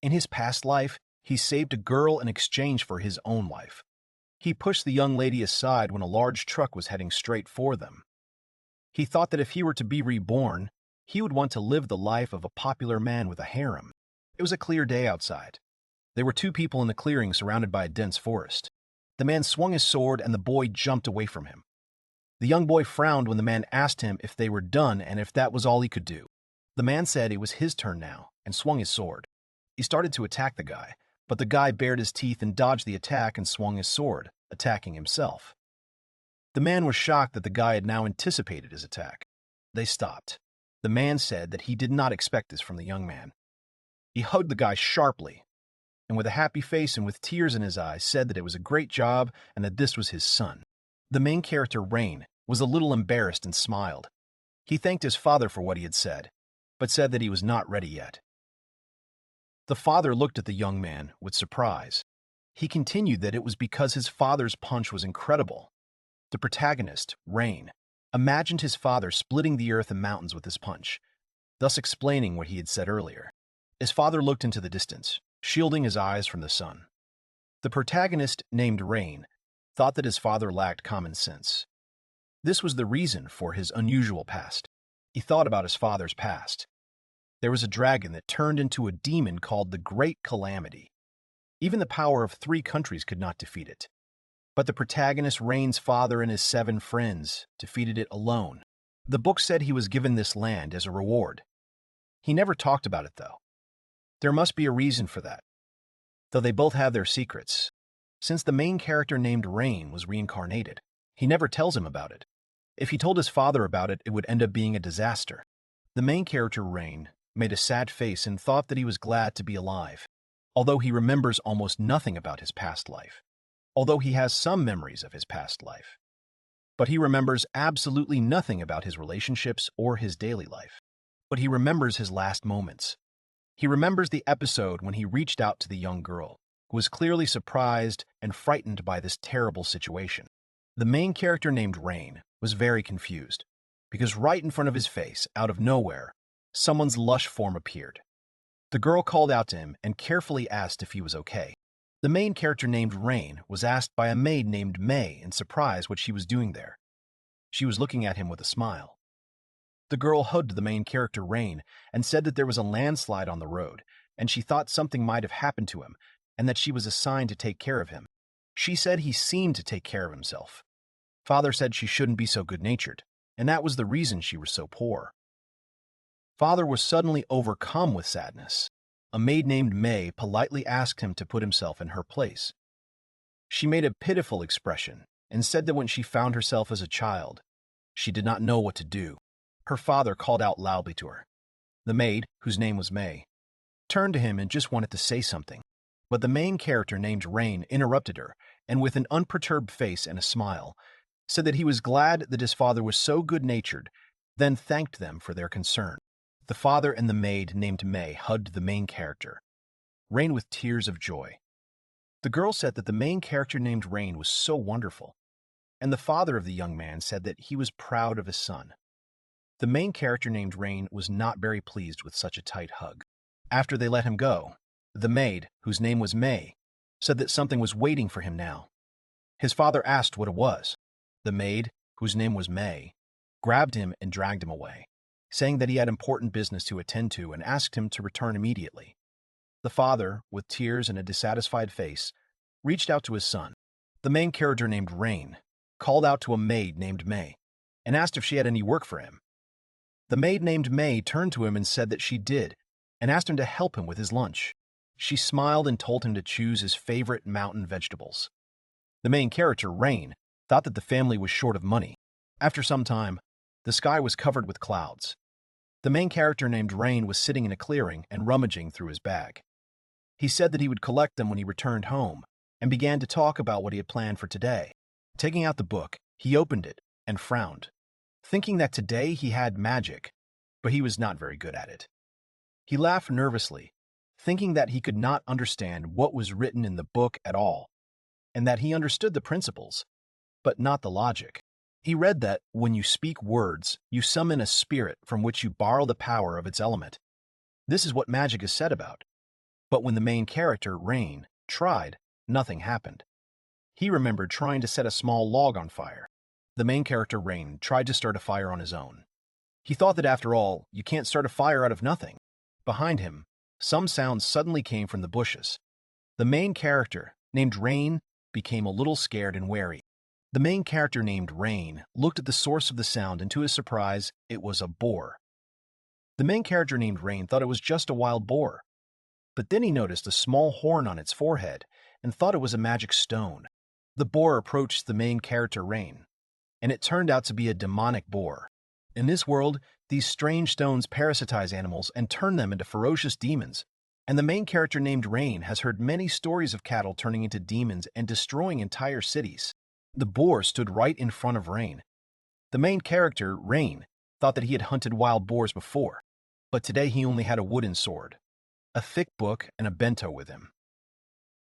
In his past life, he saved a girl in exchange for his own life. He pushed the young lady aside when a large truck was heading straight for them. He thought that if he were to be reborn, he would want to live the life of a popular man with a harem. It was a clear day outside. There were two people in the clearing surrounded by a dense forest. The man swung his sword and the boy jumped away from him. The young boy frowned when the man asked him if they were done and if that was all he could do. The man said it was his turn now and swung his sword. He started to attack the guy, but the guy bared his teeth and dodged the attack and swung his sword, attacking himself. The man was shocked that the guy had now anticipated his attack. They stopped. The man said that he did not expect this from the young man. He hugged the guy sharply, and with a happy face and with tears in his eyes said that it was a great job and that this was his son. The main character, Rain, was a little embarrassed and smiled. He thanked his father for what he had said, but said that he was not ready yet. The father looked at the young man with surprise. He continued that it was because his father's punch was incredible. The protagonist, Rain, imagined his father splitting the earth and mountains with his punch, thus explaining what he had said earlier. His father looked into the distance, shielding his eyes from the sun. The protagonist, named Rain, thought that his father lacked common sense. This was the reason for his unusual past. He thought about his father's past. There was a dragon that turned into a demon called the Great Calamity. Even the power of 3 countries could not defeat it. But the protagonist, Rain's father, and his 7 friends defeated it alone. The book said he was given this land as a reward. He never talked about it, though. There must be a reason for that, though they both have their secrets. Since the main character named Rain was reincarnated, he never tells him about it. If he told his father about it, it would end up being a disaster. The main character, Rain, made a sad face and thought that he was glad to be alive, although he remembers almost nothing about his past life, although he has some memories of his past life. But he remembers absolutely nothing about his relationships or his daily life. But he remembers his last moments. He remembers the episode when he reached out to the young girl, who was clearly surprised and frightened by this terrible situation. The main character named Rain was very confused, because right in front of his face, out of nowhere, someone's lush form appeared. The girl called out to him and carefully asked if he was okay. The main character named Rain was asked by a maid named May in surprise what she was doing there. She was looking at him with a smile. The girl hugged the main character, Rain, and said that there was a landslide on the road, and she thought something might have happened to him, and that she was assigned to take care of him. She said he seemed to take care of himself. Father said she shouldn't be so good-natured, and that was the reason she was so poor. Father was suddenly overcome with sadness. A maid named May politely asked him to put himself in her place. She made a pitiful expression and said that when she found herself as a child, she did not know what to do. Her father called out loudly to her. The maid, whose name was May, turned to him and just wanted to say something, but the main character named Rain interrupted her and with an unperturbed face and a smile, said that he was glad that his father was so good-natured, then thanked them for their concern. The father and the maid named May hugged the main character, Rain, with tears of joy. The girl said that the main character named Rain was so wonderful, and the father of the young man said that he was proud of his son. The main character named Rain was not very pleased with such a tight hug. After they let him go, the maid, whose name was May, said that something was waiting for him now. His father asked what it was. The maid, whose name was May, grabbed him and dragged him away, saying that he had important business to attend to and asked him to return immediately. The father, with tears and a dissatisfied face, reached out to his son. The main character named Rain called out to a maid named May and asked if she had any work for him. The maid named May turned to him and said that she did and asked him to help him with his lunch. She smiled and told him to choose his favorite mountain vegetables. The main character, Rain, thought that the family was short of money. After some time, the sky was covered with clouds. The main character named Rain was sitting in a clearing and rummaging through his bag. He said that he would collect them when he returned home and began to talk about what he had planned for today. Taking out the book, he opened it and frowned, thinking that today he had magic, but he was not very good at it. He laughed nervously, thinking that he could not understand what was written in the book at all, and that he understood the principles, but not the logic. He read that when you speak words, you summon a spirit from which you borrow the power of its element. This is what magic is said about. But when the main character, Rain, tried, nothing happened. He remembered trying to set a small log on fire. The main character, Rain, tried to start a fire on his own. He thought that after all, you can't start a fire out of nothing. Behind him, some sounds suddenly came from the bushes. The main character, named Rain, became a little scared and wary. The main character named Rain looked at the source of the sound, and to his surprise, it was a boar. The main character named Rain thought it was just a wild boar. But then he noticed a small horn on its forehead and thought it was a magic stone. The boar approached the main character Rain, and it turned out to be a demonic boar. In this world, these strange stones parasitize animals and turn them into ferocious demons, and the main character named Rain has heard many stories of cattle turning into demons and destroying entire cities. The boar stood right in front of Rain. The main character, Rain, thought that he had hunted wild boars before, but today he only had a wooden sword, a thick book, and a bento with him.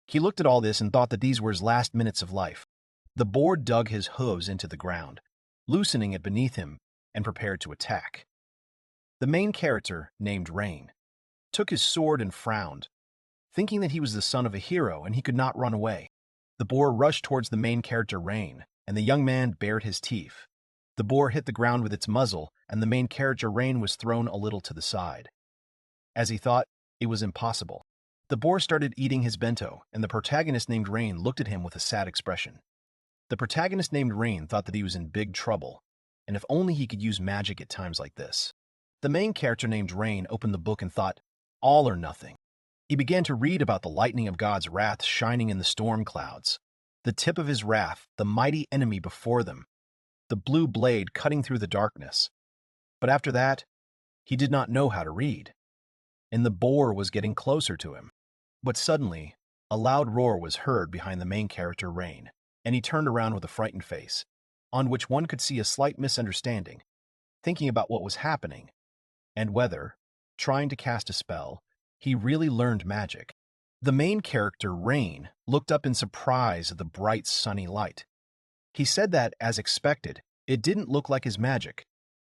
He looked at all this and thought that these were his last minutes of life. The boar dug his hooves into the ground, loosening it beneath him, and prepared to attack. The main character, named Rain, took his sword and frowned, thinking that he was the son of a hero and he could not run away. The boar rushed towards the main character Rain, and the young man bared his teeth. The boar hit the ground with its muzzle, and the main character Rain was thrown a little to the side. As he thought, it was impossible. The boar started eating his bento, and the protagonist named Rain looked at him with a sad expression. The protagonist named Rain thought that he was in big trouble, and if only he could use magic at times like this. The main character named Rain opened the book and thought, all or nothing. He began to read about the lightning of God's wrath shining in the storm clouds, the tip of his wrath, the mighty enemy before them, the blue blade cutting through the darkness. But after that, he did not know how to read, and the boar was getting closer to him. But suddenly, a loud roar was heard behind the main character Rain, and he turned around with a frightened face, on which one could see a slight misunderstanding, thinking about what was happening, and whether, trying to cast a spell, he really learned magic. The main character, Rain, looked up in surprise at the bright, sunny light. He said that, as expected, it didn't look like his magic,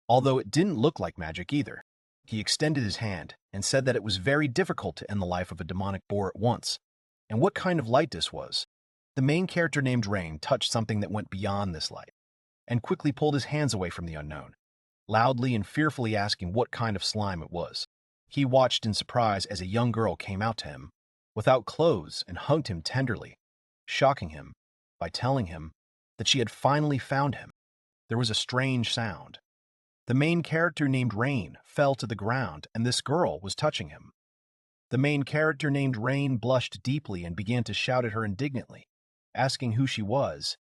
although it didn't look like magic either. He extended his hand and said that it was very difficult to end the life of a demonic boar at once, and what kind of light this was. The main character named Rain touched something that went beyond this light, and quickly pulled his hands away from the unknown, loudly and fearfully asking what kind of slime it was. He watched in surprise as a young girl came out to him, without clothes, and hugged him tenderly, shocking him by telling him that she had finally found him. There was a strange sound. The main character named Rain fell to the ground, and this girl was touching him. The main character named Rain blushed deeply and began to shout at her indignantly, asking who she was,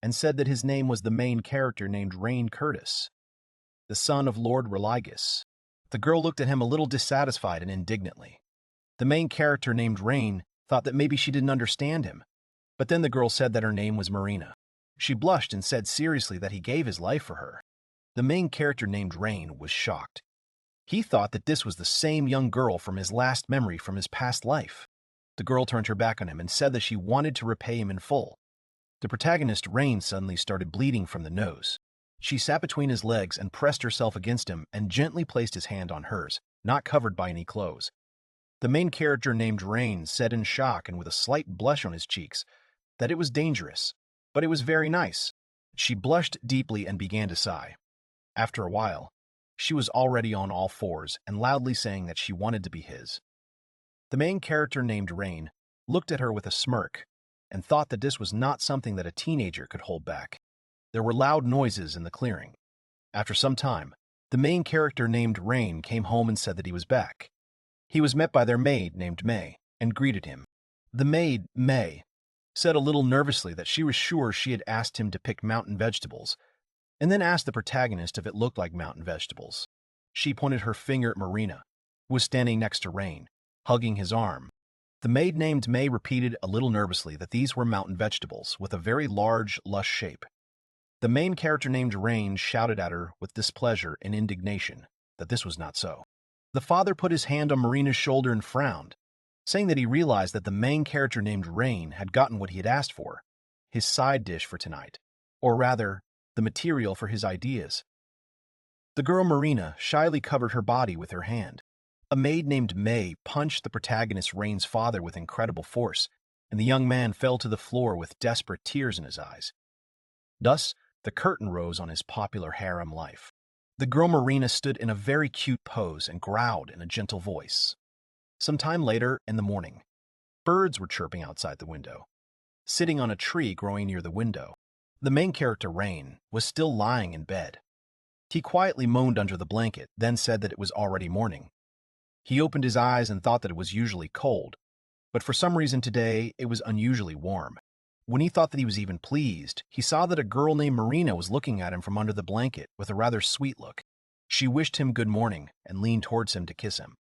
and said that his name was the main character named Rain Curtis, the son of Lord Religus. The girl looked at him a little dissatisfied and indignantly. The main character named Rain thought that maybe she didn't understand him, but then the girl said that her name was Marina. She blushed and said seriously that he gave his life for her. The main character named Rain was shocked. He thought that this was the same young girl from his last memory from his past life. The girl turned her back on him and said that she wanted to repay him in full. The protagonist, Rain, suddenly started bleeding from the nose. She sat between his legs and pressed herself against him and gently placed his hand on hers, not covered by any clothes. The main character named Rain said in shock and with a slight blush on his cheeks that it was dangerous, but it was very nice. She blushed deeply and began to sigh. After a while, she was already on all fours and loudly saying that she wanted to be his. The main character named Rain looked at her with a smirk and thought that this was not something that a teenager could hold back. There were loud noises in the clearing. After some time, the main character named Rain came home and said that he was back. He was met by their maid named May and greeted him. The maid, May, said a little nervously that she was sure she had asked him to pick mountain vegetables, and then asked the protagonist if it looked like mountain vegetables. She pointed her finger at Marina, who was standing next to Rain, hugging his arm. The maid named May repeated a little nervously that these were mountain vegetables with a very large, lush shape. The main character named Rain shouted at her with displeasure and indignation that this was not so. The father put his hand on Marina's shoulder and frowned, saying that he realized that the main character named Rain had gotten what he had asked for, his side dish for tonight, or rather, the material for his ideas. The girl Marina shyly covered her body with her hand. A maid named May punched the protagonist Rain's father with incredible force, and the young man fell to the floor with desperate tears in his eyes. Thus, the curtain rose on his popular harem life. The girl Marina stood in a very cute pose and growled in a gentle voice. Some time later, in the morning, birds were chirping outside the window. Sitting on a tree growing near the window, the main character, Rain, was still lying in bed. He quietly moaned under the blanket, then said that it was already morning. He opened his eyes and thought that it was usually cold, but for some reason today it was unusually warm. When he thought that he was even pleased, he saw that a girl named Marina was looking at him from under the blanket with a rather sweet look. She wished him good morning and leaned towards him to kiss him.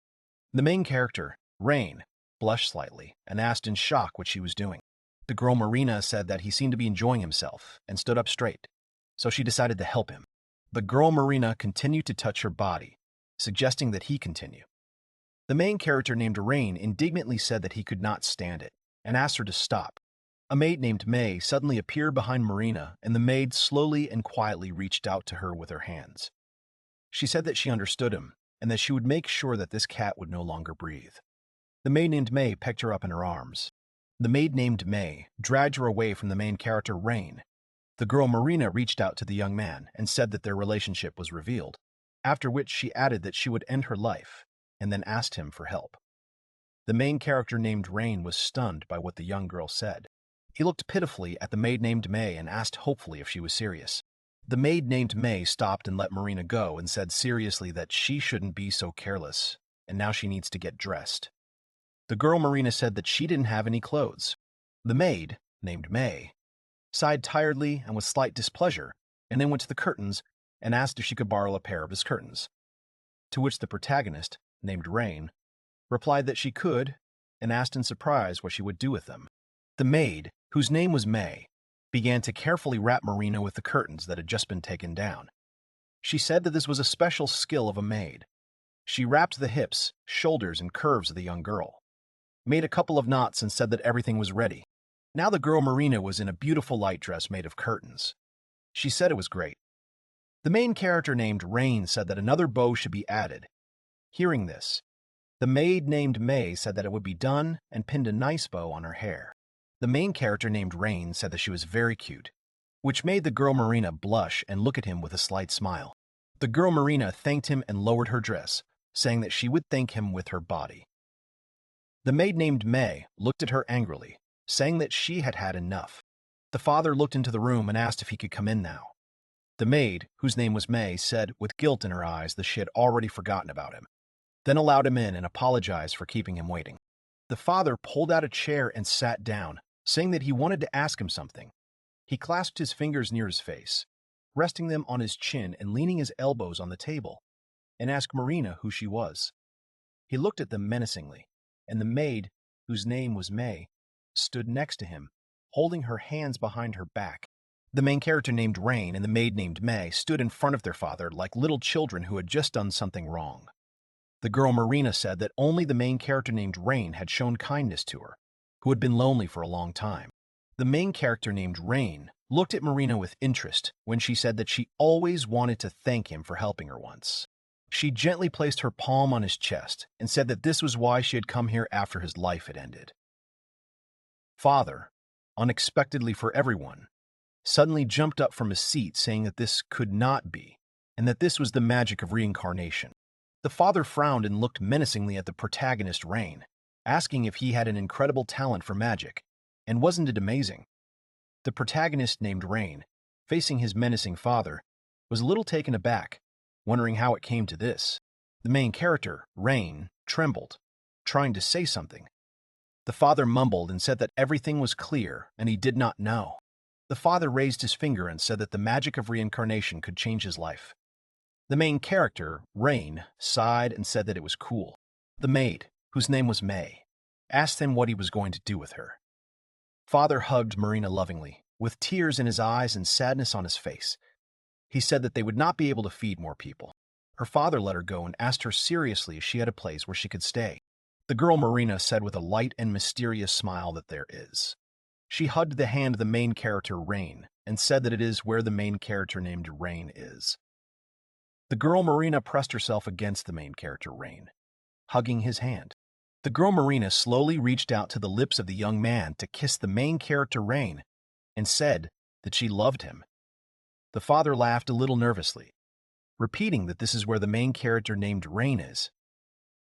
The main character, Rain, blushed slightly and asked in shock what she was doing. The girl Marina said that he seemed to be enjoying himself and stood up straight, so she decided to help him. The girl Marina continued to touch her body, suggesting that he continue. The main character named Rain indignantly said that he could not stand it and asked her to stop. A maid named May suddenly appeared behind Marina, and the maid slowly and quietly reached out to her with her hands. She said that she understood him and that she would make sure that this cat would no longer breathe. The maid named May picked her up in her arms. The maid named May dragged her away from the main character, Rain. The girl Marina reached out to the young man and said that their relationship was revealed, after which she added that she would end her life and then asked him for help. The main character named Rain was stunned by what the young girl said. He looked pitifully at the maid named May and asked hopefully if she was serious. The maid named May stopped and let Marina go and said seriously that she shouldn't be so careless, and now she needs to get dressed. The girl Marina said that she didn't have any clothes. The maid, named May, sighed tiredly and with slight displeasure, and then went to the curtains and asked if she could borrow a pair of his curtains. To which the protagonist, named Rain, replied that she could, and asked in surprise what she would do with them. The maid, whose name was May, began to carefully wrap Marina with the curtains that had just been taken down. She said that this was a special skill of a maid. She wrapped the hips, shoulders, and curves of the young girl, made a couple of knots, and said that everything was ready. Now the girl Marina was in a beautiful light dress made of curtains. She said it was great. The main character named Rain said that another bow should be added. Hearing this, the maid named May said that it would be done and pinned a nice bow on her hair. The main character named Rain said that she was very cute, which made the girl Marina blush and look at him with a slight smile. The girl Marina thanked him and lowered her dress, saying that she would thank him with her body. The maid named May looked at her angrily, saying that she had had enough. The father looked into the room and asked if he could come in now. The maid, whose name was May, said with guilt in her eyes that she had already forgotten about him, then allowed him in and apologized for keeping him waiting. The father pulled out a chair and sat down, saying that he wanted to ask him something. He clasped his fingers near his face, resting them on his chin and leaning his elbows on the table, and asked Marina who she was. He looked at them menacingly, and the maid, whose name was May, stood next to him, holding her hands behind her back. The main character named Rain and the maid named May stood in front of their father like little children who had just done something wrong. The girl Marina said that only the main character named Rain had shown kindness to her, who had been lonely for a long time. The main character named Rain looked at Marina with interest when she said that she always wanted to thank him for helping her once. She gently placed her palm on his chest and said that this was why she had come here after his life had ended. Father, unexpectedly for everyone, suddenly jumped up from his seat saying that this could not be, and that this was the magic of reincarnation. The father frowned and looked menacingly at the protagonist, Rain, asking if he had an incredible talent for magic, and wasn't it amazing? The protagonist named Rain, facing his menacing father, was a little taken aback, wondering how it came to this. The main character, Rain, trembled, trying to say something. The father mumbled and said that everything was clear and he did not know. The father raised his finger and said that the magic of reincarnation could change his life. The main character, Rain, sighed and said that it was cool. The maid, whose name was May, asked him what he was going to do with her. Father hugged Marina lovingly, with tears in his eyes and sadness on his face. He said that they would not be able to feed more people. Her father let her go and asked her seriously if she had a place where she could stay. The girl Marina said with a light and mysterious smile that there is. She hugged the hand of the main character, Rain, and said that it is where the main character named Rain is. The girl Marina pressed herself against the main character, Rain, hugging his hand. The girl Marina slowly reached out to the lips of the young man to kiss the main character Rain and said that she loved him. The father laughed a little nervously, repeating that this is where the main character named Rain is.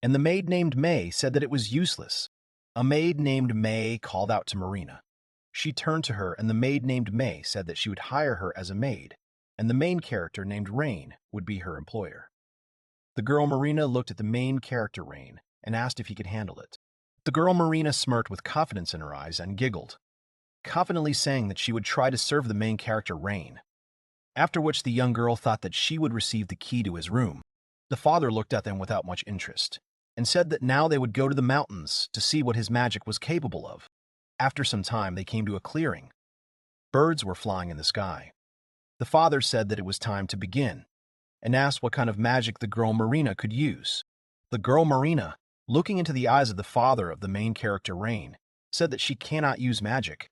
And the maid named May said that it was useless. A maid named May called out to Marina. She turned to her, and the maid named May said that she would hire her as a maid, and the main character named Rain would be her employer. The girl Marina looked at the main character Rain and asked if he could handle it. The girl Marina smirked with confidence in her eyes and giggled, confidently saying that she would try to serve the main character Rain. After which the young girl thought that she would receive the key to his room. The father looked at them without much interest and said that now they would go to the mountains to see what his magic was capable of. After some time, they came to a clearing. Birds were flying in the sky. The father said that it was time to begin and asked what kind of magic the girl Marina could use. The girl Marina, looking into the eyes of the father of the main character Rain, said that she cannot use magic.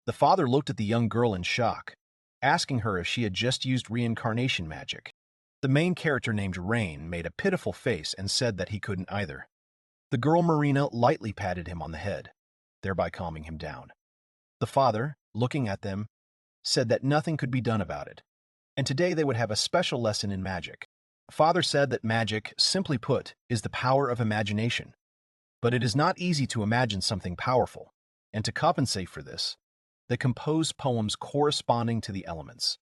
The father looked at the young girl in shock, asking her if she had just used reincarnation magic. The main character named Rain made a pitiful face and said that he couldn't either. The girl Marina lightly patted him on the head, thereby calming him down. The father, looking at them, said that nothing could be done about it, and today they would have a special lesson in magic. Father said that magic, simply put, is the power of imagination. But it is not easy to imagine something powerful, and to compensate for this, they composed poems corresponding to the elements.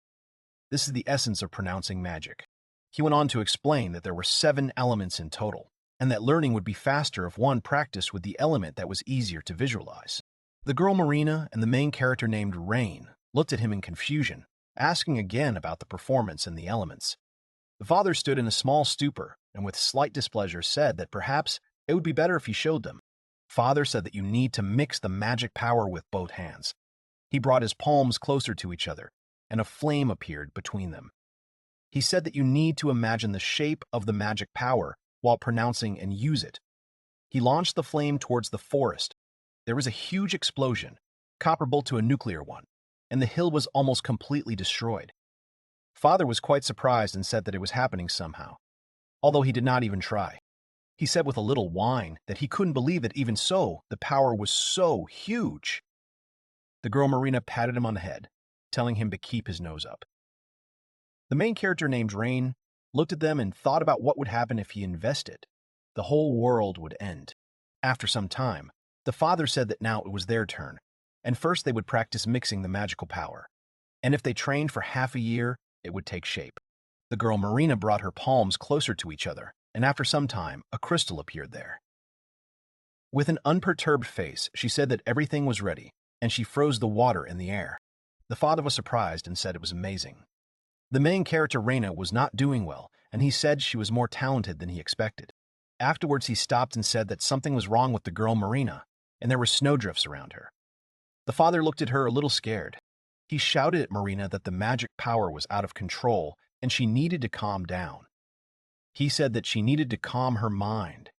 This is the essence of pronouncing magic. He went on to explain that there were 7 elements in total, and that learning would be faster if one practiced with the element that was easier to visualize. The girl Marina and the main character named Rain looked at him in confusion, asking again about the performance and the elements. The father stood in a small stupor and with slight displeasure said that perhaps it would be better if he showed them. Father said that you need to mix the magic power with both hands. He brought his palms closer to each other, and a flame appeared between them. He said that you need to imagine the shape of the magic power while pronouncing and use it. He launched the flame towards the forest. There was a huge explosion, comparable to a nuclear one, and the hill was almost completely destroyed. Father was quite surprised and said that it was happening somehow, although he did not even try. He said with a little whine that he couldn't believe that even so, the power was so huge. The girl Marina patted him on the head, telling him to keep his nose up. The main character named Rain looked at them and thought about what would happen if he invested. The whole world would end. After some time, the father said that now it was their turn, and first they would practice mixing the magical power. And if they trained for half a year, it would take shape. The girl Marina brought her palms closer to each other, and after some time, a crystal appeared there. With an unperturbed face, she said that everything was ready, and she froze the water in the air. The father was surprised and said it was amazing. The main character, Reina, was not doing well, and he said she was more talented than he expected. Afterwards, he stopped and said that something was wrong with the girl Marina, and there were snowdrifts around her. The father looked at her a little scared. He shouted at Marina that the magic power was out of control and she needed to calm down. He said that she needed to calm her mind.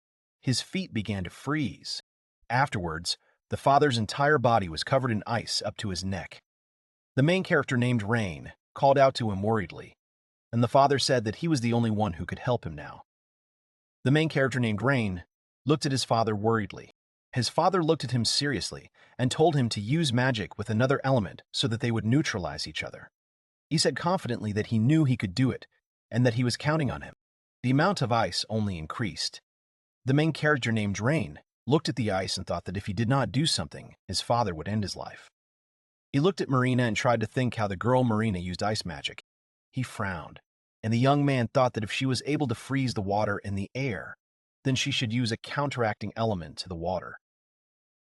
His feet began to freeze. Afterwards, the father's entire body was covered in ice up to his neck. The main character, named Rain, called out to him worriedly, and the father said that he was the only one who could help him now. The main character, named Rain, looked at his father worriedly. His father looked at him seriously and told him to use magic with another element so that they would neutralize each other. He said confidently that he knew he could do it and that he was counting on him. The amount of ice only increased. The main character, named Rain, looked at the ice and thought that if he did not do something, his father would end his life. He looked at Marina and tried to think how the girl Marina used ice magic. He frowned, and the young man thought that if she was able to freeze the water in the air, then she should use a counteracting element to the water.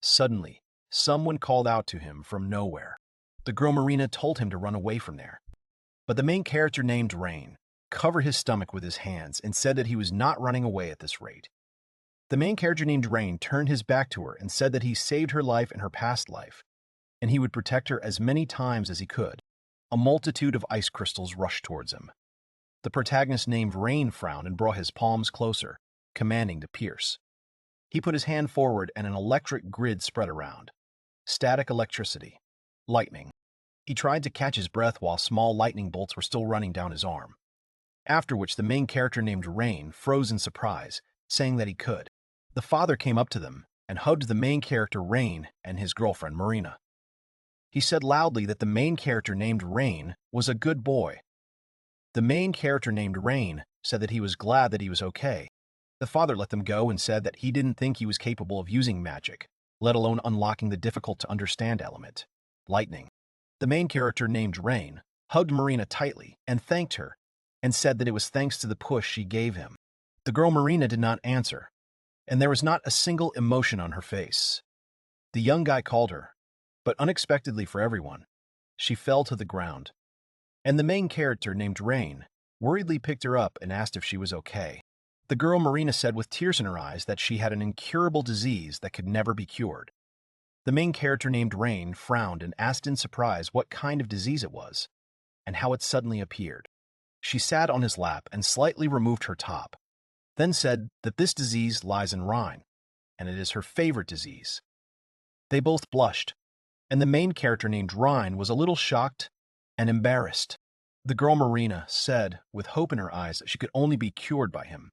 Suddenly, someone called out to him from nowhere. The girl Marina told him to run away from there. But the main character, named Rain, covered his stomach with his hands and said that he was not running away at this rate. The main character, named Rain, turned his back to her and said that he saved her life in her past life, and he would protect her as many times as he could. A multitude of ice crystals rushed towards him. The protagonist, named Rain, frowned and brought his palms closer, commanding to pierce. He put his hand forward and an electric grid spread around. Static electricity. Lightning. He tried to catch his breath while small lightning bolts were still running down his arm. After which the main character, named Rain, froze in surprise, saying that he could. The father came up to them and hugged the main character Rain and his girlfriend Marina. He said loudly that the main character named Rain was a good boy. The main character named Rain said that he was glad that he was okay. The father let them go and said that he didn't think he was capable of using magic, let alone unlocking the difficult-to-understand element, lightning. The main character named Rain hugged Marina tightly and thanked her, and said that it was thanks to the push she gave him. The girl Marina did not answer, and there was not a single emotion on her face. The young guy called her, but unexpectedly for everyone, she fell to the ground. And the main character named Rain worriedly picked her up and asked if she was okay. The girl Marina said with tears in her eyes that she had an incurable disease that could never be cured. The main character named Rain frowned and asked in surprise what kind of disease it was, and how it suddenly appeared. She sat on his lap and slightly removed her top, then said that this disease lies in Rhine, and it is her favorite disease. They both blushed, and the main character named Rhine was a little shocked and embarrassed. The girl Marina said, with hope in her eyes, that she could only be cured by him.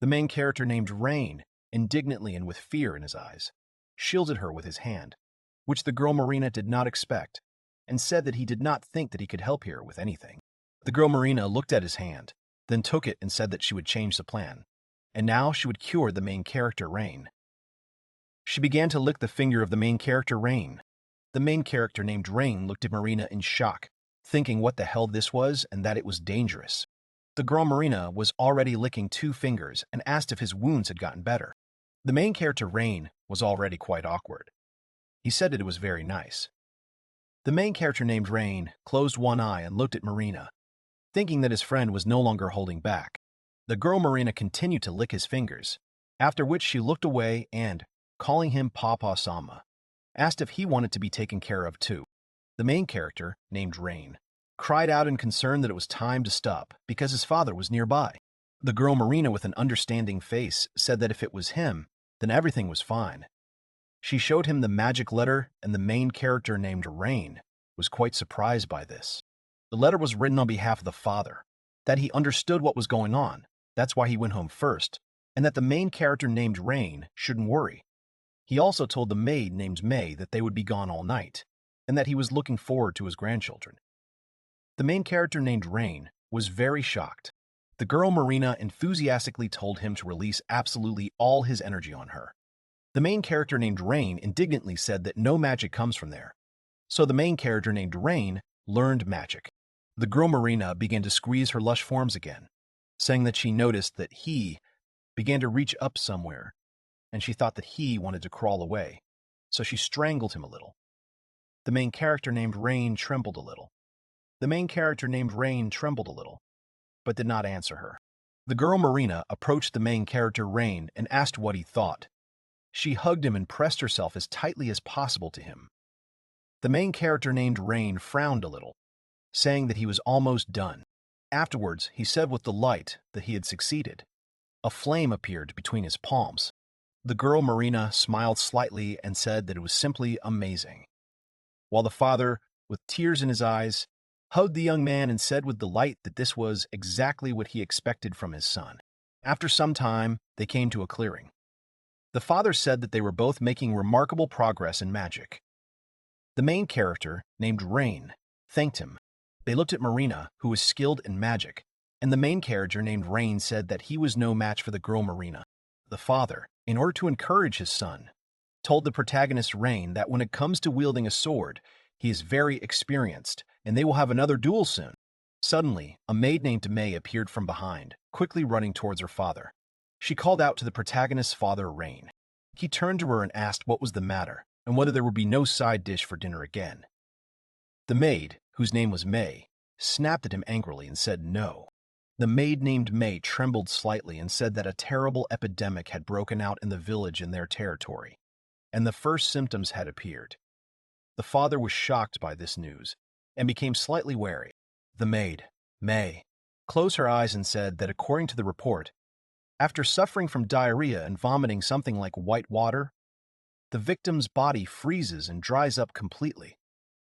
The main character named Rain, indignantly and with fear in his eyes, shielded her with his hand, which the girl Marina did not expect, and said that he did not think that he could help her with anything. The girl Marina looked at his hand, then took it and said that she would change the plan, and now she would cure the main character Rain. She began to lick the finger of the main character Rain. The main character named Rain looked at Marina in shock, thinking what the hell this was and that it was dangerous. The girl Marina was already licking 2 fingers and asked if his wounds had gotten better. The main character Rain was already quite awkward. He said that it was very nice. The main character named Rain closed one eye and looked at Marina, thinking that his friend was no longer holding back. The girl Marina continued to lick his fingers, after which she looked away and, calling him Papa-sama, asked if he wanted to be taken care of too. The main character, named Rain, cried out in concern that it was time to stop because his father was nearby. The girl Marina, with an understanding face, said that if it was him, then everything was fine. She showed him the magic letter, and the main character named Rain was quite surprised by this. The letter was written on behalf of the father, that he understood what was going on, that's why he went home first, and that the main character named Rain shouldn't worry. He also told the maid named May that they would be gone all night, and that he was looking forward to his grandchildren. The main character named Rain was very shocked. The girl Marina enthusiastically told him to release absolutely all his energy on her. The main character named Rain indignantly said that no magic comes from there. So the main character named Rain learned magic. The girl Marina began to squeeze her lush forms again, saying that she noticed that he began to reach up somewhere, and she thought that he wanted to crawl away, so she strangled him a little. The main character named Rain trembled a little. But did not answer her. The girl Marina approached the main character Rain and asked what he thought. She hugged him and pressed herself as tightly as possible to him. The main character named Rain frowned a little, saying that he was almost done. Afterwards, he said with delight that he had succeeded. A flame appeared between his palms. The girl Marina smiled slightly and said that it was simply amazing, while the father, with tears in his eyes, hugged the young man and said with delight that this was exactly what he expected from his son. After some time, they came to a clearing. The father said that they were both making remarkable progress in magic. The main character, named Rain, thanked him. They looked at Marina, who was skilled in magic, and the main character named Rain said that he was no match for the girl Marina. The father, in order to encourage his son, told the protagonist Rain that when it comes to wielding a sword, he is very experienced, and they will have another duel soon. Suddenly, a maid named May appeared from behind, quickly running towards her father. She called out to the protagonist's father, Rain. He turned to her and asked what was the matter, and whether there would be no side dish for dinner again. The maid, whose name was May, snapped at him angrily and said no. The maid named May trembled slightly and said that a terrible epidemic had broken out in the village in their territory, and the first symptoms had appeared. The father was shocked by this news and became slightly wary. The maid, May, closed her eyes and said that according to the report, after suffering from diarrhea and vomiting something like white water, the victim's body freezes and dries up completely.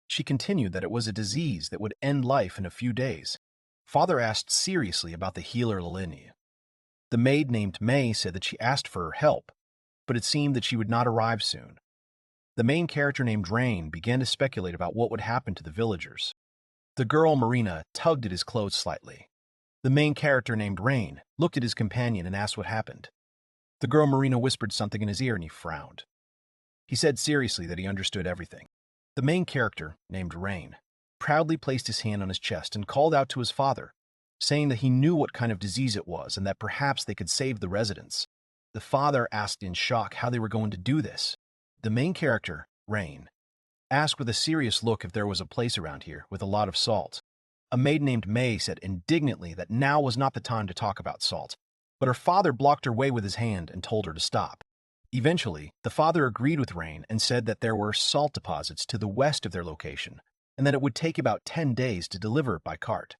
She continued that it was a disease that would end life in a few days. Father asked seriously about the healer Lilini. The maid named May said that she asked for help, but it seemed that she would not arrive soon. The main character named Rain began to speculate about what would happen to the villagers. The girl Marina tugged at his clothes slightly. The main character named Rain looked at his companion and asked what happened. The girl Marina whispered something in his ear and he frowned. He said seriously that he understood everything. The main character, named Rain, proudly placed his hand on his chest and called out to his father, saying that he knew what kind of disease it was and that perhaps they could save the residents. The father asked in shock how they were going to do this. The main character, Rain, asked with a serious look if there was a place around here with a lot of salt. A maid named May said indignantly that now was not the time to talk about salt, but her father blocked her way with his hand and told her to stop. Eventually, the father agreed with Rain and said that there were salt deposits to the west of their location and that it would take about 10 days to deliver by cart.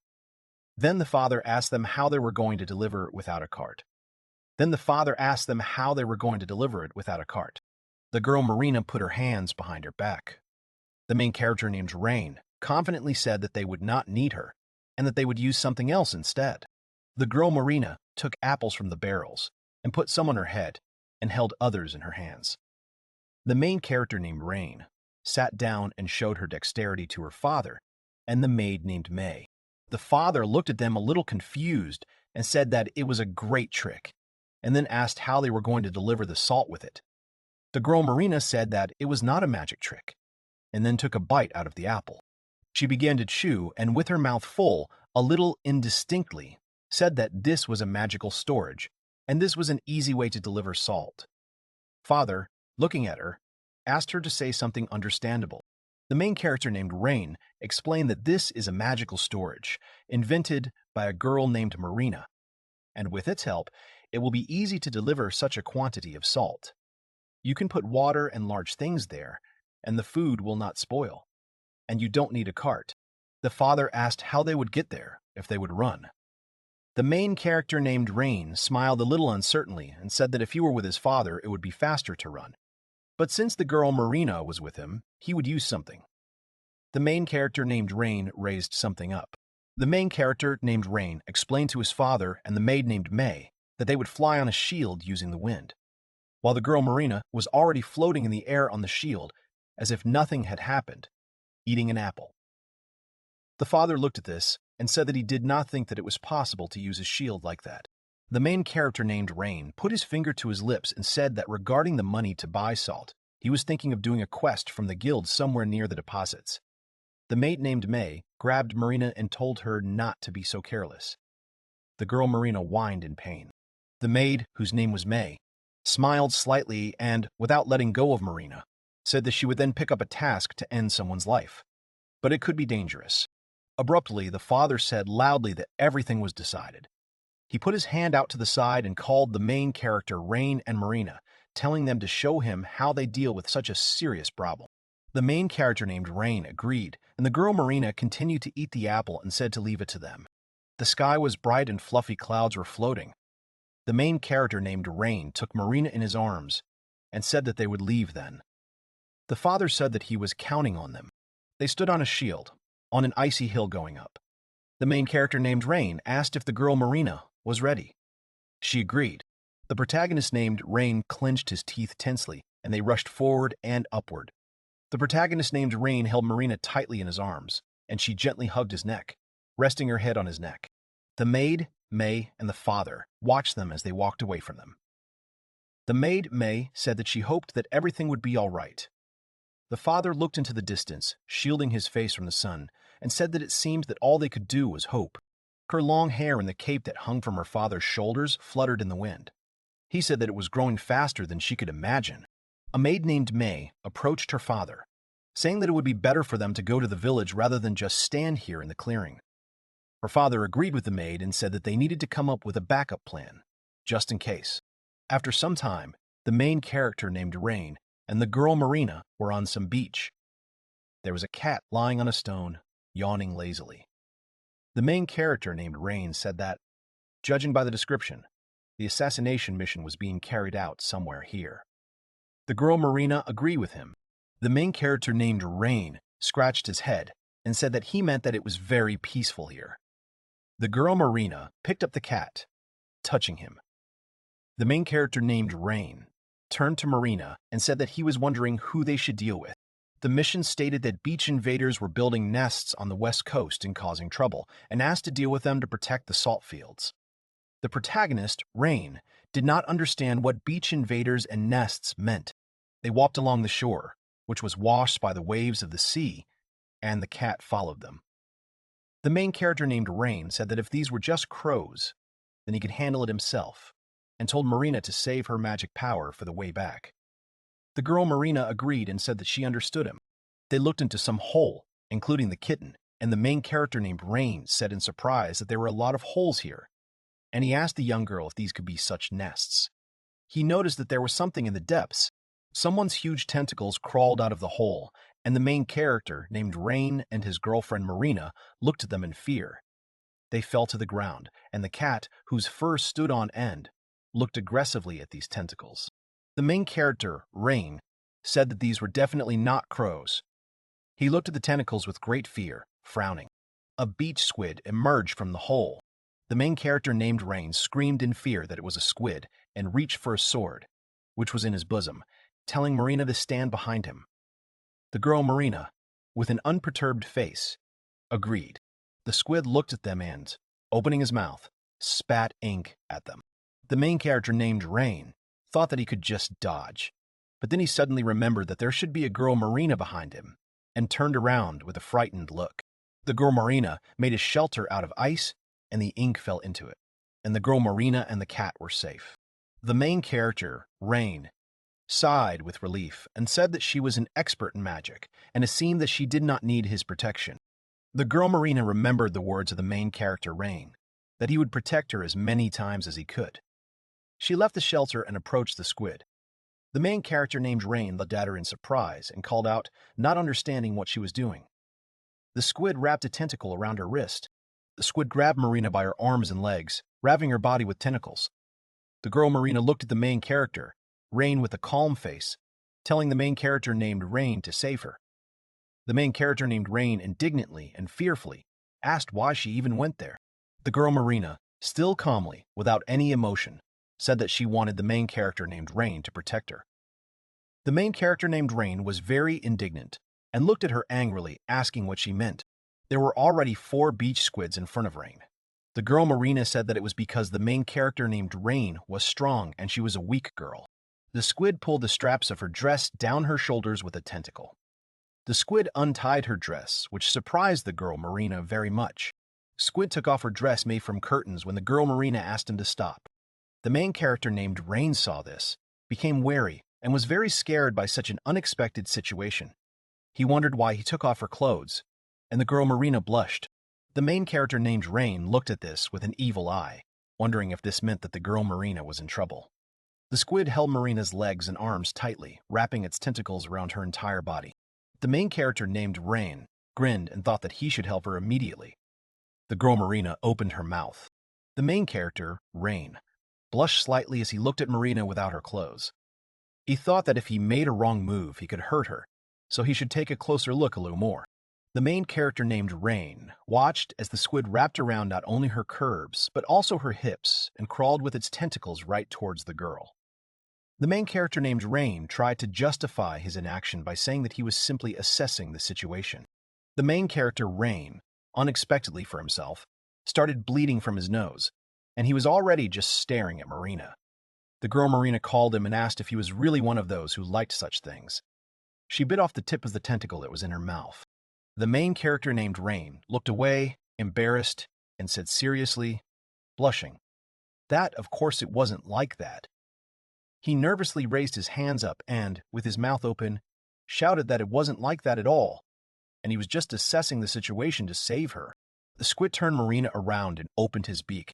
Then the father asked them how they were going to deliver it without a cart. The girl Marina put her hands behind her back. The main character named Rain confidently said that they would not need her and that they would use something else instead. The girl Marina took apples from the barrels and put some on her head and held others in her hands. The main character named Rain sat down and showed her dexterity to her father and the maid named May. The father looked at them a little confused and said that it was a great trick, and then asked how they were going to deliver the salt with it. The girl Marina said that it was not a magic trick, and then took a bite out of the apple. She began to chew, and with her mouth full, a little indistinctly, said that this was a magical storage, and this was an easy way to deliver salt. Father, looking at her, asked her to say something understandable. The main character named Rain explained that this is a magical storage, invented by a girl named Marina, and with its help, it will be easy to deliver such a quantity of salt. You can put water and large things there, and the food will not spoil. And you don't need a cart. The father asked how they would get there, if they would run. The main character named Rain smiled a little uncertainly and said that if he were with his father, it would be faster to run. But since the girl Marina was with him, he would use something. The main character named Rain raised something up. The main character named Rain explained to his father and the maid named May that they would fly on a shield using the wind, while the girl Marina was already floating in the air on the shield as if nothing had happened, eating an apple. The father looked at this and said that he did not think that it was possible to use a shield like that. The main character named Rain put his finger to his lips and said that regarding the money to buy salt, he was thinking of doing a quest from the guild somewhere near the deposits. The maid named May grabbed Marina and told her not to be so careless. The girl Marina whined in pain. The maid, whose name was May, smiled slightly and, without letting go of Marina, said that she would then pick up a task to end someone's life. But it could be dangerous. Abruptly, the father said loudly that everything was decided. He put his hand out to the side and called the main character Rain and Marina, telling them to show him how they deal with such a serious problem. The main character named Rain agreed, and the girl Marina continued to eat the apple and said to leave it to them. The sky was bright and fluffy clouds were floating. The main character named Rain took Marina in his arms and said that they would leave then. The father said that he was counting on them. They stood on a shield, on an icy hill going up. The main character named Rain asked if the girl Marina was ready. She agreed. The protagonist named Rain clenched his teeth tensely, and they rushed forward and upward. The protagonist named Rain held Marina tightly in his arms, and she gently hugged his neck, resting her head on his neck. The maid, May, and the father watched them as they walked away from them. The maid, May, said that she hoped that everything would be all right. The father looked into the distance, shielding his face from the sun, and said that it seemed that all they could do was hope. Her long hair and the cape that hung from her father's shoulders fluttered in the wind. He said that it was growing faster than she could imagine. A maid named May approached her father, saying that it would be better for them to go to the village rather than just stand here in the clearing. Her father agreed with the maid and said that they needed to come up with a backup plan, just in case. After some time, the main character named Rain and the girl Marina were on some beach. There was a cat lying on a stone, yawning lazily. The main character named Rain said that, judging by the description, the assassination mission was being carried out somewhere here. The girl Marina agreed with him. The main character named Rain scratched his head and said that he meant that it was very peaceful here. The girl Marina picked up the cat, touching him. The main character named Rain turned to Marina and said that he was wondering who they should deal with. The mission stated that beach invaders were building nests on the west coast and causing trouble, and asked to deal with them to protect the salt fields. The protagonist, Rain, did not understand what beach invaders and nests meant. They walked along the shore, which was washed by the waves of the sea, and the cat followed them. The main character named Rain said that if these were just crows, then he could handle it himself, and told Marina to save her magic power for the way back. The girl Marina agreed and said that she understood him. They looked into some hole, including the kitten, and the main character named Rain said in surprise that there were a lot of holes here, and he asked the young girl if these could be such nests. He noticed that there was something in the depths. Someone's huge tentacles crawled out of the hole, and the main character, named Rain, and his girlfriend Marina looked at them in fear. They fell to the ground, and the cat, whose fur stood on end, looked aggressively at these tentacles. The main character, Rain, said that these were definitely not crows. He looked at the tentacles with great fear, frowning. A beach squid emerged from the hole. The main character named Rain screamed in fear that it was a squid and reached for a sword, which was in his bosom, telling Marina to stand behind him. The girl Marina, with an unperturbed face, agreed. The squid looked at them and, opening his mouth, spat ink at them. The main character named Rain thought that he could just dodge, but then he suddenly remembered that there should be a girl Marina behind him and turned around with a frightened look. The girl Marina made a shelter out of ice and the ink fell into it, and the girl Marina and the cat were safe. The main character, Rain, sighed with relief and said that she was an expert in magic and it seemed that she did not need his protection. The girl Marina remembered the words of the main character, Rain, that he would protect her as many times as he could. She left the shelter and approached the squid. The main character named Rain looked at her in surprise and called out, not understanding what she was doing. The squid wrapped a tentacle around her wrist. The squid grabbed Marina by her arms and legs, wrapping her body with tentacles. The girl Marina looked at the main character, Rain, with a calm face, telling the main character named Rain to save her. The main character named Rain indignantly and fearfully asked why she even went there. The girl Marina, still calmly, without any emotion, said that she wanted the main character named Rain to protect her. The main character named Rain was very indignant and looked at her angrily, asking what she meant. There were already 4 beach squids in front of Rain. The girl Marina said that it was because the main character named Rain was strong and she was a weak girl. The squid pulled the straps of her dress down her shoulders with a tentacle. The squid untied her dress, which surprised the girl Marina very much. Squid took off her dress made from curtains when the girl Marina asked him to stop. The main character named Rain saw this, became wary, and was very scared by such an unexpected situation. He wondered why he took off her clothes, and the girl Marina blushed. The main character named Rain looked at this with an evil eye, wondering if this meant that the girl Marina was in trouble. The squid held Marina's legs and arms tightly, wrapping its tentacles around her entire body. The main character named Rain grinned and thought that he should help her immediately. The girl Marina opened her mouth. The main character, Rain, blushed slightly as he looked at Marina without her clothes. He thought that if he made a wrong move, he could hurt her, so he should take a closer look a little more. The main character named Rain watched as the squid wrapped around not only her curves, but also her hips and crawled with its tentacles right towards the girl. The main character named Rain tried to justify his inaction by saying that he was simply assessing the situation. The main character, Rain, unexpectedly for himself, started bleeding from his nose, and he was already just staring at Marina. The girl Marina called him and asked if he was really one of those who liked such things. She bit off the tip of the tentacle that was in her mouth. The main character named Rain looked away, embarrassed, and said seriously, blushing, that, of course, it wasn't like that. He nervously raised his hands up and, with his mouth open, shouted that it wasn't like that at all, and he was just assessing the situation to save her. The squid turned Marina around and opened his beak.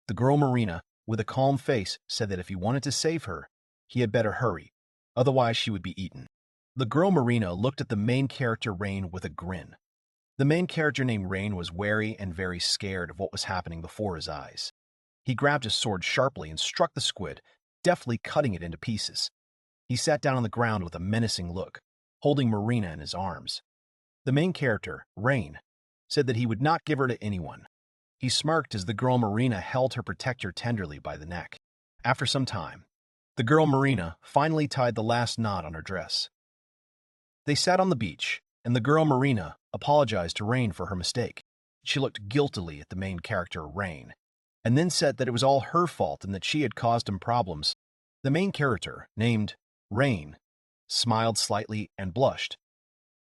The girl Marina, with a calm face, said that if he wanted to save her, he had better hurry, otherwise she would be eaten. The girl Marina looked at the main character Rain with a grin. The main character named Rain was wary and very scared of what was happening before his eyes. He grabbed his sword sharply and struck the squid, deftly cutting it into pieces. He sat down on the ground with a menacing look, holding Marina in his arms. The main character, Rain, said that he would not give her to anyone. He smirked as the girl Marina held her protector tenderly by the neck. After some time, the girl Marina finally tied the last knot on her dress. They sat on the beach, and the girl Marina apologized to Rain for her mistake. She looked guiltily at the main character, Rain, and then said that it was all her fault and that she had caused him problems. The main character, named Rain, smiled slightly and blushed,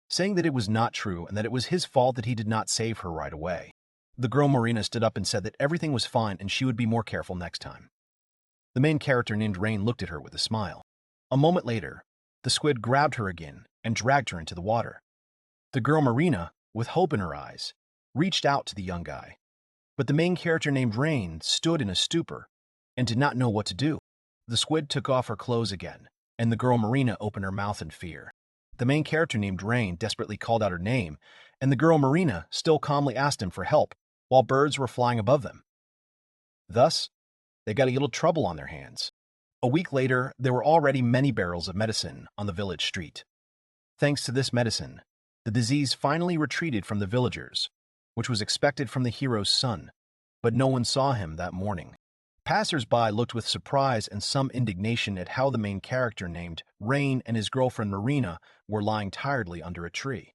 saying that it was not true and that it was his fault that he did not save her right away. The girl Marina stood up and said that everything was fine and she would be more careful next time. The main character named Rain looked at her with a smile. A moment later, the squid grabbed her again and dragged her into the water. The girl Marina, with hope in her eyes, reached out to the young guy. But the main character named Rain stood in a stupor and did not know what to do. The squid took off her clothes again, and the girl Marina opened her mouth in fear. The main character named Rain desperately called out her name, and the girl Marina still calmly asked him for help while birds were flying above them. Thus, they got a little trouble on their hands. A week later, there were already many barrels of medicine on the village street. Thanks to this medicine, the disease finally retreated from the villagers, which was expected from the hero's son, but no one saw him that morning. Passers-by looked with surprise and some indignation at how the main character named Rain and his girlfriend Marina were lying tiredly under a tree.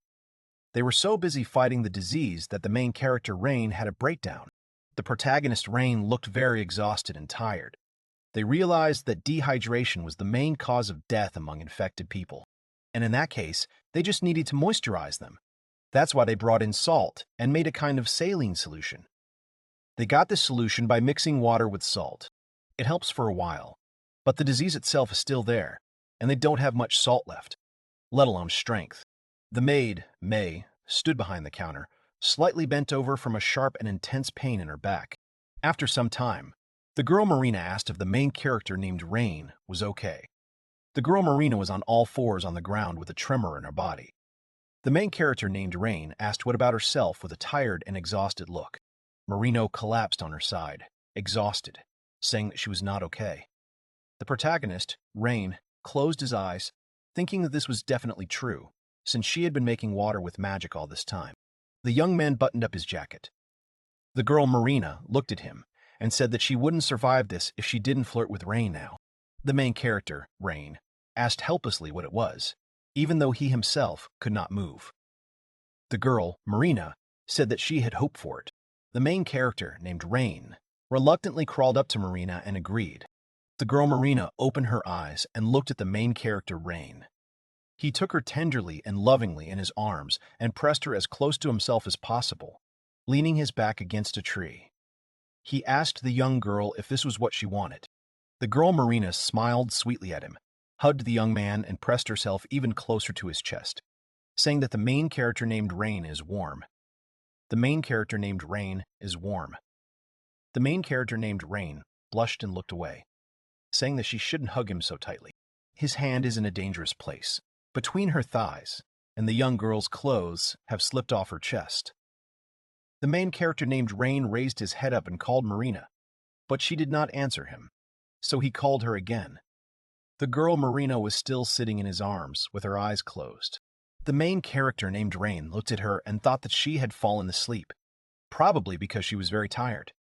They were so busy fighting the disease that the main character Rain had a breakdown. The protagonist Rain looked very exhausted and tired. They realized that dehydration was the main cause of death among infected people, and in that case, they just needed to moisturize them. That's why they brought in salt and made a kind of saline solution. They got this solution by mixing water with salt. It helps for a while, but the disease itself is still there, and they don't have much salt left, let alone strength. The maid, May, stood behind the counter, slightly bent over from a sharp and intense pain in her back. After some time, the girl Marina asked if the main character named Rain was okay. The girl Marina was on all fours on the ground with a tremor in her body. The main character named Rain asked what about herself with a tired and exhausted look. Marino collapsed on her side, exhausted, saying that she was not okay. The protagonist, Rain, closed his eyes, thinking that this was definitely true, since she had been making water with magic all this time. The young man buttoned up his jacket. The girl Marina looked at him and said that she wouldn't survive this if she didn't flirt with Rain now. The main character, Rain, asked helplessly what it was, even though he himself could not move. The girl, Marina, said that she had hoped for it. The main character, named Rain, reluctantly crawled up to Marina and agreed. The girl Marina opened her eyes and looked at the main character, Rain. He took her tenderly and lovingly in his arms and pressed her as close to himself as possible, leaning his back against a tree. He asked the young girl if this was what she wanted. The girl Marina smiled sweetly at him, hugged the young man, and pressed herself even closer to his chest, saying that the main character named Rain is warm. The main character named Rain is warm. The main character named Rain blushed and looked away, saying that she shouldn't hug him so tightly. His hand is in a dangerous place, between her thighs, and the young girl's clothes have slipped off her chest. The main character named Rain raised his head up and called Marina, but she did not answer him, so he called her again. The girl Marina was still sitting in his arms with her eyes closed. The main character named Rain looked at her and thought that she had fallen asleep, probably because she was very tired.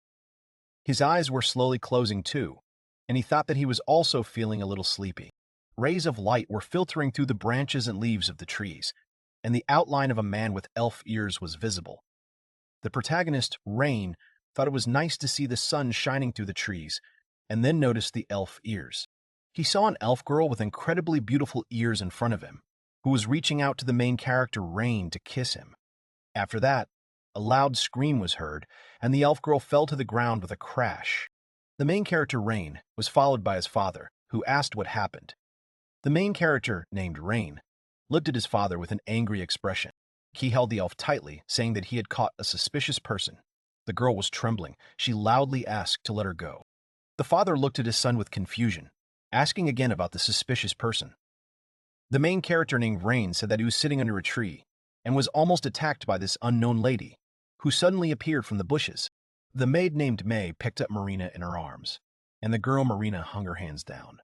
His eyes were slowly closing too, and he thought that he was also feeling a little sleepy. Rays of light were filtering through the branches and leaves of the trees, and the outline of a man with elf ears was visible. The protagonist, Rain, thought it was nice to see the sun shining through the trees, and then noticed the elf ears. He saw an elf girl with incredibly beautiful ears in front of him, who was reaching out to the main character, Rain, to kiss him. After that, a loud scream was heard, and the elf girl fell to the ground with a crash. The main character, Rain, was followed by his father, who asked what happened. The main character, named Rain, looked at his father with an angry expression. He held the elf tightly, saying that he had caught a suspicious person. The girl was trembling. She loudly asked to let her go. The father looked at his son with confusion, asking again about the suspicious person. The main character named Rain said that he was sitting under a tree and was almost attacked by this unknown lady, who suddenly appeared from the bushes. The maid named May picked up Marina in her arms, and the girl Marina hung her hands down.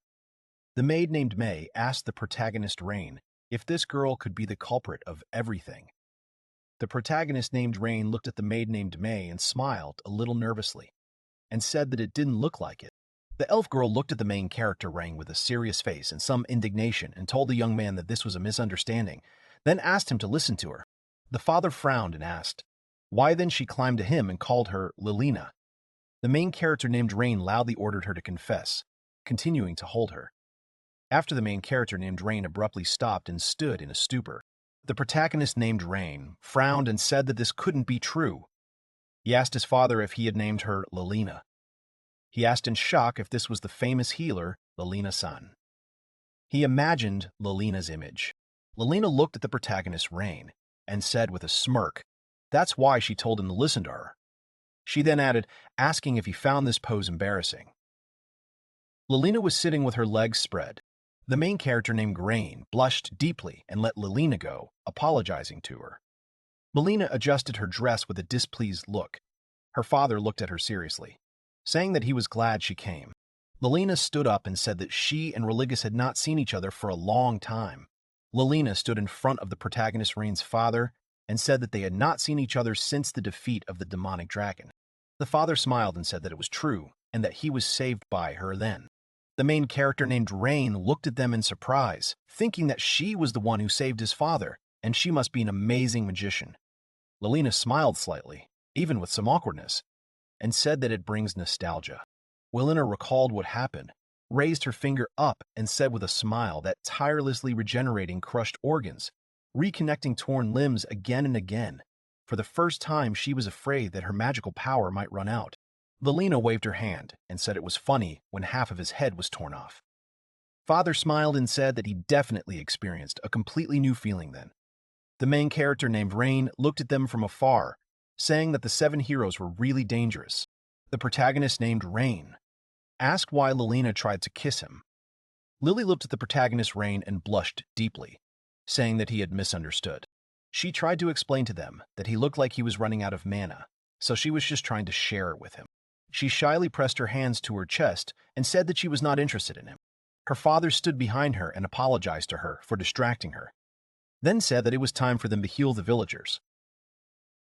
The maid named May asked the protagonist, Rain, if this girl could be the culprit of everything. The protagonist named Rain looked at the maid named May and smiled a little nervously, and said that it didn't look like it. The elf girl looked at the main character Rang with a serious face and some indignation and told the young man that this was a misunderstanding, then asked him to listen to her. The father frowned and asked, why then she climbed to him and called her Lilina. The main character named Rain loudly ordered her to confess, continuing to hold her. After the main character named Rain abruptly stopped and stood in a stupor, the protagonist named Rain frowned and said that this couldn't be true. He asked his father if he had named her Lilina. He asked in shock if this was the famous healer, Lilina-san. He imagined Lilina's image. Lilina looked at the protagonist Rain and said with a smirk, that's why she told him to listen to her. She then added, asking if he found this pose embarrassing. Lilina was sitting with her legs spread. The main character named Rain blushed deeply and let Lilina go, apologizing to her. Lilina adjusted her dress with a displeased look. Her father looked at her seriously, saying that he was glad she came. Lilina stood up and said that she and Religus had not seen each other for a long time. Lilina stood in front of the protagonist Rain's father and said that they had not seen each other since the defeat of the demonic dragon. The father smiled and said that it was true and that he was saved by her then. The main character named Rain looked at them in surprise, thinking that she was the one who saved his father, and she must be an amazing magician. Lilina smiled slightly, even with some awkwardness, and said that it brings nostalgia. Lilina recalled what happened, raised her finger up, and said with a smile that tirelessly regenerating crushed organs, reconnecting torn limbs again and again. For the first time, she was afraid that her magical power might run out. Lilina waved her hand and said it was funny when half of his head was torn off. Father smiled and said that he definitely experienced a completely new feeling then. The main character named Rain looked at them from afar, saying that the 7 heroes were really dangerous. The protagonist named Rain asked why Lilina tried to kiss him. Lily looked at the protagonist Rain and blushed deeply, saying that he had misunderstood. She tried to explain to them that he looked like he was running out of mana, so she was just trying to share it with him. She shyly pressed her hands to her chest and said that she was not interested in him. Her father stood behind her and apologized to her for distracting her, then said that it was time for them to heal the villagers.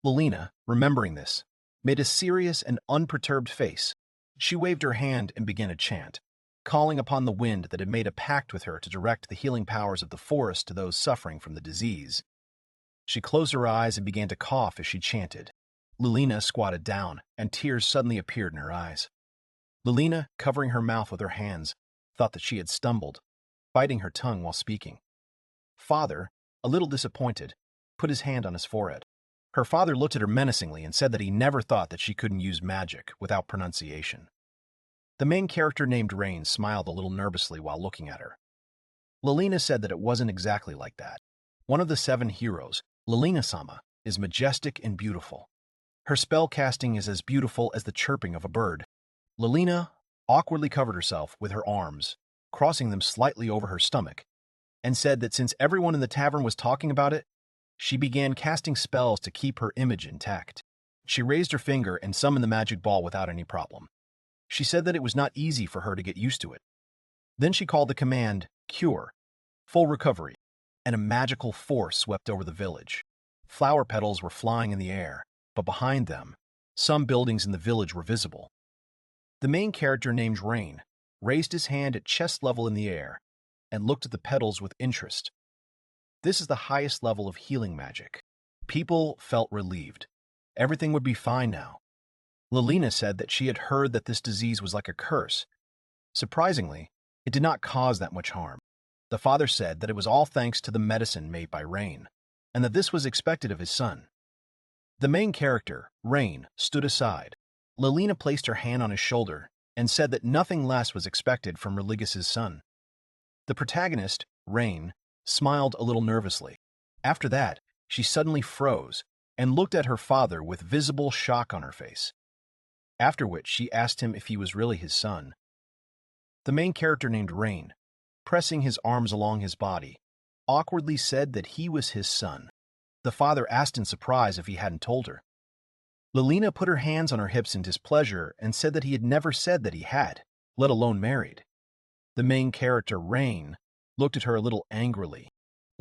Lilina, remembering this, made a serious and unperturbed face. She waved her hand and began a chant, calling upon the wind that had made a pact with her to direct the healing powers of the forest to those suffering from the disease. She closed her eyes and began to cough as she chanted. Lilina squatted down, and tears suddenly appeared in her eyes. Lilina, covering her mouth with her hands, thought that she had stumbled, biting her tongue while speaking. Father, a little disappointed, put his hand on his forehead. Her father looked at her menacingly and said that he never thought that she couldn't use magic without pronunciation. The main character named Rain smiled a little nervously while looking at her. Lilina said that it wasn't exactly like that. One of the 7 heroes, Lilina-sama, is majestic and beautiful. Her spell casting is as beautiful as the chirping of a bird. Lilina awkwardly covered herself with her arms, crossing them slightly over her stomach, and said that since everyone in the tavern was talking about it, she began casting spells to keep her image intact. She raised her finger and summoned the magic ball without any problem. She said that it was not easy for her to get used to it. Then she called the command, Cure, full recovery, and a magical force swept over the village. Flower petals were flying in the air, but behind them, some buildings in the village were visible. The main character named Rain raised his hand at chest level in the air and looked at the petals with interest. This is the highest level of healing magic. People felt relieved. Everything would be fine now. Lilina said that she had heard that this disease was like a curse. Surprisingly, it did not cause that much harm. The father said that it was all thanks to the medicine made by Rain, and that this was expected of his son. The main character, Rain, stood aside. Lilina placed her hand on his shoulder and said that nothing less was expected from Religus's son. The protagonist, Rain, smiled a little nervously. After that, she suddenly froze and looked at her father with visible shock on her face. After which she asked him if he was really his son. The main character named Rain, pressing his arms along his body, awkwardly said that he was his son. The father asked in surprise if he hadn't told her. Lilina put her hands on her hips in displeasure and said that he had never said that he had, let alone married. The main character, Rain, looked at her a little angrily.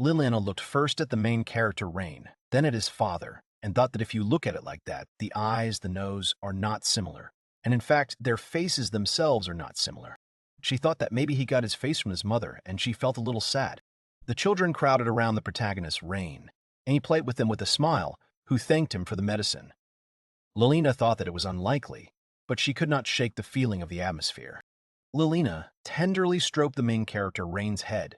Lilina looked first at the main character, Rain, then at his father, and thought that if you look at it like that, the eyes, the nose, are not similar. And in fact, their faces themselves are not similar. She thought that maybe he got his face from his mother, and she felt a little sad. The children crowded around the protagonist, Rain, and he played with them with a smile, who thanked him for the medicine. Lilina thought that it was unlikely, but she could not shake the feeling of the atmosphere. Lilina tenderly stroked the main character Rain's head,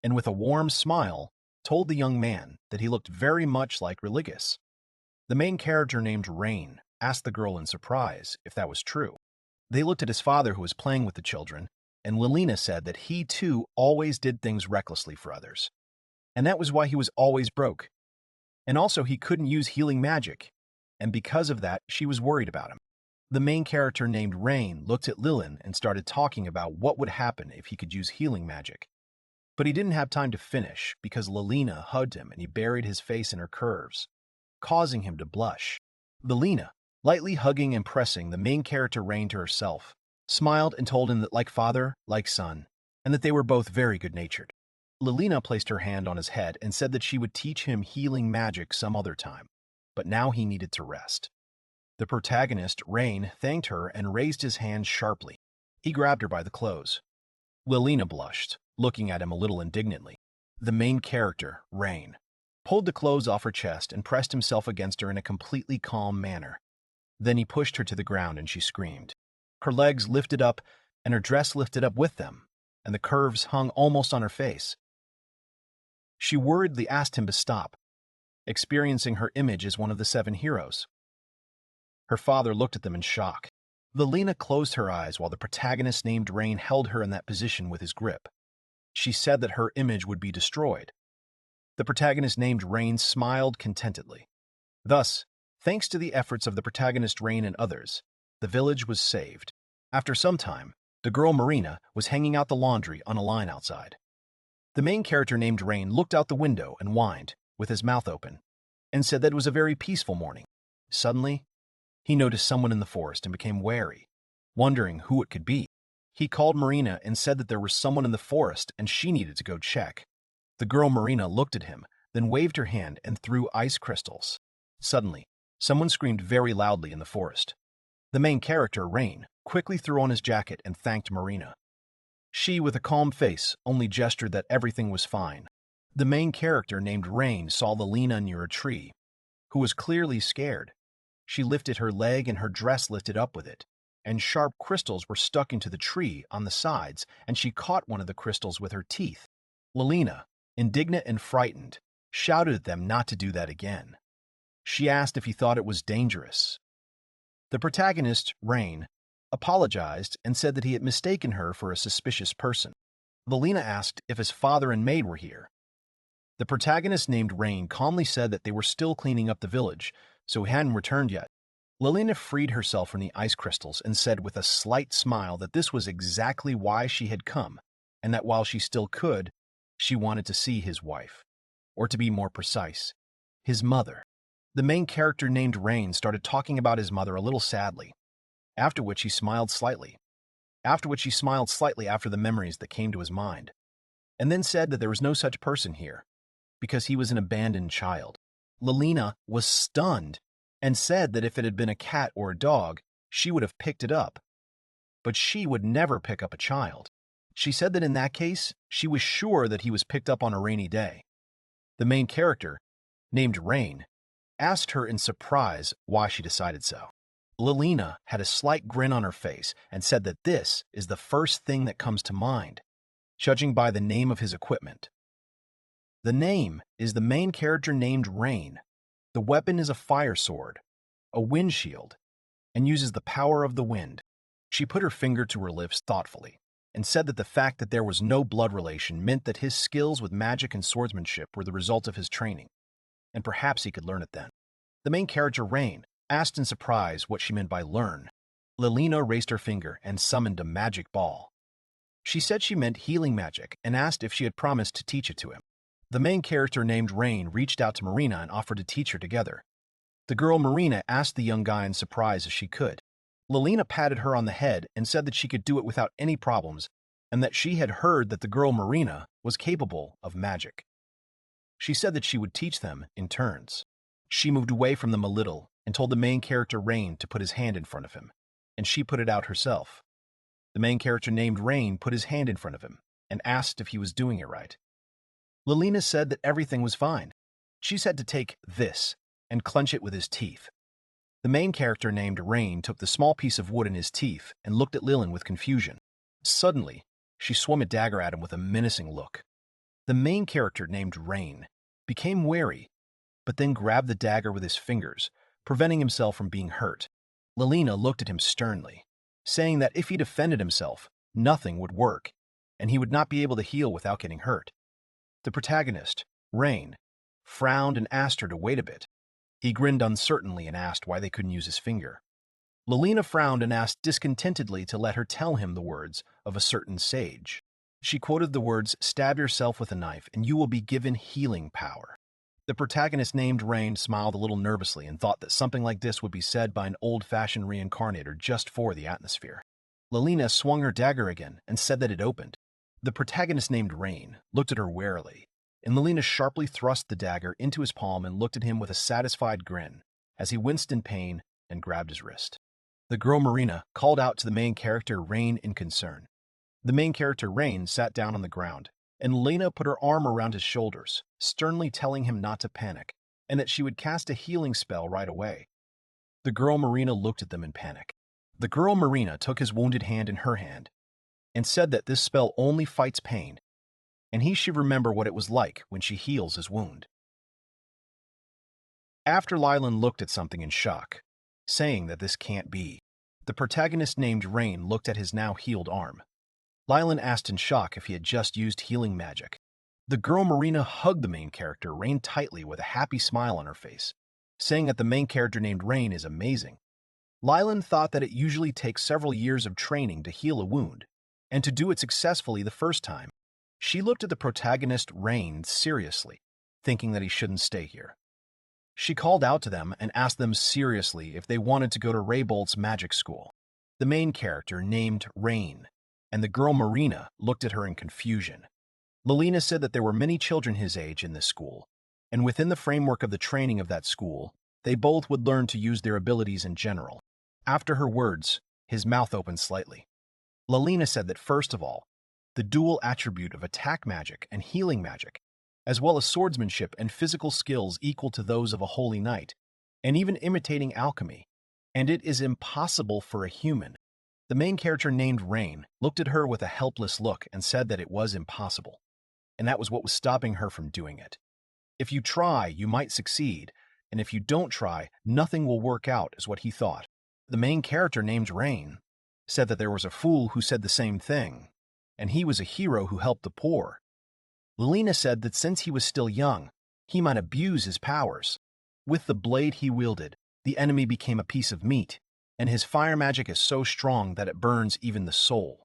and with a warm smile, told the young man that he looked very much like Religious. The main character named Rain asked the girl in surprise if that was true. They looked at his father who was playing with the children, and Lilina said that he too always did things recklessly for others. And that was why he was always broke. And also he couldn't use healing magic, and because of that, she was worried about him. The main character named Rain looked at Lilin and started talking about what would happen if he could use healing magic. But he didn't have time to finish because Lilina hugged him and he buried his face in her curves, causing him to blush. Lilina, lightly hugging and pressing the main character Rain to herself, smiled and told him that like father, like son, and that they were both very good-natured. Lilina placed her hand on his head and said that she would teach him healing magic some other time, but now he needed to rest. The protagonist, Rain, thanked her and raised his hand sharply. He grabbed her by the clothes. Lilina blushed, looking at him a little indignantly. The main character, Rain, pulled the clothes off her chest and pressed himself against her in a completely calm manner. Then he pushed her to the ground and she screamed. Her legs lifted up and her dress lifted up with them, and the curves hung almost on her face. She worriedly asked him to stop, experiencing her image as one of the 7 heroes. Her father looked at them in shock. Lilina closed her eyes while the protagonist named Rain held her in that position with his grip. She said that her image would be destroyed. The protagonist named Rain smiled contentedly. Thus, thanks to the efforts of the protagonist Rain and others, the village was saved. After some time, the girl Marina was hanging out the laundry on a line outside. The main character named Rain looked out the window and whined, with his mouth open, and said that it was a very peaceful morning. Suddenly, he noticed someone in the forest and became wary, wondering who it could be. He called Marina and said that there was someone in the forest and she needed to go check. The girl Marina looked at him, then waved her hand and threw ice crystals. Suddenly, someone screamed very loudly in the forest. The main character, Rain, quickly threw on his jacket and thanked Marina. She, with a calm face, only gestured that everything was fine. The main character named Rain saw Lilina near a tree, who was clearly scared. She lifted her leg and her dress lifted up with it, and sharp crystals were stuck into the tree on the sides, and she caught one of the crystals with her teeth. Lilina, indignant and frightened, shouted at them not to do that again. She asked if he thought it was dangerous. The protagonist, Rain, apologized and said that he had mistaken her for a suspicious person. Lilina asked if his father and maid were here. The protagonist named Rain calmly said that they were still cleaning up the village, so he hadn't returned yet. Lilina freed herself from the ice crystals and said with a slight smile that this was exactly why she had come, and that while she still could, she wanted to see his wife. Or to be more precise, his mother. The main character named Rain started talking about his mother a little sadly, after which he smiled slightly. After the memories that came to his mind, and then said that there was no such person here, because he was an abandoned child. Lilina was stunned and said that if it had been a cat or a dog, she would have picked it up. But she would never pick up a child. She said that in that case, she was sure that he was picked up on a rainy day. The main character, named Rain, asked her in surprise why she decided so. Lilina had a slight grin on her face and said that this is the first thing that comes to mind, judging by the name of his equipment. The name is the main character named Rain. The weapon is a fire sword, a wind shield, and uses the power of the wind. She put her finger to her lips thoughtfully and said that the fact that there was no blood relation meant that his skills with magic and swordsmanship were the result of his training, and perhaps he could learn it then. The main character, Rain, asked in surprise what she meant by learn. Lilina raised her finger and summoned a magic ball. She said she meant healing magic and asked if she had promised to teach it to him. The main character named Rain reached out to Marina and offered to teach her together. The girl Marina asked the young guy in surprise if she could. Lilina patted her on the head and said that she could do it without any problems and that she had heard that the girl Marina was capable of magic. She said that she would teach them in turns. She moved away from them a little and told the main character Rain to put his hand in front of him. and she put it out herself. The main character named Rain put his hand in front of him and asked if he was doing it right. Lilina said that everything was fine. She said to take this and clench it with his teeth. The main character named Rain took the small piece of wood in his teeth and looked at Lilin with confusion. Suddenly, she swung a dagger at him with a menacing look. The main character named Rain became wary, but then grabbed the dagger with his fingers, preventing himself from being hurt. Lilina looked at him sternly, saying that if he defended himself, nothing would work, and he would not be able to heal without getting hurt. The protagonist, Rain, frowned and asked her to wait a bit. He grinned uncertainly and asked why they couldn't use his finger. Lilina frowned and asked discontentedly to let her tell him the words of a certain sage. She quoted the words, "Stab yourself with a knife and you will be given healing power." The protagonist named Rain smiled a little nervously and thought that something like this would be said by an old-fashioned reincarnator just for the atmosphere. Lilina swung her dagger again and said that it opened. The protagonist named Rain looked at her warily, and Lilina sharply thrust the dagger into his palm and looked at him with a satisfied grin as he winced in pain and grabbed his wrist. The girl Marina called out to the main character Rain in concern. The main character Rain sat down on the ground, and Lena put her arm around his shoulders, sternly telling him not to panic, and that she would cast a healing spell right away. The girl Marina looked at them in panic. The girl Marina took his wounded hand in her hand and said that this spell only fights pain, and he should remember what it was like when she heals his wound. After Lylan looked at something in shock, saying that this can't be, the protagonist named Rain looked at his now healed arm. Lylan asked in shock if he had just used healing magic. The girl Marina hugged the main character Rain tightly with a happy smile on her face, saying that the main character named Rain is amazing. Lylan thought that it usually takes several years of training to heal a wound, and to do it successfully the first time. She looked at the protagonist Rain seriously, thinking that he shouldn't stay here. She called out to them and asked them seriously if they wanted to go to Raybolt's magic school. The main character named Rain, and the girl Marina looked at her in confusion. Lilina said that there were many children his age in this school, and within the framework of the training of that school, they both would learn to use their abilities in general. After her words, his mouth opened slightly. Lilina said that first of all, the dual attribute of attack magic and healing magic, as well as swordsmanship and physical skills equal to those of a holy knight, and even imitating alchemy, and it is impossible for a human. The main character named Rain looked at her with a helpless look and said that it was impossible, and that was what was stopping her from doing it. If you try, you might succeed, and if you don't try, nothing will work out, is what he thought. The main character named Rain said that there was a fool who said the same thing, and he was a hero who helped the poor. Lilina said that since he was still young, he might abuse his powers. With the blade he wielded, the enemy became a piece of meat, and his fire magic is so strong that it burns even the soul.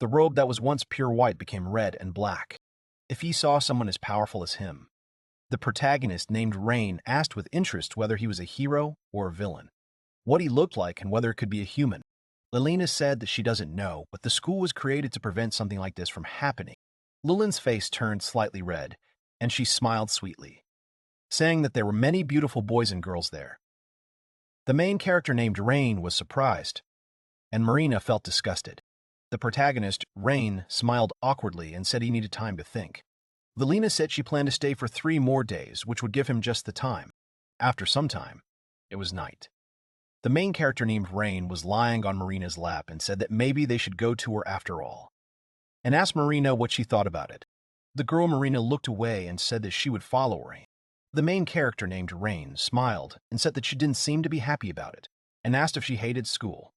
The robe that was once pure white became red and black. If he saw someone as powerful as him, the protagonist named Rain asked with interest whether he was a hero or a villain, what he looked like and whether it could be a human. Lilina said that she doesn't know, but the school was created to prevent something like this from happening. Lilin's face turned slightly red, and she smiled sweetly, saying that there were many beautiful boys and girls there. The main character named Rain was surprised, and Marina felt disgusted. The protagonist, Rain, smiled awkwardly and said he needed time to think. Lilina said she planned to stay for 3 more days, which would give him just the time. After some time, it was night. The main character named Rain was lying on Marina's lap and said that maybe they should go to her after all, and asked Marina what she thought about it. The girl Marina looked away and said that she would follow Rain. The main character named Rain smiled and said that she didn't seem to be happy about it, and asked if she hated school.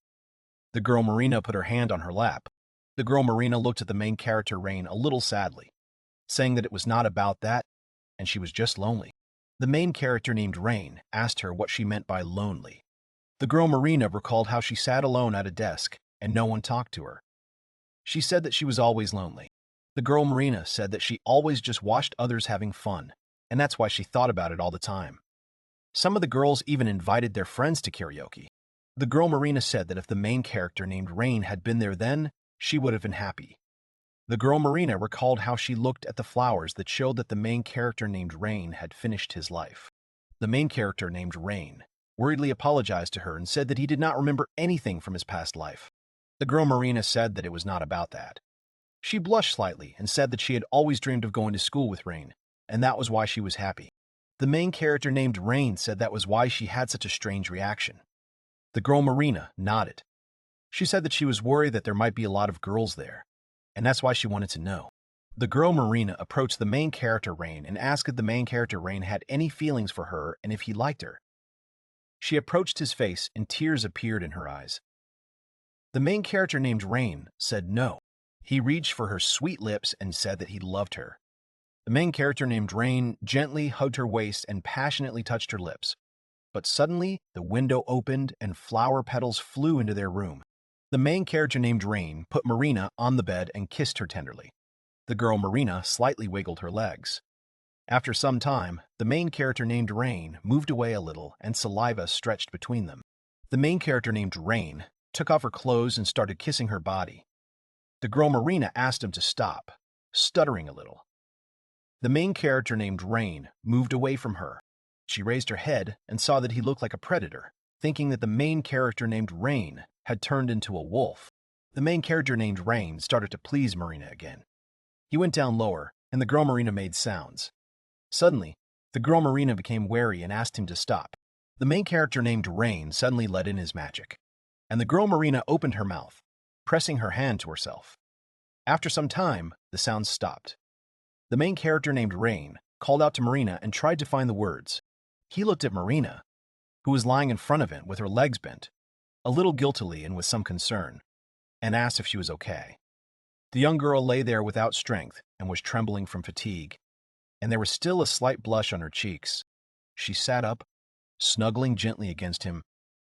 The girl Marina put her hand on her lap. The girl Marina looked at the main character Rain a little sadly, saying that it was not about that, and she was just lonely. The main character named Rain asked her what she meant by lonely. The girl Marina recalled how she sat alone at a desk and no one talked to her. She said that she was always lonely. The girl Marina said that she always just watched others having fun, and that's why she thought about it all the time. Some of the girls even invited their friends to karaoke. The girl Marina said that if the main character named Rain had been there then, she would have been happy. The girl Marina recalled how she looked at the flowers that showed that the main character named Rain had finished his life. The main character named Rain worriedly apologized to her and said that he did not remember anything from his past life. The girl Marina said that it was not about that. She blushed slightly and said that she had always dreamed of going to school with Rain, and that was why she was happy. The main character named Rain said that was why she had such a strange reaction. The girl Marina nodded. She said that she was worried that there might be a lot of girls there, and that's why she wanted to know. The girl Marina approached the main character Rain and asked if the main character Rain had any feelings for her and if he liked her. She approached his face and tears appeared in her eyes. The main character named Rain said no. He reached for her sweet lips and said that he loved her. The main character named Rain gently hugged her waist and passionately touched her lips. But suddenly, the window opened and flower petals flew into their room. The main character named Rain put Marina on the bed and kissed her tenderly. The girl Marina slightly wiggled her legs. After some time, the main character named Rain moved away a little and saliva stretched between them. The main character named Rain took off her clothes and started kissing her body. The girl Marina asked him to stop, stuttering a little. The main character named Rain moved away from her. She raised her head and saw that he looked like a predator, thinking that the main character named Rain had turned into a wolf. The main character named Rain started to please Marina again. He went down lower, and the girl Marina made sounds. Suddenly, the girl Marina became wary and asked him to stop. The main character named Rain suddenly let in his magic, and the girl Marina opened her mouth, pressing her hand to herself. After some time, the sounds stopped. The main character named Rain called out to Marina and tried to find the words. He looked at Marina, who was lying in front of him with her legs bent, a little guiltily and with some concern, and asked if she was okay. The young girl lay there without strength and was trembling from fatigue, and there was still a slight blush on her cheeks. She sat up, snuggling gently against him,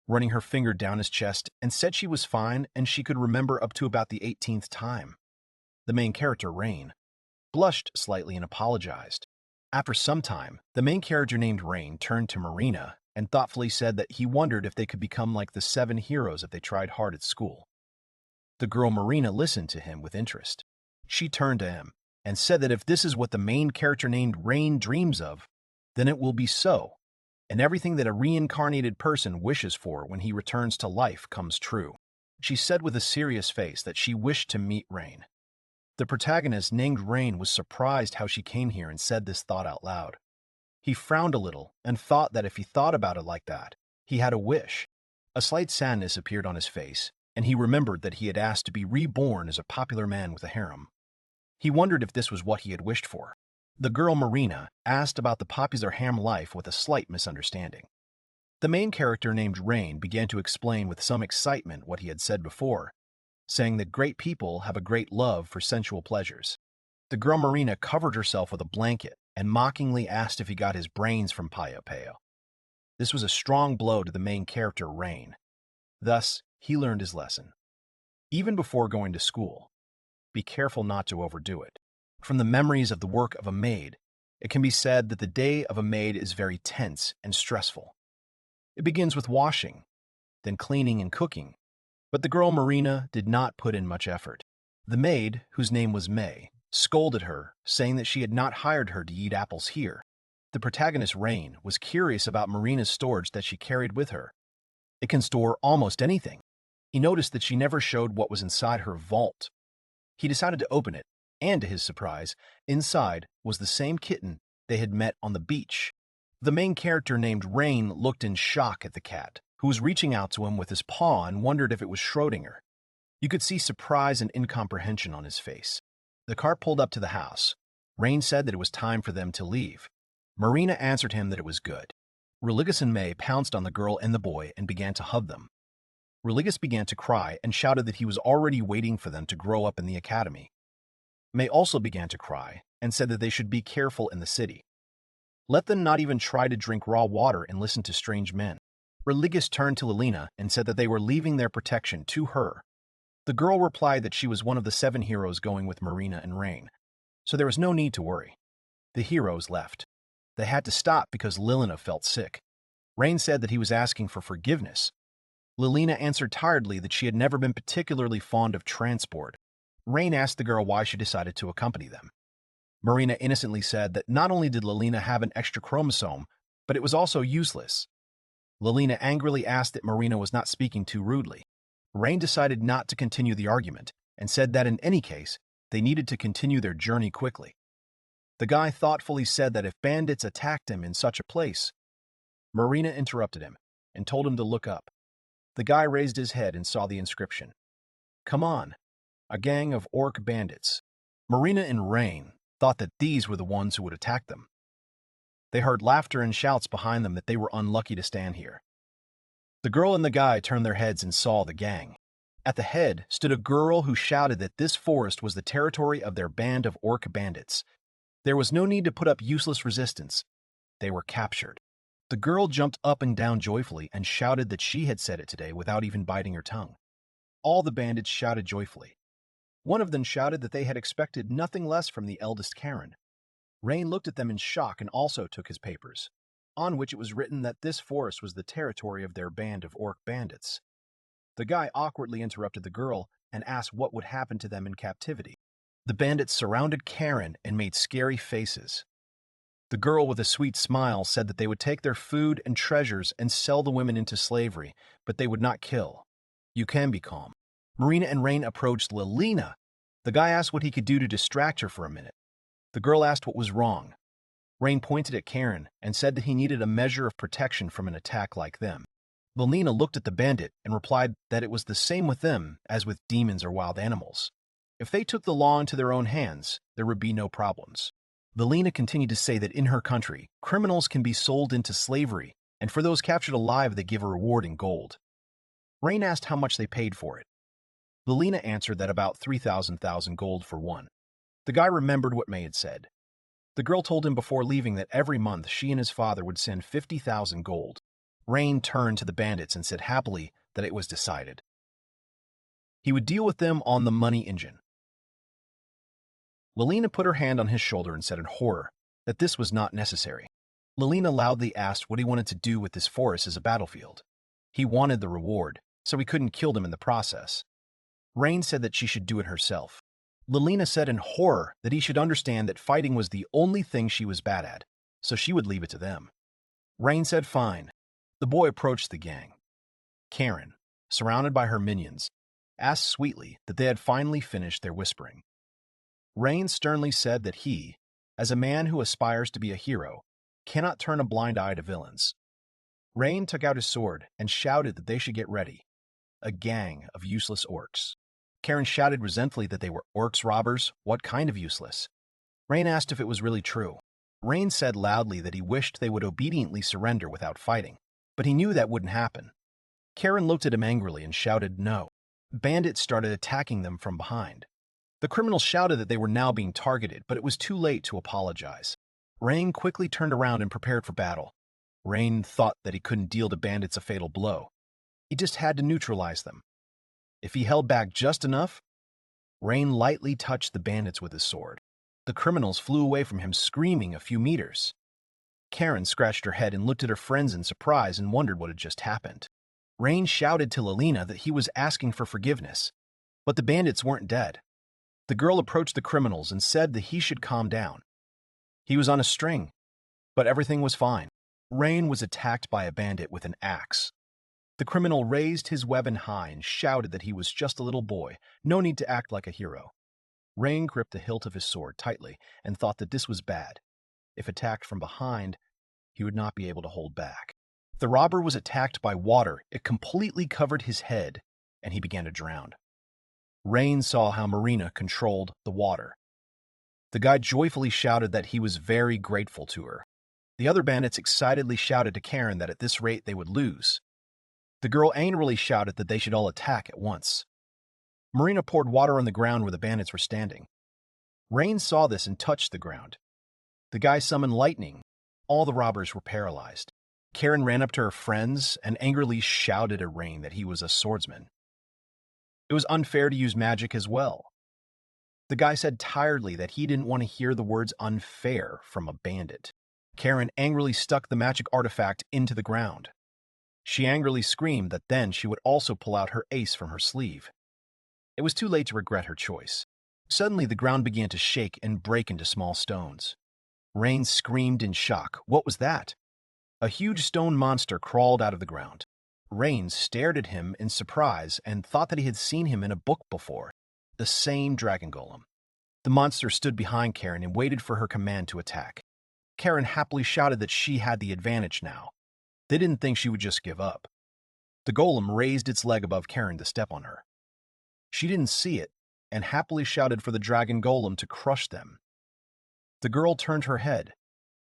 running her finger down his chest, and said she was fine and she could remember up to about the 18th time. The main character, Rain, blushed slightly and apologized. After some time, the main character named Rain turned to Marina and thoughtfully said that he wondered if they could become like the 7 heroes if they tried hard at school. The girl Marina listened to him with interest. She turned to him and said that if this is what the main character named Rain dreams of, then it will be so, and everything that a reincarnated person wishes for when he returns to life comes true. She said with a serious face that she wished to meet Rain. The protagonist, named Rain, was surprised how she came here and said this thought out loud. He frowned a little and thought that if he thought about it like that, he had a wish. A slight sadness appeared on his face, and he remembered that he had asked to be reborn as a popular man with a harem. He wondered if this was what he had wished for. The girl Marina asked about the popular harem life with a slight misunderstanding. The main character named Rain began to explain with some excitement what he had said before, saying that great people have a great love for sensual pleasures. The girl Marina covered herself with a blanket and mockingly asked if he got his brains from Payo Payo. This was a strong blow to the main character, Rain. Thus, he learned his lesson. Even before going to school, be careful not to overdo it. From the memories of the work of a maid, it can be said that the day of a maid is very tense and stressful. It begins with washing, then cleaning and cooking, but the girl Marina did not put in much effort. The maid, whose name was May, scolded her, saying that she had not hired her to eat apples here. The protagonist, Rain, was curious about Marina's storage that she carried with her. It can store almost anything. He noticed that she never showed what was inside her vault. He decided to open it, and to his surprise, inside was the same kitten they had met on the beach. The main character named Rain looked in shock at the cat, who was reaching out to him with his paw and wondered if it was Schrodinger. You could see surprise and incomprehension on his face. The cart pulled up to the house. Rain said that it was time for them to leave. Marina answered him that it was good. Religious and May pounced on the girl and the boy and began to hug them. Religious began to cry and shouted that he was already waiting for them to grow up in the academy. May also began to cry and said that they should be careful in the city. Let them not even try to drink raw water and listen to strange men. Religious turned to Lilina and said that they were leaving their protection to her. The girl replied that she was one of the 7 heroes going with Marina and Rain, so there was no need to worry. The heroes left. They had to stop because Lilina felt sick. Rain said that he was asking for forgiveness. Lilina answered tiredly that she had never been particularly fond of transport. Rain asked the girl why she decided to accompany them. Marina innocently said that not only did Lilina have an extra chromosome, but it was also useless. Lelina angrily asked that Marina was not speaking too rudely. Rain decided not to continue the argument and said that in any case, they needed to continue their journey quickly. The guy thoughtfully said that if bandits attacked him in such a place, Marina interrupted him and told him to look up. The guy raised his head and saw the inscription. Come on, a gang of orc bandits. Marina and Rain thought that these were the ones who would attack them. They heard laughter and shouts behind them that they were unlucky to stand here. The girl and the guy turned their heads and saw the gang. At the head stood a girl who shouted that this forest was the territory of their band of orc bandits. There was no need to put up useless resistance. They were captured. The girl jumped up and down joyfully and shouted that she had said it today without even biting her tongue. All the bandits shouted joyfully. One of them shouted that they had expected nothing less from the eldest Karen. Rain looked at them in shock and also took his papers, on which it was written that this forest was the territory of their band of orc bandits. The guy awkwardly interrupted the girl and asked what would happen to them in captivity. The bandits surrounded Karen and made scary faces. The girl with a sweet smile said that they would take their food and treasures and sell the women into slavery, but they would not kill. You can be calm. Marina and Rain approached Lelina. The guy asked what he could do to distract her for a minute. The girl asked what was wrong. Rain pointed at Karen and said that he needed a measure of protection from an attack like them. Lelina looked at the bandit and replied that it was the same with them as with demons or wild animals. If they took the law into their own hands, there would be no problems. Lelina continued to say that in her country, criminals can be sold into slavery, and for those captured alive they give a reward in gold. Rain asked how much they paid for it. Lelina answered that about 3,000 gold for one. The guy remembered what May had said. The girl told him before leaving that every month she and his father would send 50,000 gold. Rain turned to the bandits and said happily that it was decided. He would deal with them on the money engine. Lelina put her hand on his shoulder and said in horror that this was not necessary. Lelina loudly asked what he wanted to do with this forest as a battlefield. He wanted the reward, so he couldn't kill them in the process. Rain said that she should do it herself. Lelina said in horror that he should understand that fighting was the only thing she was bad at, so she would leave it to them. Rain said fine. The boy approached the gang. Karen, surrounded by her minions, asked sweetly that they had finally finished their whispering. Rain sternly said that he, as a man who aspires to be a hero, cannot turn a blind eye to villains. Rain took out his sword and shouted that they should get ready. A gang of useless orcs. Karen shouted resentfully that they were orcs robbers. What kind of useless? Rain asked if it was really true. Rain said loudly that he wished they would obediently surrender without fighting, but he knew that wouldn't happen. Karen looked at him angrily and shouted no. Bandits started attacking them from behind. The criminals shouted that they were now being targeted, but it was too late to apologize. Rain quickly turned around and prepared for battle. Rain thought that he couldn't deal the bandits a fatal blow. He just had to neutralize them. If he held back just enough, Rain lightly touched the bandits with his sword. The criminals flew away from him, screaming a few meters. Karen scratched her head and looked at her friends in surprise and wondered what had just happened. Rain shouted to Lelina that he was asking for forgiveness, but the bandits weren't dead. The girl approached the criminals and said that he should calm down. He was on a string, but everything was fine. Rain was attacked by a bandit with an axe. The criminal raised his weapon high and shouted that he was just a little boy, no need to act like a hero. Rain gripped the hilt of his sword tightly and thought that this was bad. If attacked from behind, he would not be able to hold back. The robber was attacked by water. It completely covered his head, and he began to drown. Rain saw how Marina controlled the water. The guy joyfully shouted that he was very grateful to her. The other bandits excitedly shouted to Karen that at this rate they would lose. The girl angrily shouted that they should all attack at once. Marina poured water on the ground where the bandits were standing. Rain saw this and touched the ground. The guy summoned lightning. All the robbers were paralyzed. Karen ran up to her friends and angrily shouted at Rain that he was a swordsman. It was unfair to use magic as well. The guy said tiredly that he didn't want to hear the words unfair from a bandit. Karen angrily stuck the magic artifact into the ground. She angrily screamed that then she would also pull out her ace from her sleeve. It was too late to regret her choice. Suddenly the ground began to shake and break into small stones. Rain screamed in shock. What was that? A huge stone monster crawled out of the ground. Rain stared at him in surprise and thought that he had seen him in a book before. The same dragon golem. The monster stood behind Karen and waited for her command to attack. Karen happily shouted that she had the advantage now. They didn't think she would just give up. The golem raised its leg above Karen to step on her. She didn't see it and happily shouted for the dragon golem to crush them. The girl turned her head,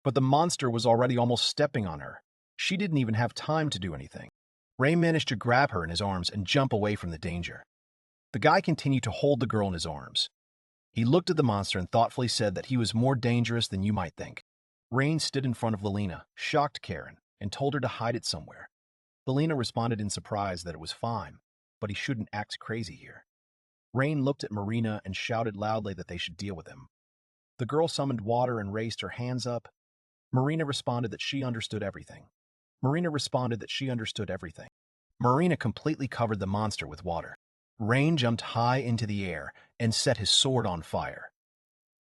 but the monster was already almost stepping on her. She didn't even have time to do anything. Ray managed to grab her in his arms and jump away from the danger. The guy continued to hold the girl in his arms. He looked at the monster and thoughtfully said that he was more dangerous than you might think. Rain stood in front of Lelina, shocked Karen, and told her to hide it somewhere. Lelina responded in surprise that it was fine, but he shouldn't act crazy here. Rain looked at Marina and shouted loudly that they should deal with him. The girl summoned water and raised her hands up. Marina responded that she understood everything. Marina completely covered the monster with water. Rain jumped high into the air and set his sword on fire.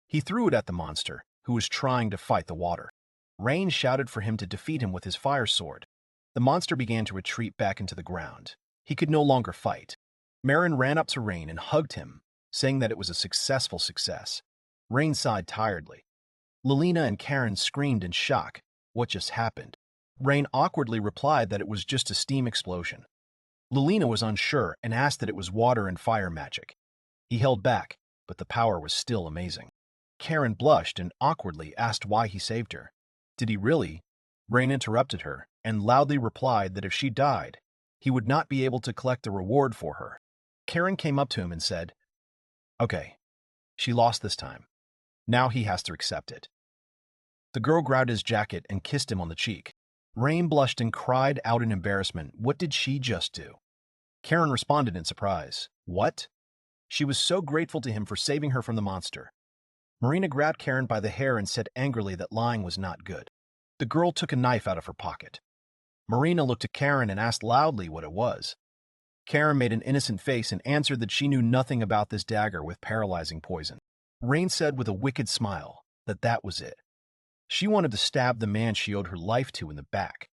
He threw it at the monster, who was trying to fight the water. Rain shouted for him to defeat him with his fire sword. The monster began to retreat back into the ground. He could no longer fight. Marin ran up to Rain and hugged him, saying that it was a successful success. Rain sighed tiredly. Lelina and Karen screamed in shock. What just happened? Rain awkwardly replied that it was just a steam explosion. Lelina was unsure and asked that it was water and fire magic. He held back, but the power was still amazing. Karen blushed and awkwardly asked why he saved her. Did he really? Rain interrupted her and loudly replied that if she died, he would not be able to collect the reward for her. Karen came up to him and said, "Okay, she lost this time. Now he has to accept it." The girl grabbed his jacket and kissed him on the cheek. Rain blushed and cried out in embarrassment. What did she just do? Karen responded in surprise. What? She was so grateful to him for saving her from the monster. Marina grabbed Karen by the hair and said angrily that lying was not good. The girl took a knife out of her pocket. Marina looked at Karen and asked loudly what it was. Karen made an innocent face and answered that she knew nothing about this dagger with paralyzing poison. Rain said with a wicked smile that that was it. She wanted to stab the man she owed her life to in the back.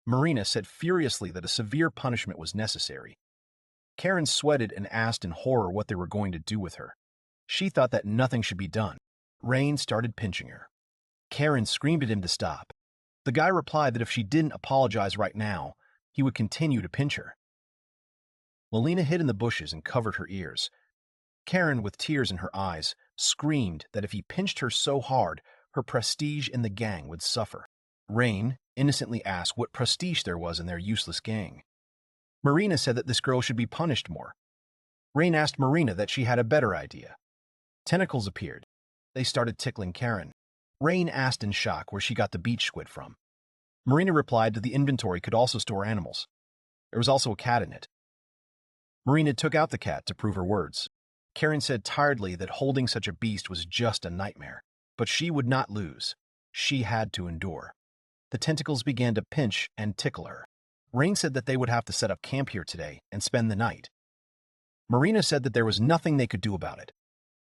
Marina said furiously that a severe punishment was necessary. Karen sweated and asked in horror what they were going to do with her. She thought that nothing should be done. Rain started pinching her. Karen screamed at him to stop. The guy replied that if she didn't apologize right now, he would continue to pinch her. Lelina hid in the bushes and covered her ears. Karen, with tears in her eyes, screamed that if he pinched her so hard, her prestige in the gang would suffer. Rain innocently asked what prestige there was in their useless gang. Marina said that this girl should be punished more. Rain asked Marina that she had a better idea. Tentacles appeared. They started tickling Karen. Rain asked in shock where she got the beach squid from. Marina replied that the inventory could also store animals. There was also a cat in it. Marina took out the cat to prove her words. Karen said tiredly that holding such a beast was just a nightmare, but she would not lose. She had to endure. The tentacles began to pinch and tickle her. Rain said that they would have to set up camp here today and spend the night. Marina said that there was nothing they could do about it.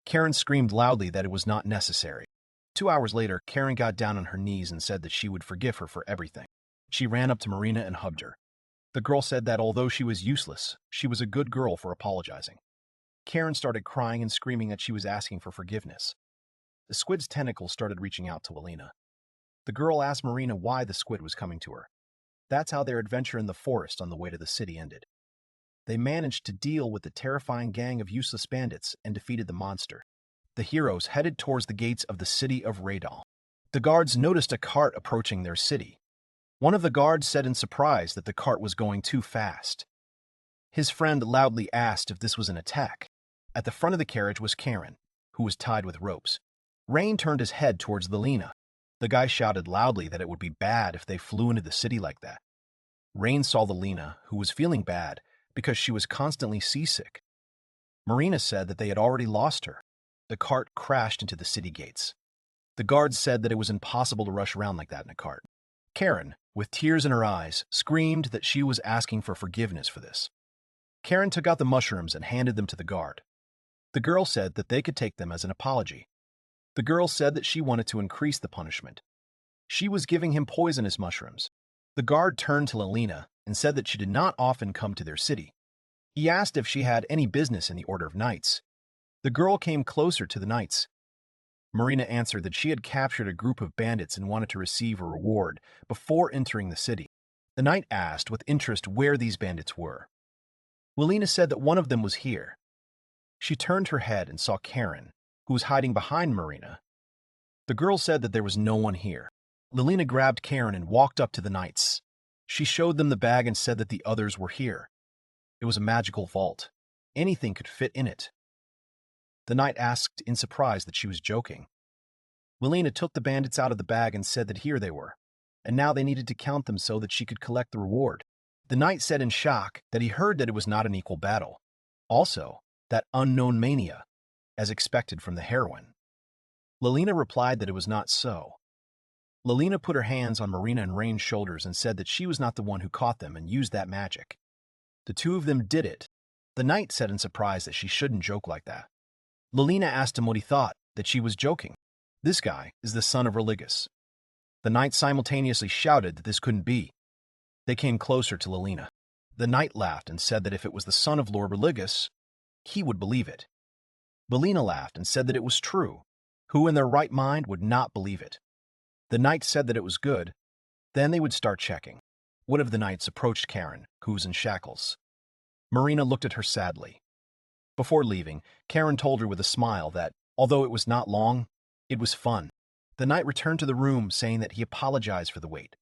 Karen screamed loudly that it was not necessary. 2 hours later, Karen got down on her knees and said that she would forgive her for everything. She ran up to Marina and hugged her. The girl said that although she was useless, she was a good girl for apologizing. Karen started crying and screaming that she was asking for forgiveness. The squid's tentacles started reaching out to Lelina. The girl asked Marina why the squid was coming to her. That's how their adventure in the forest on the way to the city ended. They managed to deal with the terrifying gang of useless bandits and defeated the monster. The heroes headed towards the gates of the city of Radal. The guards noticed a cart approaching their city. One of the guards said in surprise that the cart was going too fast. His friend loudly asked if this was an attack. At the front of the carriage was Karen, who was tied with ropes. Rain turned his head towards Lelina. The guy shouted loudly that it would be bad if they flew into the city like that. Rain saw Lelina, who was feeling bad because she was constantly seasick. Marina said that they had already lost her. The cart crashed into the city gates. The guards said that it was impossible to rush around like that in a cart. Karen, with tears in her eyes, screamed that she was asking for forgiveness for this. Karen took out the mushrooms and handed them to the guard. The girl said that they could take them as an apology. The girl said that she wanted to increase the punishment. She was giving him poisonous mushrooms. The guard turned to Lelina and said that she did not often come to their city. He asked if she had any business in the Order of Knights. The girl came closer to the knights. Marina answered that she had captured a group of bandits and wanted to receive a reward before entering the city. The knight asked with interest where these bandits were. Lelina said that one of them was here. She turned her head and saw Karen, who was hiding behind Marina. The girl said that there was no one here. Lelina grabbed Karen and walked up to the knights. She showed them the bag and said that the others were here. It was a magical vault. Anything could fit in it. The knight asked in surprise that she was joking. Lelina took the bandits out of the bag and said that here they were, and now they needed to count them so that she could collect the reward. The knight said in shock that he heard that it was not an equal battle. Also, that unknown mania, as expected from the heroine. Lelina replied that it was not so. Lelina put her hands on Marina and Rain's shoulders and said that she was not the one who caught them and used that magic. The two of them did it. The knight said in surprise that she shouldn't joke like that. Lelina asked him what he thought, that she was joking. This guy is the son of Religus. The knight simultaneously shouted that this couldn't be. They came closer to Lelina. The knight laughed and said that if it was the son of Lord Religus, he would believe it. Lelina laughed and said that it was true. Who in their right mind would not believe it? The knight said that it was good. Then they would start checking. One of the knights approached Karen, who was in shackles. Marina looked at her sadly. Before leaving, Karen told her with a smile that, although it was not long, it was fun. The knight returned to the room saying that he apologized for the wait.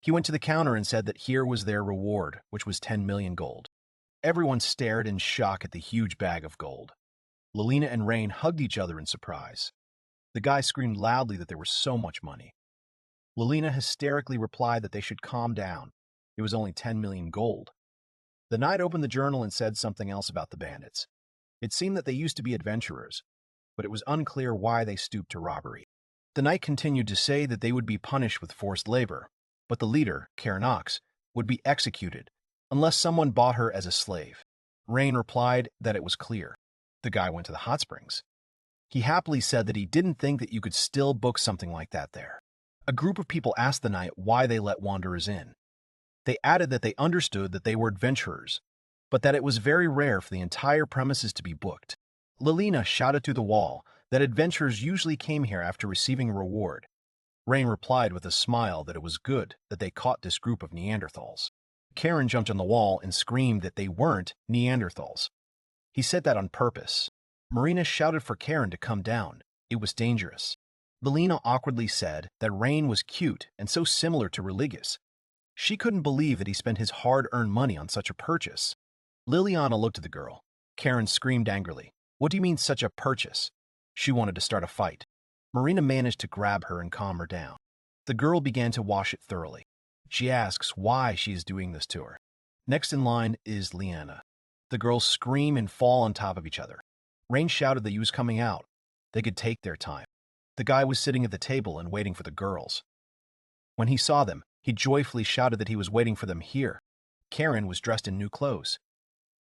He went to the counter and said that here was their reward, which was 10 million gold. Everyone stared in shock at the huge bag of gold. Lelina and Rain hugged each other in surprise. The guy screamed loudly that there was so much money. Lelina hysterically replied that they should calm down. It was only 10 million gold. The knight opened the journal and said something else about the bandits. It seemed that they used to be adventurers, but it was unclear why they stooped to robbery. The knight continued to say that they would be punished with forced labor, but the leader, Karen Ox, would be executed unless someone bought her as a slave. Rain replied that it was clear. The guy went to the hot springs. He happily said that he didn't think that you could still book something like that there. A group of people asked the knight why they let wanderers in. They added that they understood that they were adventurers, but that it was very rare for the entire premises to be booked. Lelina shouted through the wall that adventurers usually came here after receiving a reward. Rain replied with a smile that it was good that they caught this group of Neanderthals. Karen jumped on the wall and screamed that they weren't Neanderthals. He said that on purpose. Marina shouted for Karen to come down. It was dangerous. Lelina awkwardly said that Rain was cute and so similar to Religus. She couldn't believe that he spent his hard-earned money on such a purchase. Liliana looked at the girl. Karen screamed angrily. What do you mean such a purchase? She wanted to start a fight. Marina managed to grab her and calm her down. The girl began to wash it thoroughly. She asks why she is doing this to her. Next in line is Liana. The girls scream and fall on top of each other. Rain shouted that he was coming out. They could take their time. The guy was sitting at the table and waiting for the girls. When he saw them, he joyfully shouted that he was waiting for them here. Karen was dressed in new clothes.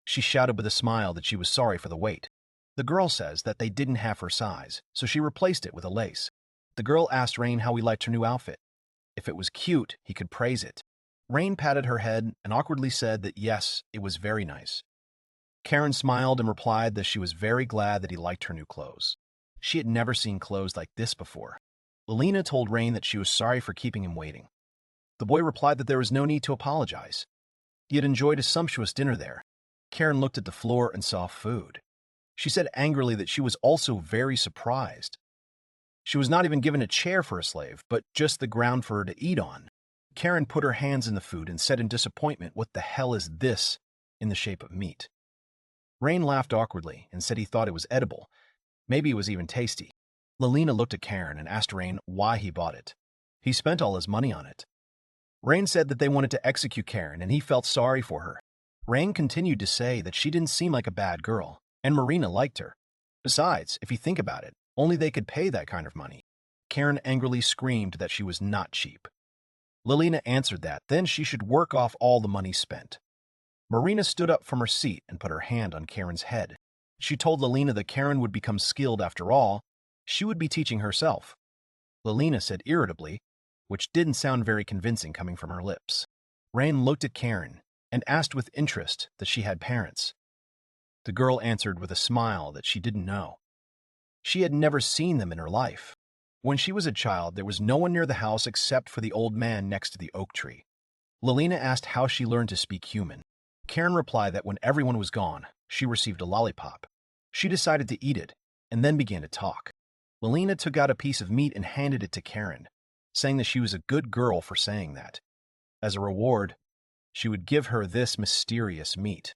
She shouted with a smile that she was sorry for the wait. The girl says that they didn't have her size, so she replaced it with a lace. The girl asked Rain how he liked her new outfit. If it was cute, he could praise it. Rain patted her head and awkwardly said that yes, it was very nice. Karen smiled and replied that she was very glad that he liked her new clothes. She had never seen clothes like this before. Lelina told Rain that she was sorry for keeping him waiting. The boy replied that there was no need to apologize. He had enjoyed a sumptuous dinner there. Karen looked at the floor and saw food. She said angrily that she was also very surprised. She was not even given a chair for a slave, but just the ground for her to eat on. Karen put her hands in the food and said in disappointment, "What the hell is this?" in the shape of meat. Rain laughed awkwardly and said he thought it was edible. Maybe it was even tasty. Lelina looked at Karen and asked Rain why he bought it. He spent all his money on it. Rain said that they wanted to execute Karen and he felt sorry for her. Rain continued to say that she didn't seem like a bad girl, and Marina liked her. Besides, if you think about it, only they could pay that kind of money. Karen angrily screamed that she was not cheap. Lelina answered that then she should work off all the money spent. Marina stood up from her seat and put her hand on Karen's head. She told Lelina that Karen would become skilled after all. She would be teaching herself. Lelina said irritably, which didn't sound very convincing coming from her lips. Rain looked at Karen and asked with interest that she had parents. The girl answered with a smile that she didn't know. She had never seen them in her life. When she was a child, there was no one near the house except for the old man next to the oak tree. Lilina asked how she learned to speak human. Karen replied that when everyone was gone, she received a lollipop. She decided to eat it and then began to talk. Lilina took out a piece of meat and handed it to Karen, saying that she was a good girl for saying that. As a reward, she would give her this mysterious meat.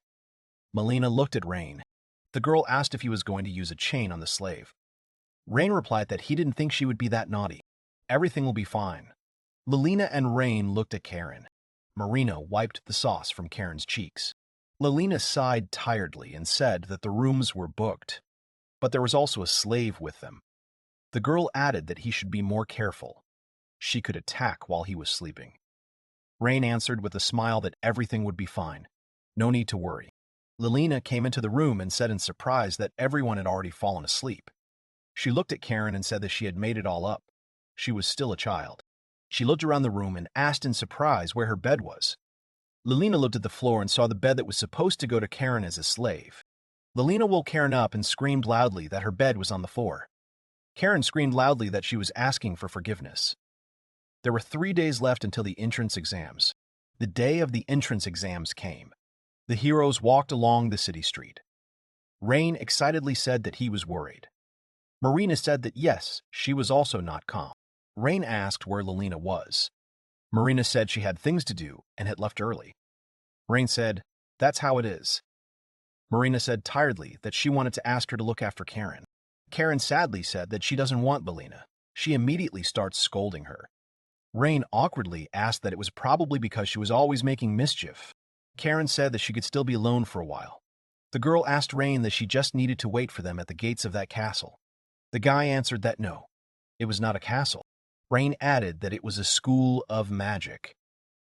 Melina looked at Rain. The girl asked if he was going to use a chain on the slave. Rain replied that he didn't think she would be that naughty. Everything will be fine. Lilina and Rain looked at Karen. Marina wiped the sauce from Karen's cheeks. Lilina sighed tiredly and said that the rooms were booked, but there was also a slave with them. The girl added that he should be more careful. She could attack while he was sleeping. Rain answered with a smile that everything would be fine. No need to worry. Lilina came into the room and said in surprise that everyone had already fallen asleep. She looked at Karen and said that she had made it all up. She was still a child. She looked around the room and asked in surprise where her bed was. Lilina looked at the floor and saw the bed that was supposed to go to Karen as a slave. Lilina woke Karen up and screamed loudly that her bed was on the floor. Karen screamed loudly that she was asking for forgiveness. There were 3 days left until the entrance exams. The day of the entrance exams came. The heroes walked along the city street. Rain excitedly said that he was worried. Marina said that yes, she was also not calm. Rain asked where Lilina was. Marina said she had things to do and had left early. Rain said, "That's how it is." Marina said tiredly that she wanted to ask her to look after Karen. Karen sadly said that she doesn't want Lilina. She immediately starts scolding her. Rain awkwardly asked that it was probably because she was always making mischief. Karen said that she could still be alone for a while. The girl asked Rain that she just needed to wait for them at the gates of that castle. The guy answered that no, it was not a castle. Rain added that it was a school of magic.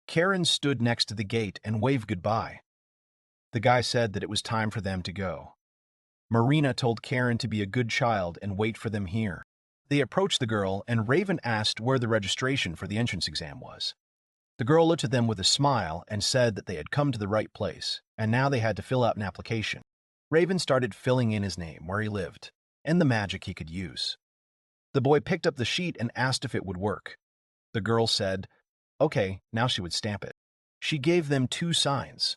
Karen stood next to the gate and waved goodbye. The guy said that it was time for them to go. Marina told Karen to be a good child and wait for them here. They approached the girl, and Raven asked where the registration for the entrance exam was. The girl looked at them with a smile and said that they had come to the right place, and now they had to fill out an application. Raven started filling in his name, where he lived, and the magic he could use. The boy picked up the sheet and asked if it would work. The girl said, okay, now she would stamp it. She gave them 2 signs.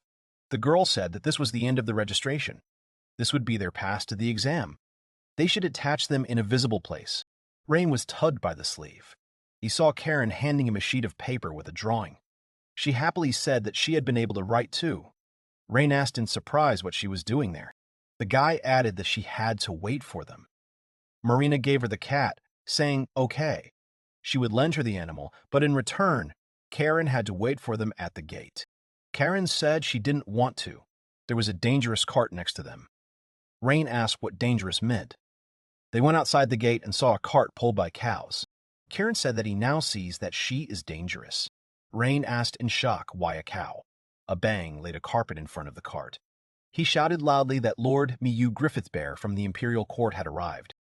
The girl said that this was the end of the registration. This would be their pass to the exam. They should attach them in a visible place. Rain was tugged by the sleeve. He saw Karen handing him a sheet of paper with a drawing. She happily said that she had been able to write too. Rain asked in surprise what she was doing there. The guy added that she had to wait for them. Marina gave her the cat, saying okay. She would lend her the animal, but in return, Karen had to wait for them at the gate. Karen said she didn't want to. There was a dangerous cart next to them. Rain asked what dangerous meant. They went outside the gate and saw a cart pulled by cows. Karen said that he now sees that she is dangerous. Rain asked in shock why a cow. A bang laid a carpet in front of the cart. He shouted loudly that Lord Eiyuu Griffithbear from the imperial court had arrived.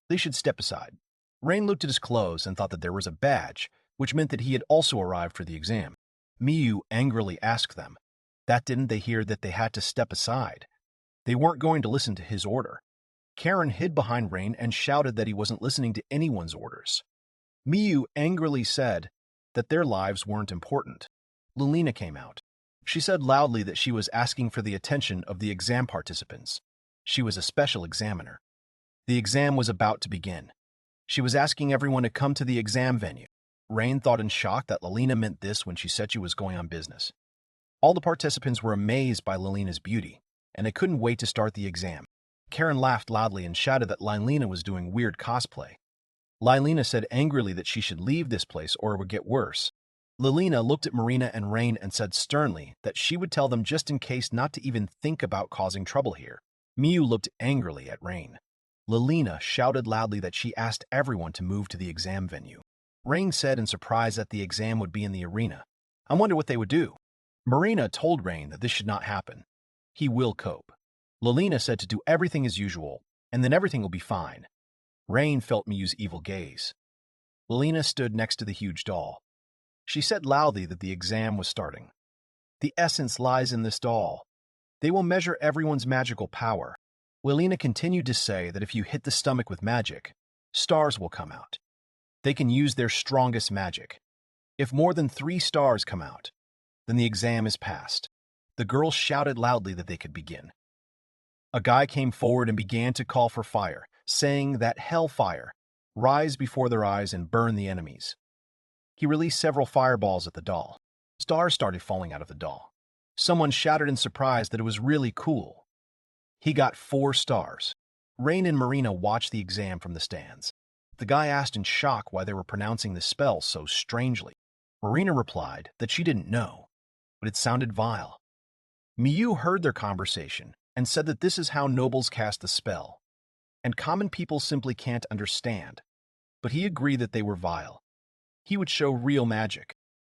They should step aside. Rain looked at his clothes and thought that there was a badge, which meant that he had also arrived for the exam. Eiyuu angrily asked them. That didn't they hear that they had to step aside? They weren't going to listen to his order. Karen hid behind Rain and shouted that he wasn't listening to anyone's orders. Eiyuu angrily said that their lives weren't important. Lilina came out. She said loudly that she was asking for the attention of the exam participants. She was a special examiner. The exam was about to begin. She was asking everyone to come to the exam venue. Rain thought in shock that Lilina meant this when she said she was going on business. All the participants were amazed by Lilina's beauty, and they couldn't wait to start the exam. Karen laughed loudly and shouted that Lilina was doing weird cosplay. Lilina said angrily that she should leave this place or it would get worse. Lilina looked at Marina and Rain and said sternly that she would tell them just in case not to even think about causing trouble here. Eiyuu looked angrily at Rain. Lilina shouted loudly that she asked everyone to move to the exam venue. Rain said in surprise that the exam would be in the arena. I wonder what they would do. Marina told Rain that this should not happen. He will cope. Lilina said to do everything as usual, and then everything will be fine. Rain felt Eiyuu's evil gaze. Lilina stood next to the huge doll. She said loudly that the exam was starting. The essence lies in this doll. They will measure everyone's magical power. Lilina continued to say that if you hit the stomach with magic, stars will come out. They can use their strongest magic. If more than 3 stars come out, then the exam is passed. The girls shouted loudly that they could begin. A guy came forward and began to call for fire, saying that hellfire rise before their eyes and burn the enemies. He released several fireballs at the doll. Stars started falling out of the doll. Someone shouted in surprise that it was really cool. He got 4 stars. Rain and Marina watched the exam from the stands. The guy asked in shock why they were pronouncing the spell so strangely. Marina replied that she didn't know, but it sounded vile. Miyu heard their conversation and said that this is how nobles cast the spell, and common people simply can't understand, but he agreed that they were vile. He would show real magic.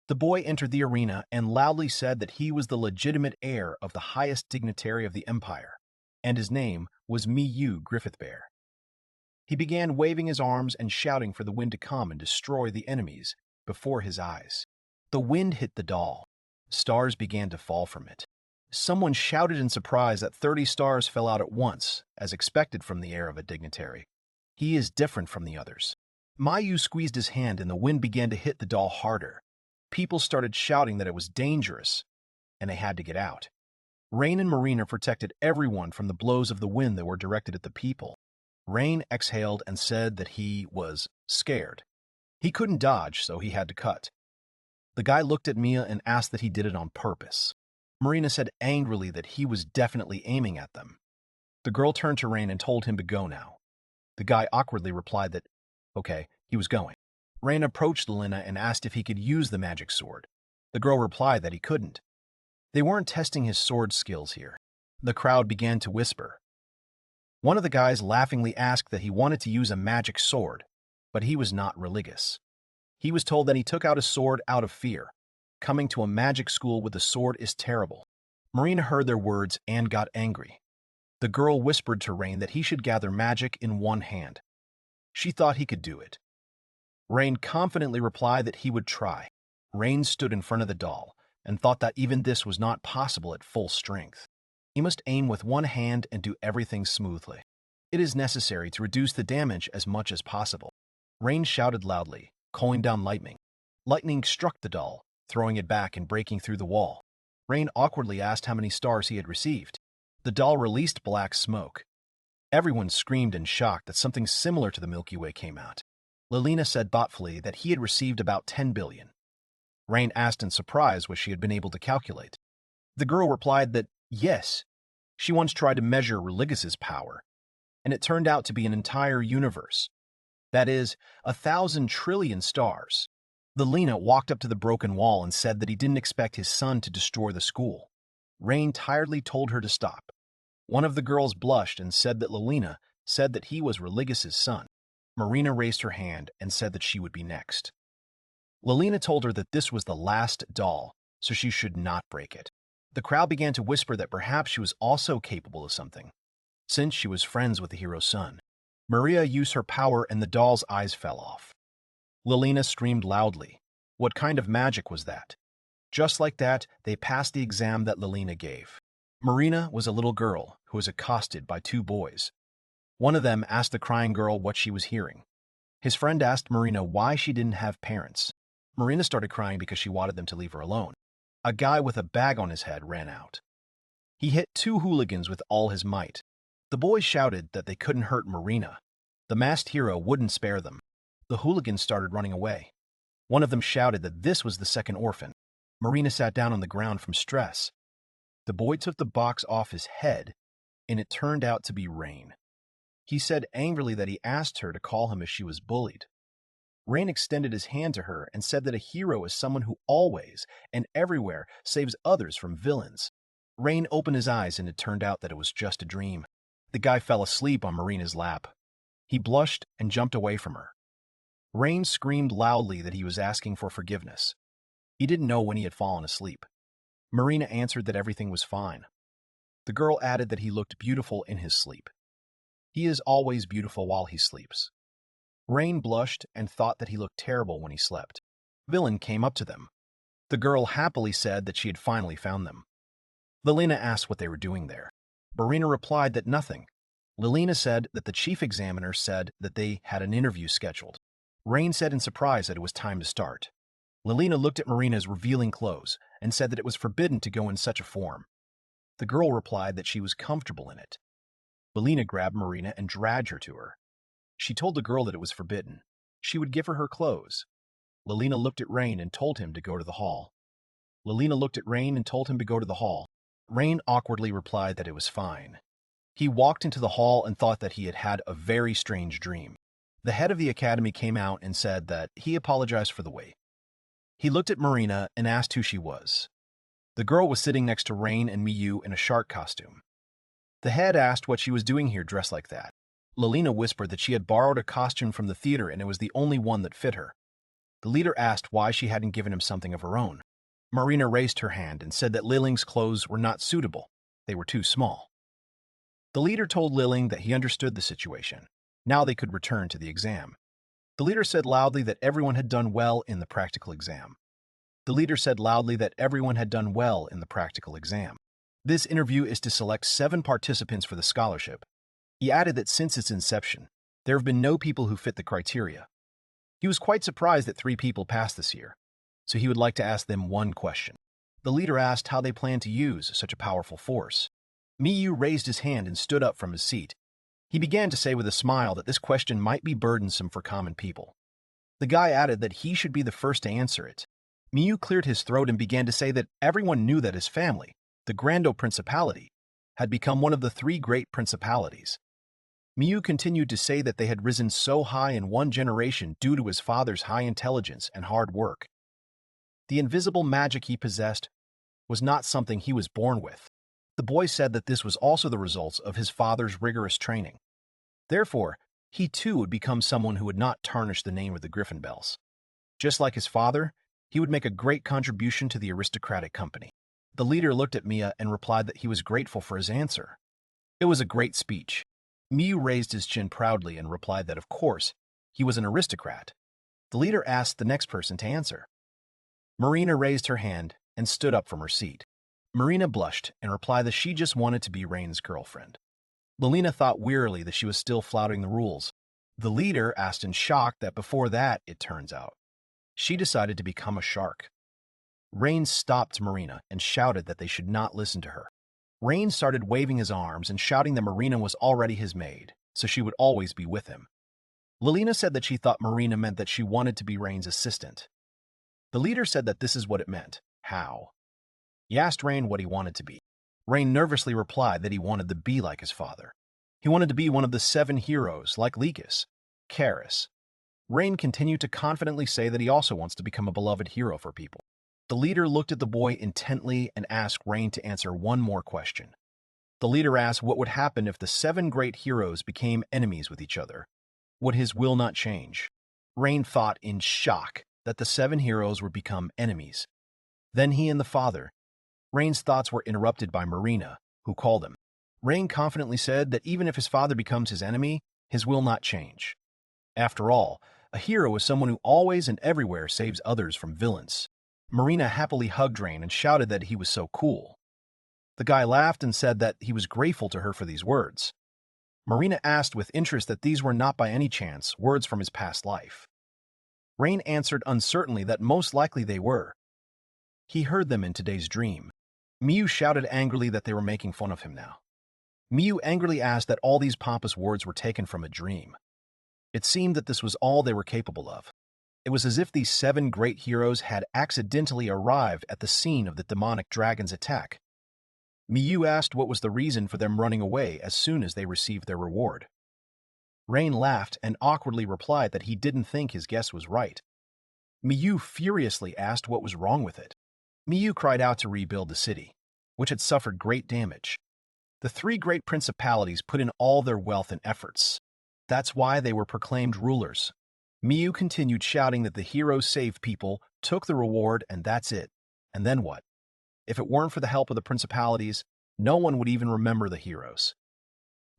The boy entered the arena and loudly said that he was the legitimate heir of the highest dignitary of the empire, and his name was Miyu Griffithbear. He began waving his arms and shouting for the wind to come and destroy the enemies before his eyes. The wind hit the doll. Stars began to fall from it. Someone shouted in surprise that 30 stars fell out at once, as expected from the heir of a dignitary. He is different from the others. Mayu squeezed his hand and the wind began to hit the doll harder. People started shouting that it was dangerous, and they had to get out. Rain and Marina protected everyone from the blows of the wind that were directed at the people. Rain exhaled and said that he was scared. He couldn't dodge, so he had to cut. The guy looked at Mia and asked that he did it on purpose. Marina said angrily that he was definitely aiming at them. The girl turned to Rain and told him to go now. The guy awkwardly replied that, okay, he was going. Rain approached Lilina and asked if he could use the magic sword. The girl replied that he couldn't. They weren't testing his sword skills here. The crowd began to whisper. One of the guys laughingly asked that he wanted to use a magic sword, but he was not religious. He was told that he took out a sword out of fear. Coming to a magic school with a sword is terrible. Marina heard their words and got angry. The girl whispered to Rain that he should gather magic in one hand. She thought he could do it. Rain confidently replied that he would try. Rain stood in front of the doll and thought that even this was not possible at full strength. He must aim with one hand and do everything smoothly. It is necessary to reduce the damage as much as possible. Rain shouted loudly, calling down lightning. Lightning struck the doll, throwing it back and breaking through the wall. Rain awkwardly asked how many stars he had received. The doll released black smoke. Everyone screamed in shock that something similar to the Milky Way came out. Lilina said thoughtfully that he had received about 10 billion. Rain asked in surprise what she had been able to calculate. The girl replied that, yes, she once tried to measure Religious's power, and it turned out to be an entire universe. That is, 1,000 trillion stars. Lilina walked up to the broken wall and said that he didn't expect his son to destroy the school. Rain tiredly told her to stop. One of the girls blushed and said that Lilina said that he was Religious's son. Marina raised her hand and said that she would be next. Lilina told her that this was the last doll, so she should not break it. The crowd began to whisper that perhaps she was also capable of something, since she was friends with the hero's son. Maria used her power and the doll's eyes fell off. Lilina screamed loudly. What kind of magic was that? Just like that, they passed the exam that Lilina gave. Marina was a little girl who was accosted by 2 boys. One of them asked the crying girl what she was hearing. His friend asked Marina why she didn't have parents. Marina started crying because she wanted them to leave her alone. A guy with a bag on his head ran out. He hit 2 hooligans with all his might. The boys shouted that they couldn't hurt Marina. The masked hero wouldn't spare them. The hooligans started running away. One of them shouted that this was the second orphan. Marina sat down on the ground from stress. The boy took the box off his head, and it turned out to be Rain. He said angrily that he asked her to call him if she was bullied. Rain extended his hand to her and said that a hero is someone who always and everywhere saves others from villains. Rain opened his eyes and it turned out that it was just a dream. The guy fell asleep on Marina's lap. He blushed and jumped away from her. Rain screamed loudly that he was asking for forgiveness. He didn't know when he had fallen asleep. Marina answered that everything was fine. The girl added that he looked beautiful in his sleep. He is always beautiful while he sleeps. Rain blushed and thought that he looked terrible when he slept. villain came up to them. The girl happily said that she had finally found them. Lilina asked what they were doing there. Marina replied that nothing. Lilina said that the chief examiner said that they had an interview scheduled. Rain said in surprise that it was time to start. Lilina looked at Marina's revealing clothes and said that it was forbidden to go in such a form. The girl replied that she was comfortable in it. Lilina grabbed Marina and dragged her to her. She told the girl that it was forbidden. She would give her her clothes. Lilina looked at Rain and told him to go to the hall. Lilina looked at Rain and told him to go to the hall. Rain awkwardly replied that it was fine. He walked into the hall and thought that he had had a very strange dream. The head of the academy came out and said that he apologized for the wait. He looked at Marina and asked who she was. The girl was sitting next to Rain and Miyu in a shark costume. The head asked what she was doing here dressed like that. Lilina whispered that she had borrowed a costume from the theater and it was the only one that fit her. The leader asked why she hadn't given him something of her own. Marina raised her hand and said that Liling's clothes were not suitable. They were too small. The leader told Liling that he understood the situation. Now they could return to the exam. The leader said loudly that everyone had done well in the practical exam. The leader said loudly that everyone had done well in the practical exam. This interview is to select 7 participants for the scholarship. He added that since its inception, there have been no people who fit the criteria. He was quite surprised that 3 people passed this year, so he would like to ask them one question. The leader asked how they plan to use such a powerful force. Miyu raised his hand and stood up from his seat. He began to say with a smile that this question might be burdensome for common people. The guy added that he should be the first to answer it. Miyu cleared his throat and began to say that everyone knew that his family, the Grando Principality, had become one of the 3 great principalities. Miyu continued to say that they had risen so high in one generation due to his father's high intelligence and hard work. The invisible magic he possessed was not something he was born with. The boy said that this was also the results of his father's rigorous training. Therefore, he too would become someone who would not tarnish the name of the Griffin Bells. Just like his father, he would make a great contribution to the aristocratic company. The leader looked at Mia and replied that he was grateful for his answer. It was a great speech. Miyu raised his chin proudly and replied that, of course, he was an aristocrat. The leader asked the next person to answer. Marina raised her hand and stood up from her seat. Marina blushed and replied that she just wanted to be Rain's girlfriend. Lilina thought wearily that she was still flouting the rules. The leader asked in shock that before that, it turns out, she decided to become a shark. Rain stopped Marina and shouted that they should not listen to her. Rain started waving his arms and shouting that Marina was already his maid, so she would always be with him. Lilina said that she thought Marina meant that she wanted to be Rain's assistant. The leader said that this is what it meant. How? He asked Rain what he wanted to be. Rain nervously replied that he wanted to be like his father. He wanted to be one of the 7 heroes, like Lycus, Karis. Rain continued to confidently say that he also wants to become a beloved hero for people. The leader looked at the boy intently and asked Rain to answer one more question. The leader asked what would happen if the 7 great heroes became enemies with each other. Would his will not change? Rain thought in shock that the 7 heroes would become enemies. Then he and the father. Rain's thoughts were interrupted by Marina, who called him. Rain confidently said that even if his father becomes his enemy, his will not change. After all, a hero is someone who always and everywhere saves others from villains. Marina happily hugged Rain and shouted that he was so cool. The guy laughed and said that he was grateful to her for these words. Marina asked with interest that these were not by any chance words from his past life. Rain answered uncertainly that most likely they were. He heard them in today's dream. Miyu shouted angrily that they were making fun of him now. Miyu angrily asked that all these pompous words were taken from a dream. It seemed that this was all they were capable of. It was as if these 7 great heroes had accidentally arrived at the scene of the demonic dragon's attack. Miyu asked what was the reason for them running away as soon as they received their reward. Rain laughed and awkwardly replied that he didn't think his guess was right. Miyu furiously asked what was wrong with it. Miyu cried out to rebuild the city, which had suffered great damage. The 3 great principalities put in all their wealth and efforts. That's why they were proclaimed rulers. Miyu continued shouting that the heroes saved people, took the reward, and that's it. And then what? If it weren't for the help of the principalities, no one would even remember the heroes.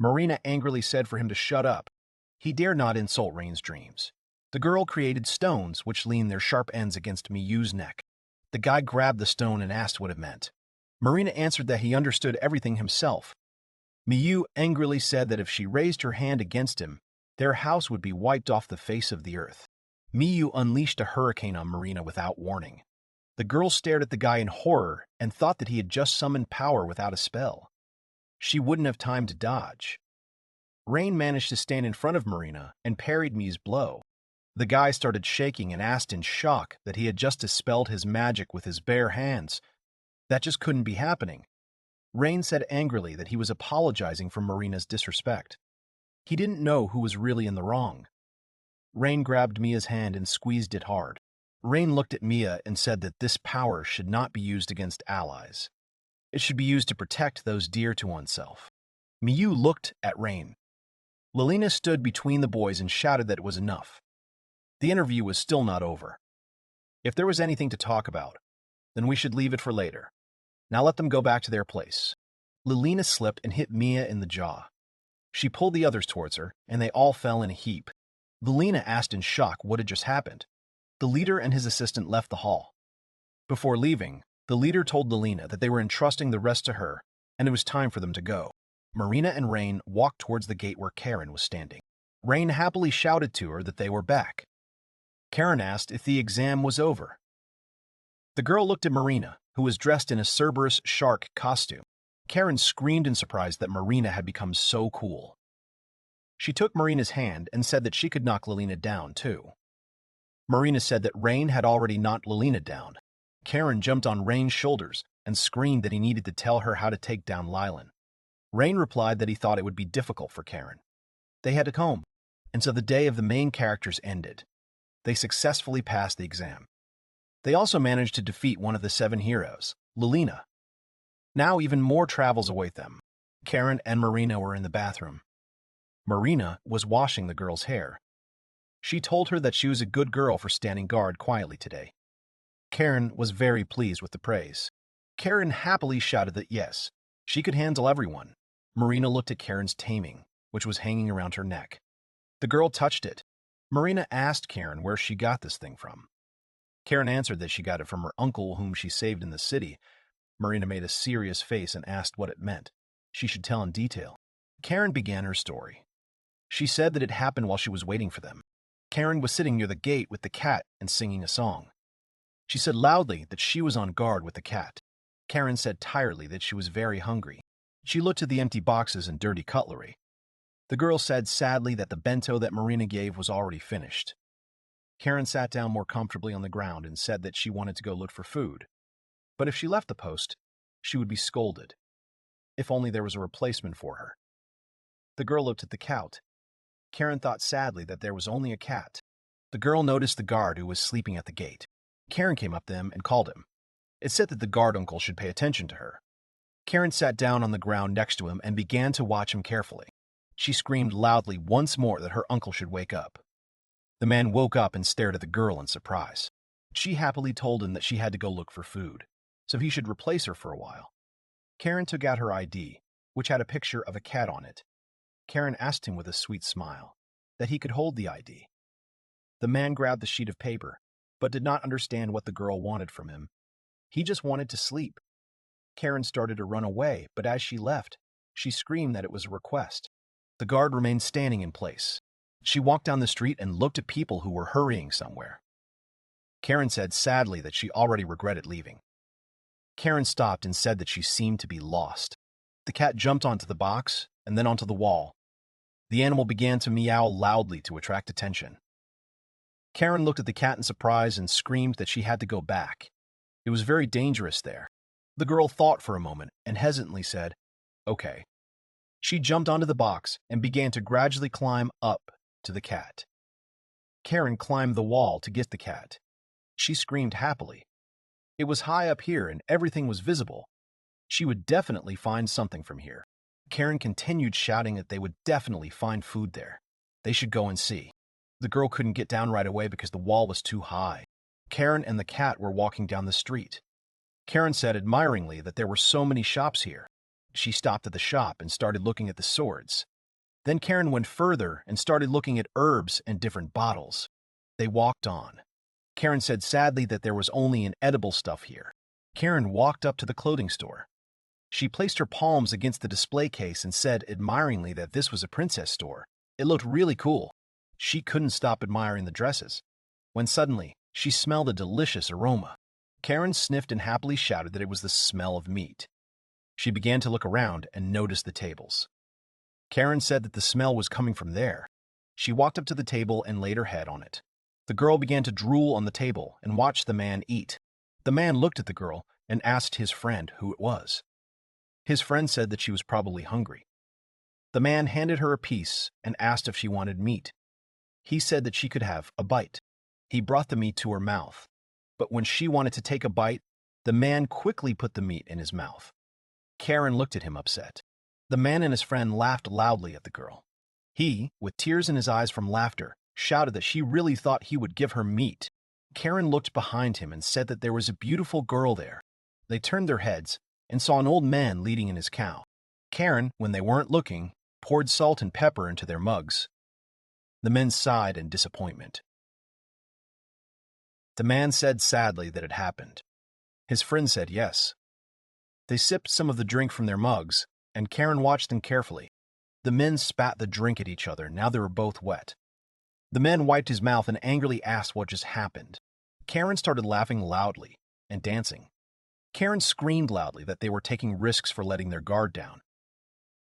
Marina angrily said for him to shut up. He dared not insult Rain's dreams. The girl created stones which leaned their sharp ends against Miyu's neck. The guy grabbed the stone and asked what it meant. Marina answered that he understood everything himself. Miyu angrily said that if she raised her hand against him, their house would be wiped off the face of the earth. Miyu unleashed a hurricane on Marina without warning. The girl stared at the guy in horror and thought that he had just summoned power without a spell. She wouldn't have time to dodge. Rain managed to stand in front of Marina and parried Miyu's blow. The guy started shaking and asked in shock that he had just dispelled his magic with his bare hands. That just couldn't be happening. Rain said angrily that he was apologizing for Marina's disrespect. He didn't know who was really in the wrong. Rain grabbed Mia's hand and squeezed it hard. Rain looked at Mia and said that this power should not be used against allies. It should be used to protect those dear to oneself. Miyu looked at Rain. Lilina stood between the boys and shouted that it was enough. The interview was still not over. If there was anything to talk about, then we should leave it for later. Now let them go back to their place. Lilina slipped and hit Mia in the jaw. She pulled the others towards her, and they all fell in a heap. Lilina asked in shock what had just happened. The leader and his assistant left the hall. Before leaving, the leader told Lilina that they were entrusting the rest to her, and it was time for them to go. Marina and Rain walked towards the gate where Karen was standing. Rain happily shouted to her that they were back. Karen asked if the exam was over. The girl looked at Marina, who was dressed in a Cerberus shark costume. Karen screamed in surprise that Marina had become so cool. She took Marina's hand and said that she could knock Lilina down, too. Marina said that Rain had already knocked Lilina down. Karen jumped on Rain's shoulders and screamed that he needed to tell her how to take down Lilan. Rain replied that he thought it would be difficult for Karen. They had to go home, and so the day of the main characters ended. They successfully passed the exam. They also managed to defeat one of the 7 heroes, Lilina. Now even more travels await them. Karen and Marina were in the bathroom. Marina was washing the girl's hair. She told her that she was a good girl for standing guard quietly today. Karen was very pleased with the praise. Karen happily shouted that yes, she could handle everyone. Marina looked at Karen's taming, which was hanging around her neck. The girl touched it. Marina asked Karen where she got this thing from. Karen answered that she got it from her uncle whom she saved in the city. Marina made a serious face and asked what it meant. She should tell in detail. Karen began her story. She said that it happened while she was waiting for them. Karen was sitting near the gate with the cat and singing a song. She said loudly that she was on guard with the cat. Karen said tiredly that she was very hungry. She looked at the empty boxes and dirty cutlery. The girl said sadly that the bento that Marina gave was already finished. Karen sat down more comfortably on the ground and said that she wanted to go look for food. But if she left the post, she would be scolded. If only there was a replacement for her. The girl looked at the cat. Karen thought sadly that there was only a cat. The girl noticed the guard who was sleeping at the gate. Karen came up to him and called him. It said that the guard uncle should pay attention to her. Karen sat down on the ground next to him and began to watch him carefully. She screamed loudly once more that her uncle should wake up. The man woke up and stared at the girl in surprise. She happily told him that she had to go look for food, so he should replace her for a while. Karen took out her ID, which had a picture of a cat on it. Karen asked him with a sweet smile that he could hold the ID. The man grabbed the sheet of paper, but did not understand what the girl wanted from him. He just wanted to sleep. Karen started to run away, but as she left, she screamed that it was a request. The guard remained standing in place. She walked down the street and looked at people who were hurrying somewhere. Karen said sadly that she already regretted leaving. Karen stopped and said that she seemed to be lost. The cat jumped onto the box and then onto the wall. The animal began to meow loudly to attract attention. Karen looked at the cat in surprise and screamed that she had to go back. It was very dangerous there. The girl thought for a moment and hesitantly said, "Okay." She jumped onto the box and began to gradually climb up to the cat. Karen climbed the wall to get the cat. She screamed happily. It was high up here and everything was visible. She would definitely find something from here. Karen continued shouting that they would definitely find food there. They should go and see. The girl couldn't get down right away because the wall was too high. Karen and the cat were walking down the street. Karen said admiringly that there were so many shops here. She stopped at the shop and started looking at the swords. Then Karen went further and started looking at herbs and different bottles. They walked on. Karen said sadly that there was only inedible stuff here. Karen walked up to the clothing store. She placed her palms against the display case and said admiringly that this was a princess store. It looked really cool. She couldn't stop admiring the dresses, when suddenly she smelled a delicious aroma. Karen sniffed and happily shouted that it was the smell of meat. She began to look around and noticed the tables. Karen said that the smell was coming from there. She walked up to the table and laid her head on it. The girl began to drool on the table and watched the man eat. The man looked at the girl and asked his friend who it was. His friend said that she was probably hungry. The man handed her a piece and asked if she wanted meat. He said that she could have a bite. He brought the meat to her mouth, but when she wanted to take a bite, the man quickly put the meat in his mouth. Karen looked at him upset. The man and his friend laughed loudly at the girl. He, with tears in his eyes from laughter, shouted that she really thought he would give her meat. Karen looked behind him and said that there was a beautiful girl there. They turned their heads and saw an old man leading in his cow. Karen, when they weren't looking, poured salt and pepper into their mugs. The men sighed in disappointment. The man said sadly that it happened. His friend said yes. They sipped some of the drink from their mugs, and Karen watched them carefully. The men spat the drink at each other, now they were both wet. The man wiped his mouth and angrily asked what just happened. Karen started laughing loudly and dancing. Karen screamed loudly that they were taking risks for letting their guard down.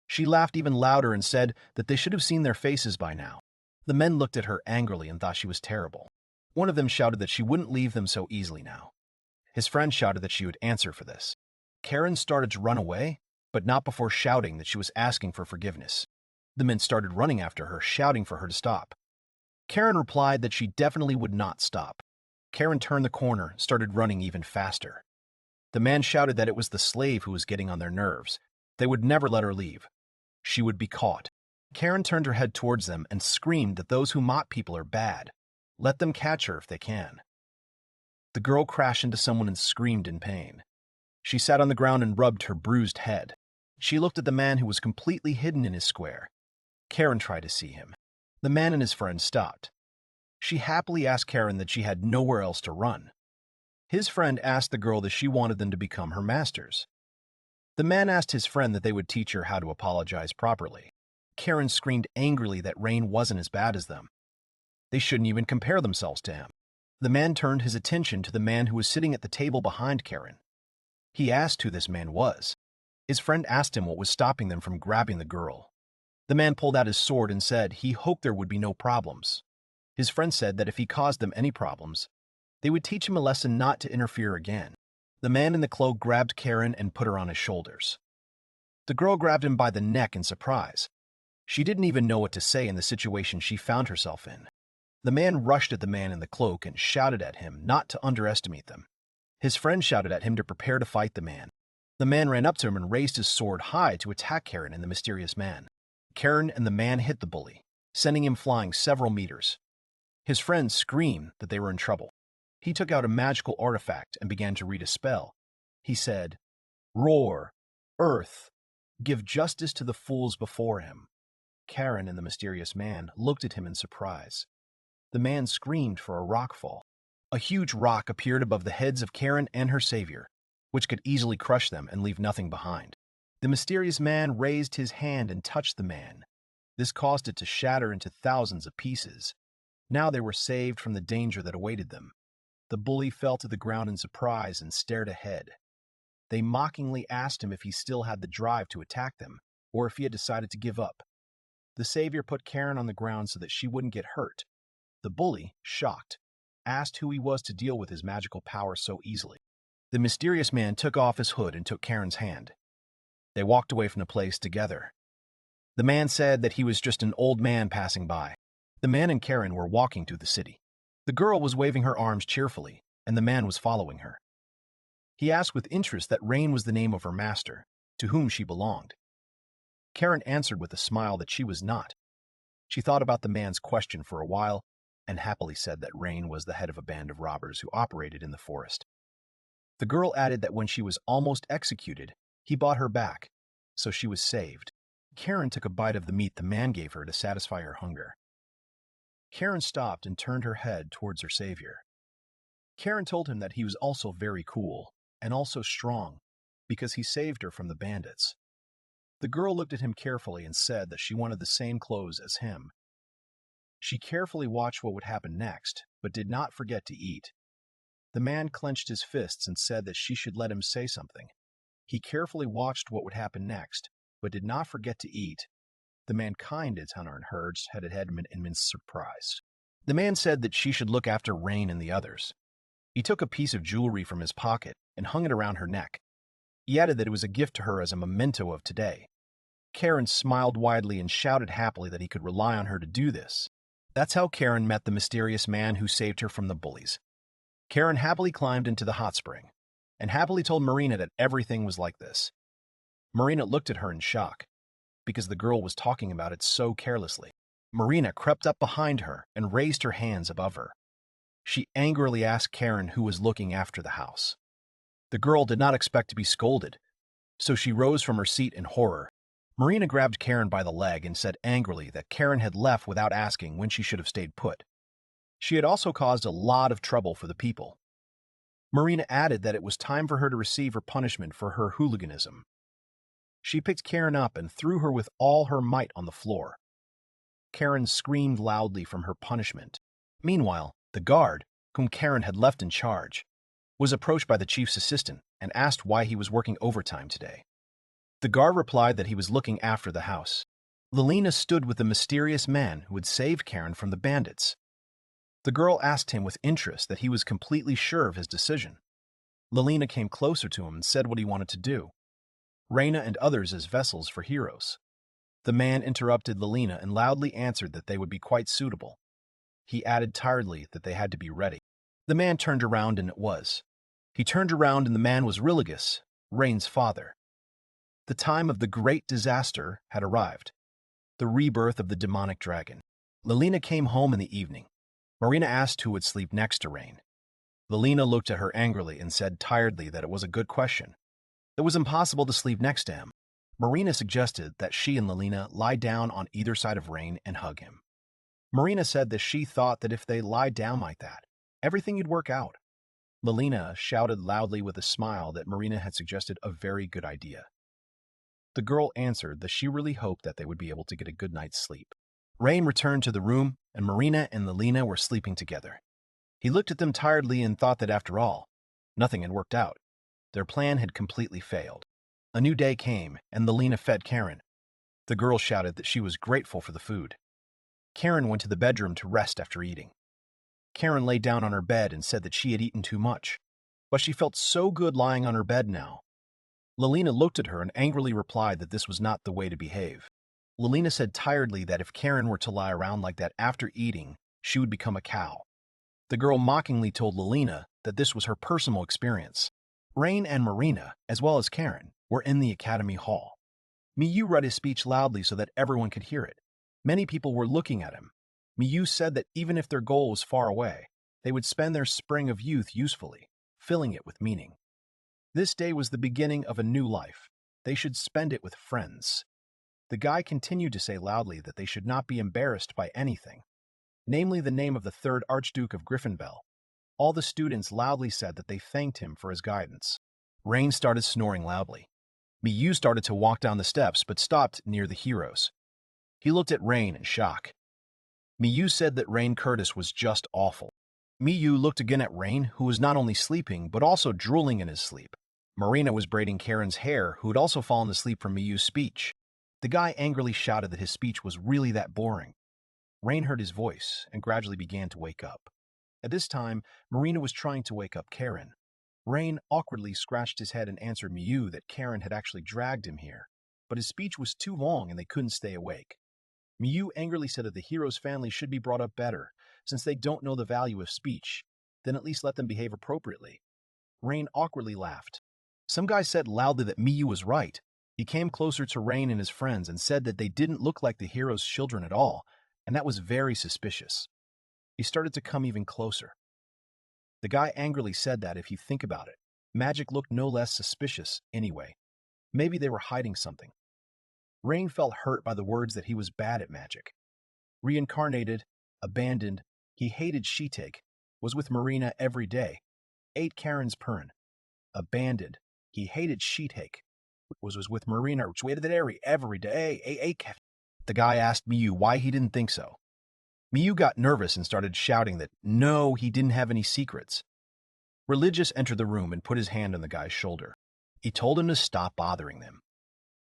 She laughed even louder and said that they should have seen their faces by now. The men looked at her angrily and thought she was terrible. One of them shouted that she wouldn't leave them so easily now. His friend shouted that she would answer for this. Karen started to run away, but not before shouting that she was asking for forgiveness. The men started running after her, shouting for her to stop. Karen replied that she definitely would not stop. Karen turned the corner, started running even faster. The man shouted that it was the slave who was getting on their nerves. They would never let her leave. She would be caught. Karen turned her head towards them and screamed that those who mock people are bad. Let them catch her if they can. The girl crashed into someone and screamed in pain. She sat on the ground and rubbed her bruised head. She looked at the man who was completely hidden in his square. Karen tried to see him. The man and his friend stopped. She happily asked Karen that she had nowhere else to run. His friend asked the girl that she wanted them to become her masters. The man asked his friend that they would teach her how to apologize properly. Karen screamed angrily that Rain wasn't as bad as them. They shouldn't even compare themselves to him. The man turned his attention to the man who was sitting at the table behind Karen. He asked who this man was. His friend asked him what was stopping them from grabbing the girl. The man pulled out his sword and said he hoped there would be no problems. His friend said that if he caused them any problems, they would teach him a lesson not to interfere again. The man in the cloak grabbed Karen and put her on his shoulders. The girl grabbed him by the neck in surprise. She didn't even know what to say in the situation she found herself in. The man rushed at the man in the cloak and shouted at him not to underestimate them. His friend shouted at him to prepare to fight the man. The man ran up to him and raised his sword high to attack Karen and the mysterious man. Karen and the man hit the bully, sending him flying several meters. His friends screamed that they were in trouble. He took out a magical artifact and began to read a spell. He said, "Roar, earth, give justice to the fools before him." Karen and the mysterious man looked at him in surprise. The man screamed for a rock fall. A huge rock appeared above the heads of Karen and her savior, which could easily crush them and leave nothing behind. The mysterious man raised his hand and touched the man. This caused it to shatter into thousands of pieces. Now they were saved from the danger that awaited them. The bully fell to the ground in surprise and stared ahead. They mockingly asked him if he still had the drive to attack them, or if he had decided to give up. The savior put Karen on the ground so that she wouldn't get hurt. The bully, shocked, asked who he was to deal with his magical power so easily. The mysterious man took off his hood and took Karen's hand. They walked away from the place together. The man said that he was just an old man passing by. The man and Karen were walking through the city. The girl was waving her arms cheerfully, and the man was following her. He asked with interest that Rain was the name of her master, to whom she belonged. Karen answered with a smile that she was not. She thought about the man's question for a while, and happily said that Rain was the head of a band of robbers who operated in the forest. The girl added that when she was almost executed, he bought her back, so she was saved. Karen took a bite of the meat the man gave her to satisfy her hunger. Karen stopped and turned her head towards her savior. Karen told him that he was also very cool and also strong because he saved her from the bandits. The girl looked at him carefully and said that she wanted the same clothes as him. She carefully watched what would happen next, but did not forget to eat. The man clenched his fists and said that she should let him say something. He carefully watched what would happen next, but did not forget to eat. The man kinded Hunter and Herds headed in surprise. The man said that she should look after Rain and the others. He took a piece of jewelry from his pocket and hung it around her neck. He added that it was a gift to her as a memento of today. Karen smiled widely and shouted happily that he could rely on her to do this. That's how Karen met the mysterious man who saved her from the bullies. Karen happily climbed into the hot spring and happily told Marina that everything was like this. Marina looked at her in shock because the girl was talking about it so carelessly. Marina crept up behind her and raised her hands above her. She angrily asked Karen who was looking after the house. The girl did not expect to be scolded, so she rose from her seat in horror. Marina grabbed Karen by the leg and said angrily that Karen had left without asking when she should have stayed put. She had also caused a lot of trouble for the people. Marina added that it was time for her to receive her punishment for her hooliganism. She picked Karen up and threw her with all her might on the floor. Karen screamed loudly from her punishment. Meanwhile, the guard, whom Karen had left in charge, was approached by the chief's assistant and asked why he was working overtime today. The guard replied that he was looking after the house. Lelina stood with the mysterious man who had saved Karen from the bandits. The girl asked him with interest that he was completely sure of his decision. Lelina came closer to him and said what he wanted to do. Reina and others as vessels for heroes. The man interrupted Lelina and loudly answered that they would be quite suitable. He added tiredly that they had to be ready. The man turned around and it was. He turned around and the man was Riligus, Rain's father. The time of the great disaster had arrived. The rebirth of the demonic dragon. Lelina came home in the evening. Marina asked who would sleep next to Rain. Lelina looked at her angrily and said tiredly that it was a good question. It was impossible to sleep next to him. Marina suggested that she and Lelina lie down on either side of Rain and hug him. Marina said that she thought that if they lied down like that, everything would work out. Lelina shouted loudly with a smile that Marina had suggested a very good idea. The girl answered that she really hoped that they would be able to get a good night's sleep. Rain returned to the room, and Marina and Lelina were sleeping together. He looked at them tiredly and thought that after all, nothing had worked out. Their plan had completely failed. A new day came, and Lelina fed Karen. The girl shouted that she was grateful for the food. Karen went to the bedroom to rest after eating. Karen lay down on her bed and said that she had eaten too much, but she felt so good lying on her bed now. Lelina looked at her and angrily replied that this was not the way to behave. Lelina said tiredly that if Karen were to lie around like that after eating, she would become a cow. The girl mockingly told Lelina that this was her personal experience. Rain and Marina, as well as Karen, were in the academy hall. Miyu read his speech loudly so that everyone could hear it. Many people were looking at him. Miyu said that even if their goal was far away, they would spend their spring of youth usefully, filling it with meaning. This day was the beginning of a new life. They should spend it with friends. The guy continued to say loudly that they should not be embarrassed by anything, namely the name of the third Archduke of Griffinbell. All the students loudly said that they thanked him for his guidance. Rain started snoring loudly. Miyu started to walk down the steps but stopped near the heroes. He looked at Rain in shock. Miyu said that Rain Curtis was just awful. Miyu looked again at Rain, who was not only sleeping but also drooling in his sleep. Marina was braiding Karen's hair, who had also fallen asleep from Miyu's speech. The guy angrily shouted that his speech was really that boring. Rain heard his voice and gradually began to wake up. At this time, Marina was trying to wake up Karen. Rain awkwardly scratched his head and answered Miyu that Karen had actually dragged him here, but his speech was too long and they couldn't stay awake. Miyu angrily said that the hero's family should be brought up better. Since they don't know the value of speech, then at least let them behave appropriately. Rain awkwardly laughed. Some guy said loudly that Miyu was right. He came closer to Rain and his friends and said that they didn't look like the hero's children at all, and that was very suspicious. He started to come even closer. The guy angrily said that if you think about it, magic looked no less suspicious anyway. Maybe they were hiding something. Rain felt hurt by the words that he was bad at magic. Reincarnated, Abandoned, he hated Shitake, was with Marina every day, ate Karen's pern. Abandoned, he hated Shitake, was with Marina every day, The guy asked Miyu why he didn't think so. Miyu got nervous and started shouting that no, he didn't have any secrets. Religious entered the room and put his hand on the guy's shoulder. He told him to stop bothering them.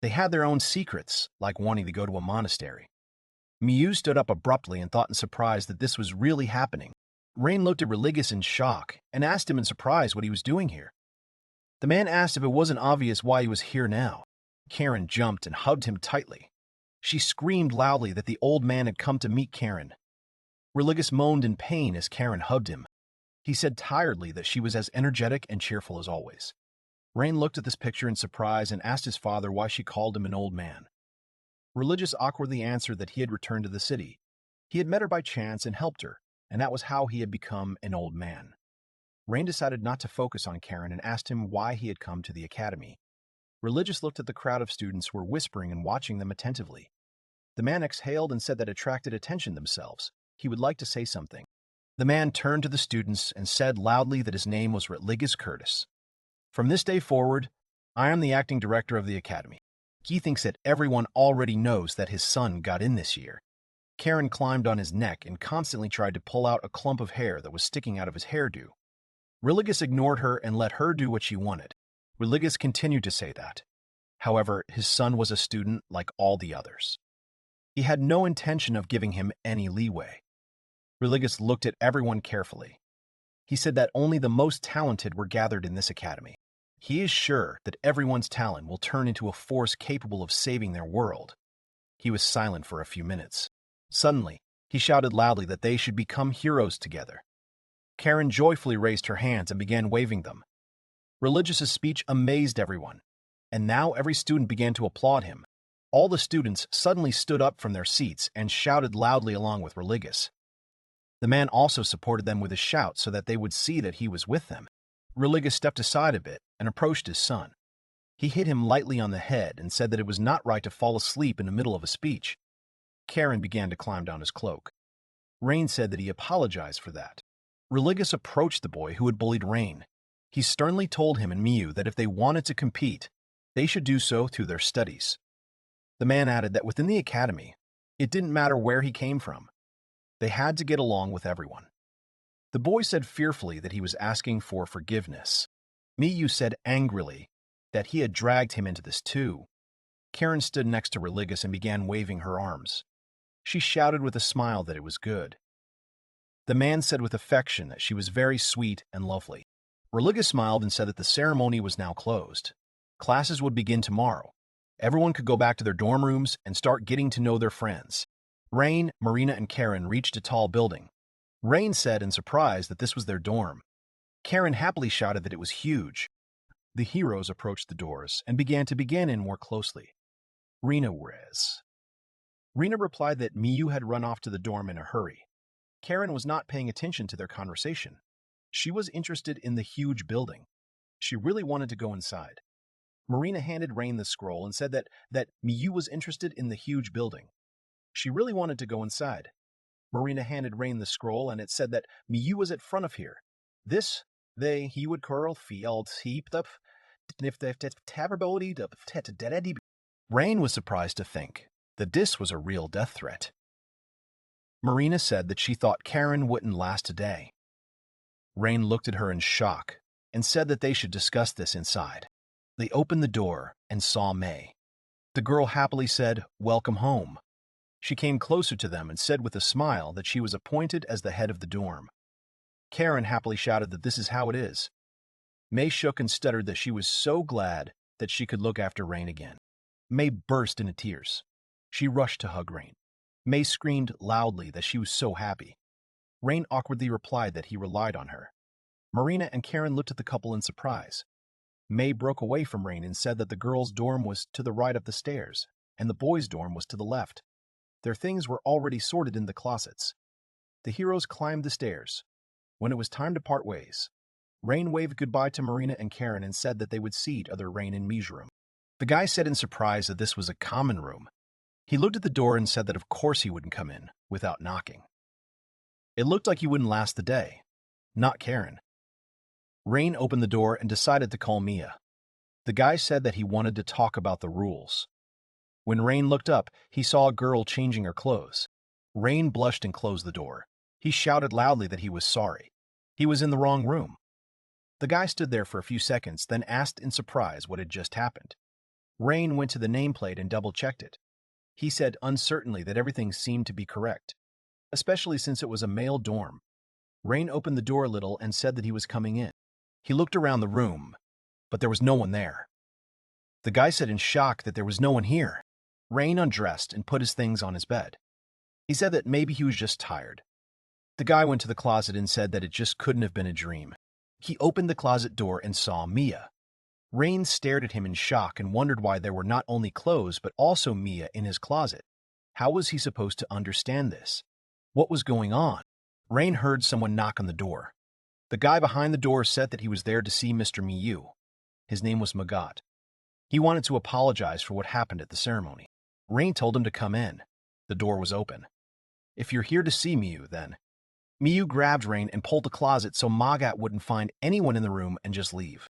They had their own secrets, like wanting to go to a monastery. Miyu stood up abruptly and thought in surprise that this was really happening. Rain looked at Religious in shock and asked him in surprise what he was doing here. The man asked if it wasn't obvious why he was here now. Karen jumped and hugged him tightly. She screamed loudly that the old man had come to meet Karen. Religious moaned in pain as Karen hugged him. He said tiredly that she was as energetic and cheerful as always. Rain looked at this picture in surprise and asked his father why she called him an old man. Religious awkwardly answered that he had returned to the city. He had met her by chance and helped her, and that was how he had become an old man. Rain decided not to focus on Karen and asked him why he had come to the academy. Religious looked at the crowd of students who were whispering and watching them attentively. The man exhaled and said that attracted attention themselves. He would like to say something. The man turned to the students and said loudly that his name was Religious Curtis. From this day forward, I am the acting director of the academy. He thinks that everyone already knows that his son got in this year. Karen climbed on his neck and constantly tried to pull out a clump of hair that was sticking out of his hairdo. Religious ignored her and let her do what she wanted. Religious continued to say that. However, his son was a student like all the others. He had no intention of giving him any leeway. Religious looked at everyone carefully. He said that only the most talented were gathered in this academy. He is sure that everyone's talent will turn into a force capable of saving their world. He was silent for a few minutes. Suddenly, he shouted loudly that they should become heroes together. Karen joyfully raised her hands and began waving them. Religious's speech amazed everyone, and now every student began to applaud him. All the students suddenly stood up from their seats and shouted loudly along with Religious. The man also supported them with a shout so that they would see that he was with them. Religious stepped aside a bit and approached his son. He hit him lightly on the head and said that it was not right to fall asleep in the middle of a speech. Karen began to climb down his cloak. Rain said that he apologized for that. Religious approached the boy who had bullied Rain. He sternly told him and Miyu that if they wanted to compete, they should do so through their studies. The man added that within the academy, it didn't matter where he came from. They had to get along with everyone. The boy said fearfully that he was asking for forgiveness. Miyu said angrily that he had dragged him into this too. Karen stood next to Religious and began waving her arms. She shouted with a smile that it was good. The man said with affection that she was very sweet and lovely. Religious smiled and said that the ceremony was now closed. Classes would begin tomorrow. Everyone could go back to their dorm rooms and start getting to know their friends. Rain, Marina, and Karen reached a tall building. Rain said in surprise that this was their dorm. Karen happily shouted that it was huge. The heroes approached the doors and began to begin in more closely. Rina replied that Miyu had run off to the dorm in a hurry. Karen was not paying attention to their conversation. She was interested in the huge building. She really wanted to go inside. Marina handed Rain the scroll and said that Miyu was interested in the huge building. She really wanted to go inside. Marina handed Rain the scroll and it said that Miyu was at front of here. He would curl field heaped up if the tabability of Rain was surprised to think that this was a real death threat. Marina said that she thought Karen wouldn't last a day. Rain looked at her in shock and said that they should discuss this inside. They opened the door and saw May. The girl happily said, "Welcome home." She came closer to them and said with a smile that she was appointed as the head of the dorm. Karen happily shouted that this is how it is. May shook and stuttered that she was so glad that she could look after Rain again. May burst into tears. She rushed to hug Rain. May screamed loudly that she was so happy. Rain awkwardly replied that he relied on her. Marina and Karen looked at the couple in surprise. May broke away from Rain and said that the girls' dorm was to the right of the stairs, and the boys' dorm was to the left. Their things were already sorted in the closets. The heroes climbed the stairs. When it was time to part ways, Rain waved goodbye to Marina and Karen and said that they would see each other Rain and Mi's room. The guy said in surprise that this was a common room. He looked at the door and said that of course he wouldn't come in without knocking. It looked like he wouldn't last the day. Not Karen. Rain opened the door and decided to call Mia. The guy said that he wanted to talk about the rules. When Rain looked up, he saw a girl changing her clothes. Rain blushed and closed the door. He shouted loudly that he was sorry. He was in the wrong room. The guy stood there for a few seconds, then asked in surprise what had just happened. Rain went to the nameplate and double-checked it. He said uncertainly that everything seemed to be correct, especially since it was a male dorm. Rain opened the door a little and said that he was coming in. He looked around the room, but there was no one there. The guy said in shock that there was no one here. Rain undressed and put his things on his bed. He said that maybe he was just tired. The guy went to the closet and said that it just couldn't have been a dream. He opened the closet door and saw Mia. Rain stared at him in shock and wondered why there were not only clothes but also Mia in his closet. How was he supposed to understand this? What was going on? Rain heard someone knock on the door. The guy behind the door said that he was there to see Mr. Miyu. His name was Magat. He wanted to apologize for what happened at the ceremony. Rain told him to come in. The door was open. If you're here to see Miyu, then. Miyu grabbed Rain and pulled the closet so Magat wouldn't find anyone in the room and just leave.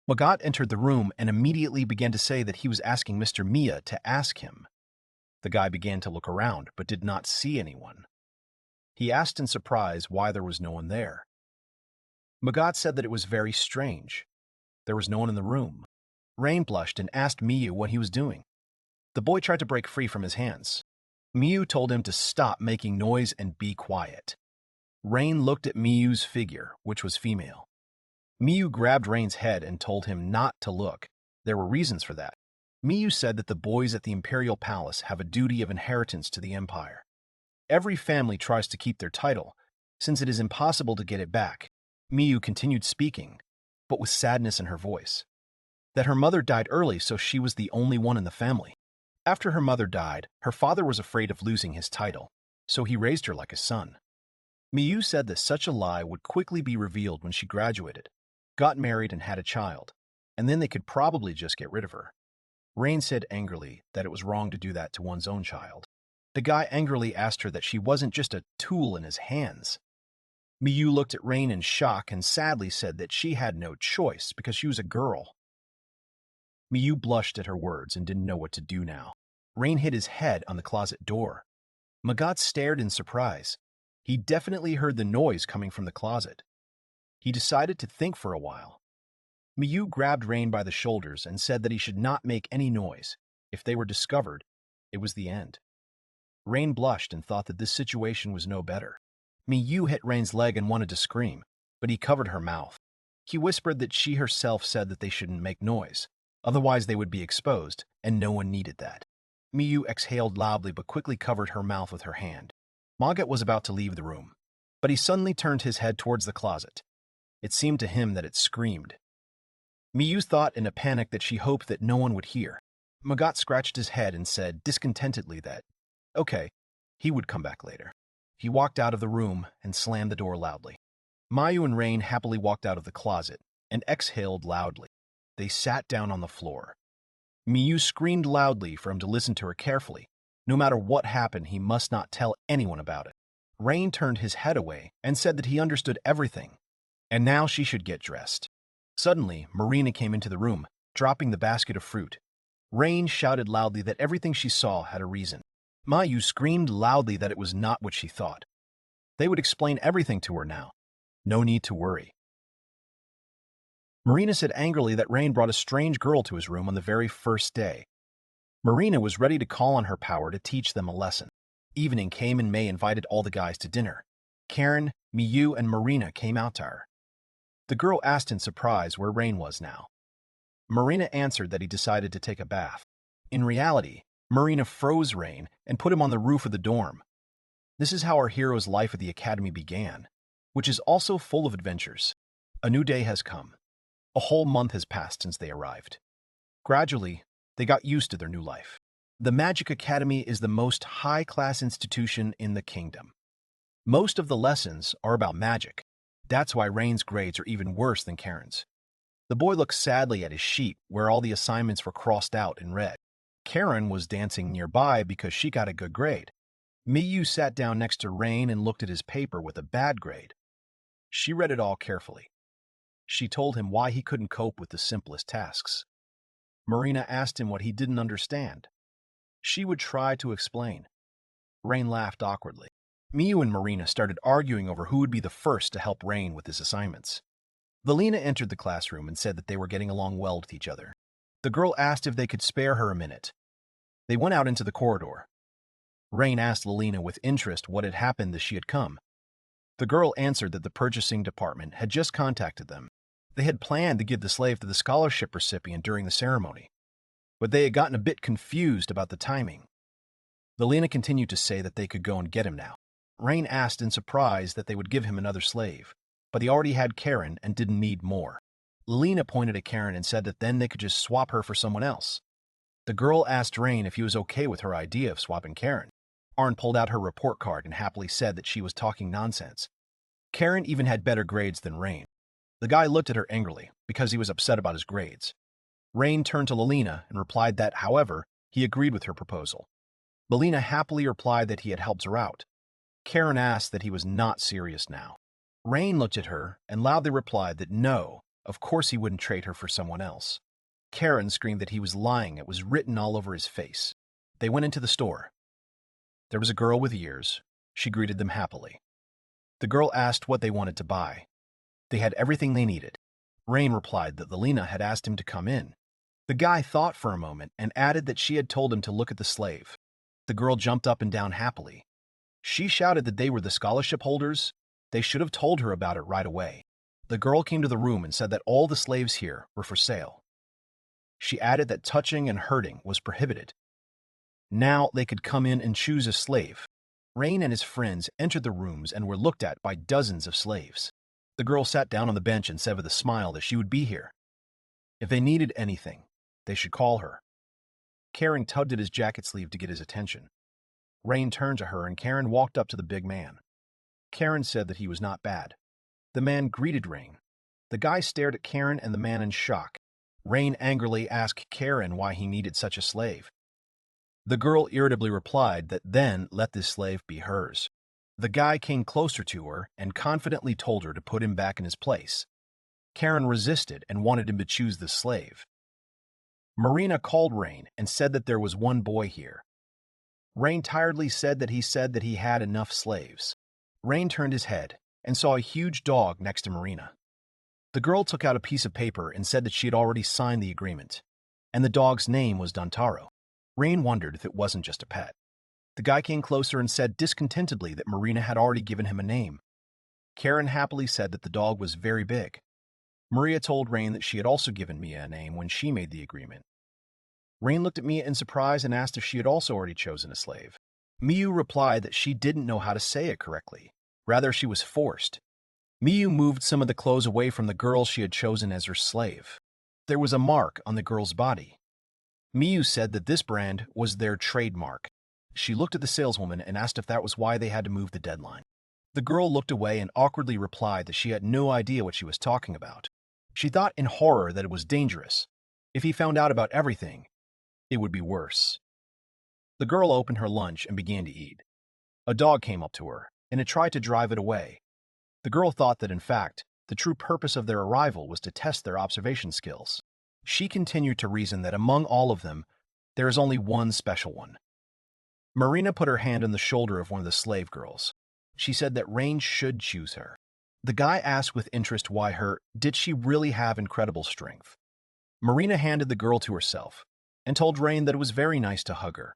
Magat entered the room and immediately began to say that he was asking Mr. Mia to ask him. The guy began to look around but did not see anyone. He asked in surprise why there was no one there. Magat said that it was very strange. There was no one in the room. Rain blushed and asked Miyu what he was doing. The boy tried to break free from his hands. Miyu told him to stop making noise and be quiet. Rain looked at Miyu's figure, which was female. Miyu grabbed Rain's head and told him not to look. There were reasons for that. Miyu said that the boys at the Imperial Palace have a duty of inheritance to the Empire. Every family tries to keep their title, since it is impossible to get it back. Miyu continued speaking, but with sadness in her voice. That her mother died early, so she was the only one in the family. After her mother died, her father was afraid of losing his title, so he raised her like a son. Miyu said that such a lie would quickly be revealed when she graduated, got married and had a child, and then they could probably just get rid of her. Rain said angrily that it was wrong to do that to one's own child. The guy angrily asked her that she wasn't just a tool in his hands. Miyu looked at Rain in shock and sadly said that she had no choice because she was a girl. Miyu blushed at her words and didn't know what to do now. Rain hit his head on the closet door. Magat stared in surprise. He definitely heard the noise coming from the closet. He decided to think for a while. Miyu grabbed Rain by the shoulders and said that he should not make any noise. If they were discovered, it was the end. Rain blushed and thought that this situation was no better. Miyu hit Rain's leg and wanted to scream, but he covered her mouth. He whispered that she herself said that they shouldn't make noise, otherwise they would be exposed, and no one needed that. Miyu exhaled loudly but quickly covered her mouth with her hand. Magat was about to leave the room, but he suddenly turned his head towards the closet. It seemed to him that it screamed. Miyu thought in a panic that she hoped that no one would hear. Magat scratched his head and said discontentedly that, okay, he would come back later. He walked out of the room and slammed the door loudly. Miyu and Rain happily walked out of the closet and exhaled loudly. They sat down on the floor. Miyu screamed loudly for him to listen to her carefully. No matter what happened, he must not tell anyone about it. Rain turned his head away and said that he understood everything, and now she should get dressed. Suddenly, Marina came into the room, dropping the basket of fruit. Rain shouted loudly that everything she saw had a reason. Miyu screamed loudly that it was not what she thought. They would explain everything to her now. No need to worry. Marina said angrily that Rain brought a strange girl to his room on the very first day. Marina was ready to call on her power to teach them a lesson. Evening came and May invited all the guys to dinner. Karen, Miyu, and Marina came out to her. The girl asked in surprise where Rain was now. Marina answered that he decided to take a bath. In reality, Marina froze Rain and put him on the roof of the dorm. This is how our hero's life at the academy began, which is also full of adventures. A new day has come. A whole month has passed since they arrived. Gradually, they got used to their new life. The Magic Academy is the most high-class institution in the kingdom. Most of the lessons are about magic. That's why Rain's grades are even worse than Karen's. The boy looked sadly at his sheet where all the assignments were crossed out in red. Karen was dancing nearby because she got a good grade. Miyu sat down next to Rain and looked at his paper with a bad grade. She read it all carefully. She told him why he couldn't cope with the simplest tasks. Marina asked him what he didn't understand. She would try to explain. Rain laughed awkwardly. Miyu and Marina started arguing over who would be the first to help Rain with his assignments. Valina entered the classroom and said that they were getting along well with each other. The girl asked if they could spare her a minute. They went out into the corridor. Rain asked Lelina with interest what had happened as she had come. The girl answered that the purchasing department had just contacted them. They had planned to give the slave to the scholarship recipient during the ceremony, but they had gotten a bit confused about the timing. Lelina continued to say that they could go and get him now. Rain asked in surprise that they would give him another slave, but he already had Karen and didn't need more. Lelina pointed at Karen and said that then they could just swap her for someone else. The girl asked Rain if he was okay with her idea of swapping Karen. Arn pulled out her report card and happily said that she was talking nonsense. Karen even had better grades than Rain. The guy looked at her angrily because he was upset about his grades. Rain turned to Lelina and replied that, however, he agreed with her proposal. Lelina happily replied that he had helped her out. Karen asked that he was not serious now. Rain looked at her and loudly replied that no, of course he wouldn't trade her for someone else. Karen screamed that he was lying. It was written all over his face. They went into the store. There was a girl with ears. She greeted them happily. The girl asked what they wanted to buy. They had everything they needed. Rain replied that Lelina had asked him to come in. The guy thought for a moment and added that she had told him to look at the slave. The girl jumped up and down happily. She shouted that they were the scholarship holders. They should have told her about it right away. The girl came to the room and said that all the slaves here were for sale. She added that touching and hurting was prohibited. Now they could come in and choose a slave. Rain and his friends entered the rooms and were looked at by dozens of slaves. The girl sat down on the bench and said with a smile that she would be here. If they needed anything, they should call her. Karen tugged at his jacket sleeve to get his attention. Rain turned to her and Karen walked up to the big man. Karen said that he was not bad. The man greeted Rain. The guy stared at Karen and the man in shock. Rain angrily asked Karen why he needed such a slave. The girl irritably replied that then let this slave be hers. The guy came closer to her and confidently told her to put him back in his place. Karen resisted and wanted him to choose the slave. Marina called Rain and said that there was one boy here. Rain tiredly said that he had enough slaves. Rain turned his head and saw a huge dog next to Marina. The girl took out a piece of paper and said that she had already signed the agreement, and the dog's name was Dantaro. Rain wondered if it wasn't just a pet. The guy came closer and said discontentedly that Marina had already given him a name. Karen happily said that the dog was very big. Maria told Rain that she had also given Mia a name when she made the agreement. Rain looked at Mia in surprise and asked if she had also already chosen a slave. Miyu replied that she didn't know how to say it correctly. Rather, she was forced. Miyu moved some of the clothes away from the girl she had chosen as her slave. There was a mark on the girl's body. Miyu said that this brand was their trademark. She looked at the saleswoman and asked if that was why they had to move the deadline. The girl looked away and awkwardly replied that she had no idea what she was talking about. She thought in horror that it was dangerous. If he found out about everything, it would be worse. The girl opened her lunch and began to eat. A dog came up to her, and it tried to drive it away. The girl thought that, in fact, the true purpose of their arrival was to test their observation skills. She continued to reason that among all of them, there is only one special one. Marina put her hand on the shoulder of one of the slave girls. She said that Rain should choose her. The guy asked with interest why did she really have incredible strength? Marina handed the girl to herself and told Rain that it was very nice to hug her.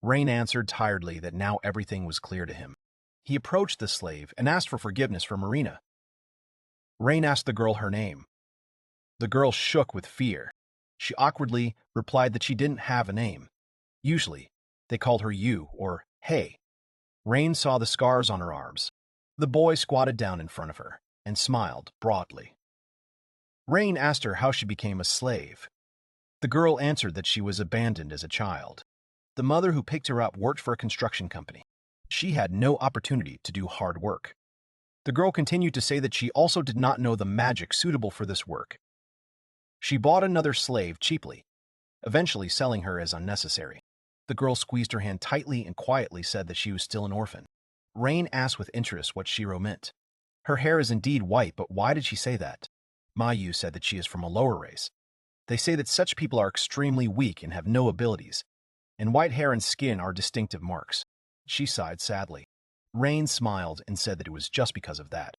Rain answered tiredly that now everything was clear to him. He approached the slave and asked for forgiveness from Marina. Rain asked the girl her name. The girl shook with fear. She awkwardly replied that she didn't have a name. Usually, they called her you or hey. Rain saw the scars on her arms. The boy squatted down in front of her and smiled broadly. Rain asked her how she became a slave. The girl answered that she was abandoned as a child. The mother who picked her up worked for a construction company. She had no opportunity to do hard work. The girl continued to say that she also did not know the magic suitable for this work. She bought another slave cheaply, eventually selling her as unnecessary. The girl squeezed her hand tightly and quietly said that she was still an orphan. Rain asked with interest what Shiro meant. Her hair is indeed white, but why did she say that? Mahou said that she is from a lower race. They say that such people are extremely weak and have no abilities, and white hair and skin are distinctive marks. She sighed sadly. Rain smiled and said that it was just because of that.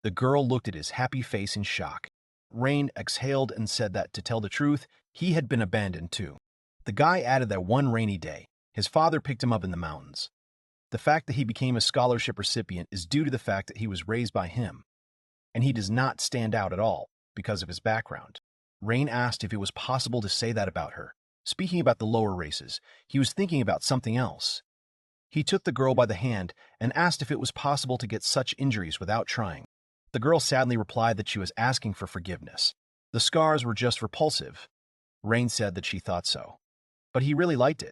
The girl looked at his happy face in shock. Rain exhaled and said that, to tell the truth, he had been abandoned too. The guy added that one rainy day, his father picked him up in the mountains. The fact that he became a scholarship recipient is due to the fact that he was raised by him, and he does not stand out at all because of his background. Rain asked if it was possible to say that about her. Speaking about the lower races, he was thinking about something else. He took the girl by the hand and asked if it was possible to get such injuries without trying. The girl sadly replied that she was asking for forgiveness. The scars were just repulsive. Rain said that she thought so. But he really liked it,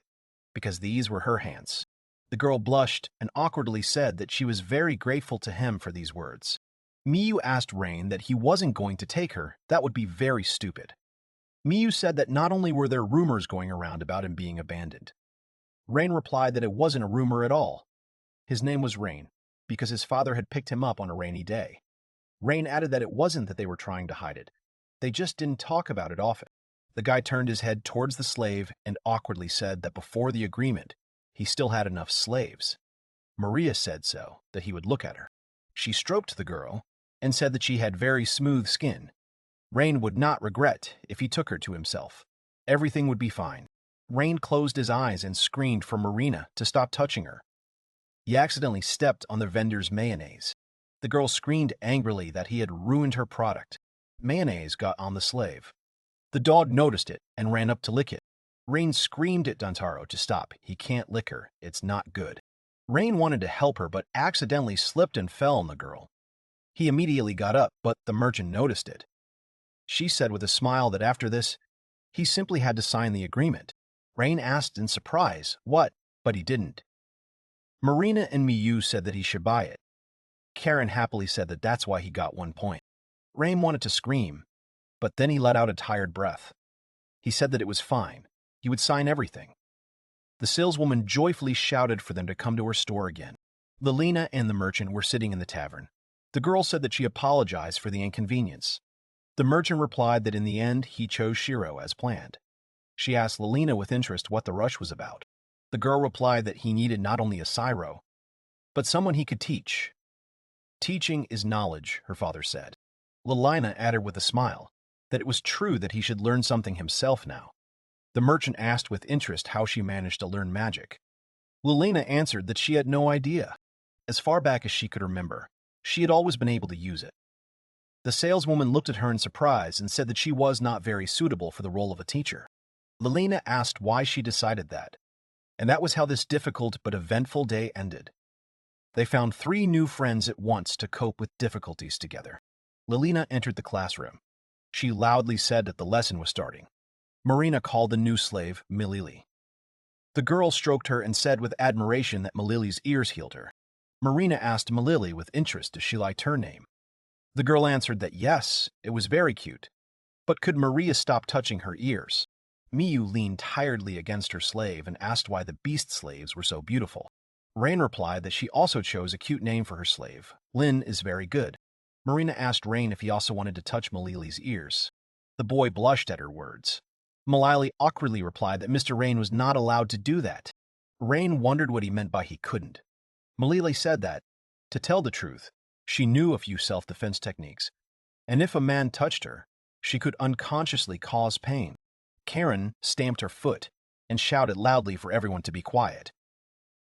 because these were her hands. The girl blushed and awkwardly said that she was very grateful to him for these words. Miyu asked Rain that he wasn't going to take her. That would be very stupid. Miyu said that not only were there rumors going around about him being abandoned. Rain replied that it wasn't a rumor at all. His name was Rain, because his father had picked him up on a rainy day. Rain added that it wasn't that they were trying to hide it. They just didn't talk about it often. The guy turned his head towards the slave and awkwardly said that before the agreement, he still had enough slaves. Maria said so, that he would look at her. She stroked the girl and said that she had very smooth skin. Rain would not regret if he took her to himself. Everything would be fine. Rain closed his eyes and screamed for Marina to stop touching her. He accidentally stepped on the vendor's mayonnaise. The girl screamed angrily that he had ruined her product. Mayonnaise got on the slave. The dog noticed it and ran up to lick it. Rain screamed at Dantaro to stop. He can't lick her. It's not good. Rain wanted to help her but accidentally slipped and fell on the girl. He immediately got up, but the merchant noticed it. She said with a smile that after this, he simply had to sign the agreement. Rain asked in surprise, what? But he didn't. Marina and Miyu said that he should buy it. Karen happily said that that's why he got 1 point. Rain wanted to scream, but then he let out a tired breath. He said that it was fine. He would sign everything. The saleswoman joyfully shouted for them to come to her store again. Lilina and the merchant were sitting in the tavern. The girl said that she apologized for the inconvenience. The merchant replied that in the end he chose Shiro as planned. She asked Lilina with interest what the rush was about. The girl replied that he needed not only a Sairo, but someone he could teach. Teaching is knowledge, her father said. Lilina added with a smile that it was true that he should learn something himself now. The merchant asked with interest how she managed to learn magic. Lilina answered that she had no idea. As far back as she could remember, she had always been able to use it. The saleswoman looked at her in surprise and said that she was not very suitable for the role of a teacher. Lilina asked why she decided that, and that was how this difficult but eventful day ended. They found 3 new friends at once to cope with difficulties together. Lilina entered the classroom. She loudly said that the lesson was starting. Marina called the new slave Milili. The girl stroked her and said with admiration that Malili's ears healed her. Marina asked Malili with interest if she liked her name. The girl answered that yes, it was very cute, but could Maria stop touching her ears? Miyu leaned tiredly against her slave and asked why the beast slaves were so beautiful. Rain replied that she also chose a cute name for her slave. Lin is very good. Marina asked Rain if he also wanted to touch Malili's ears. The boy blushed at her words. Malili awkwardly replied that Mr. Rain was not allowed to do that. Rain wondered what he meant by he couldn't. Malili said that, to tell the truth, she knew a few self-defense techniques, and if a man touched her, she could unconsciously cause pain. Karen stamped her foot and shouted loudly for everyone to be quiet.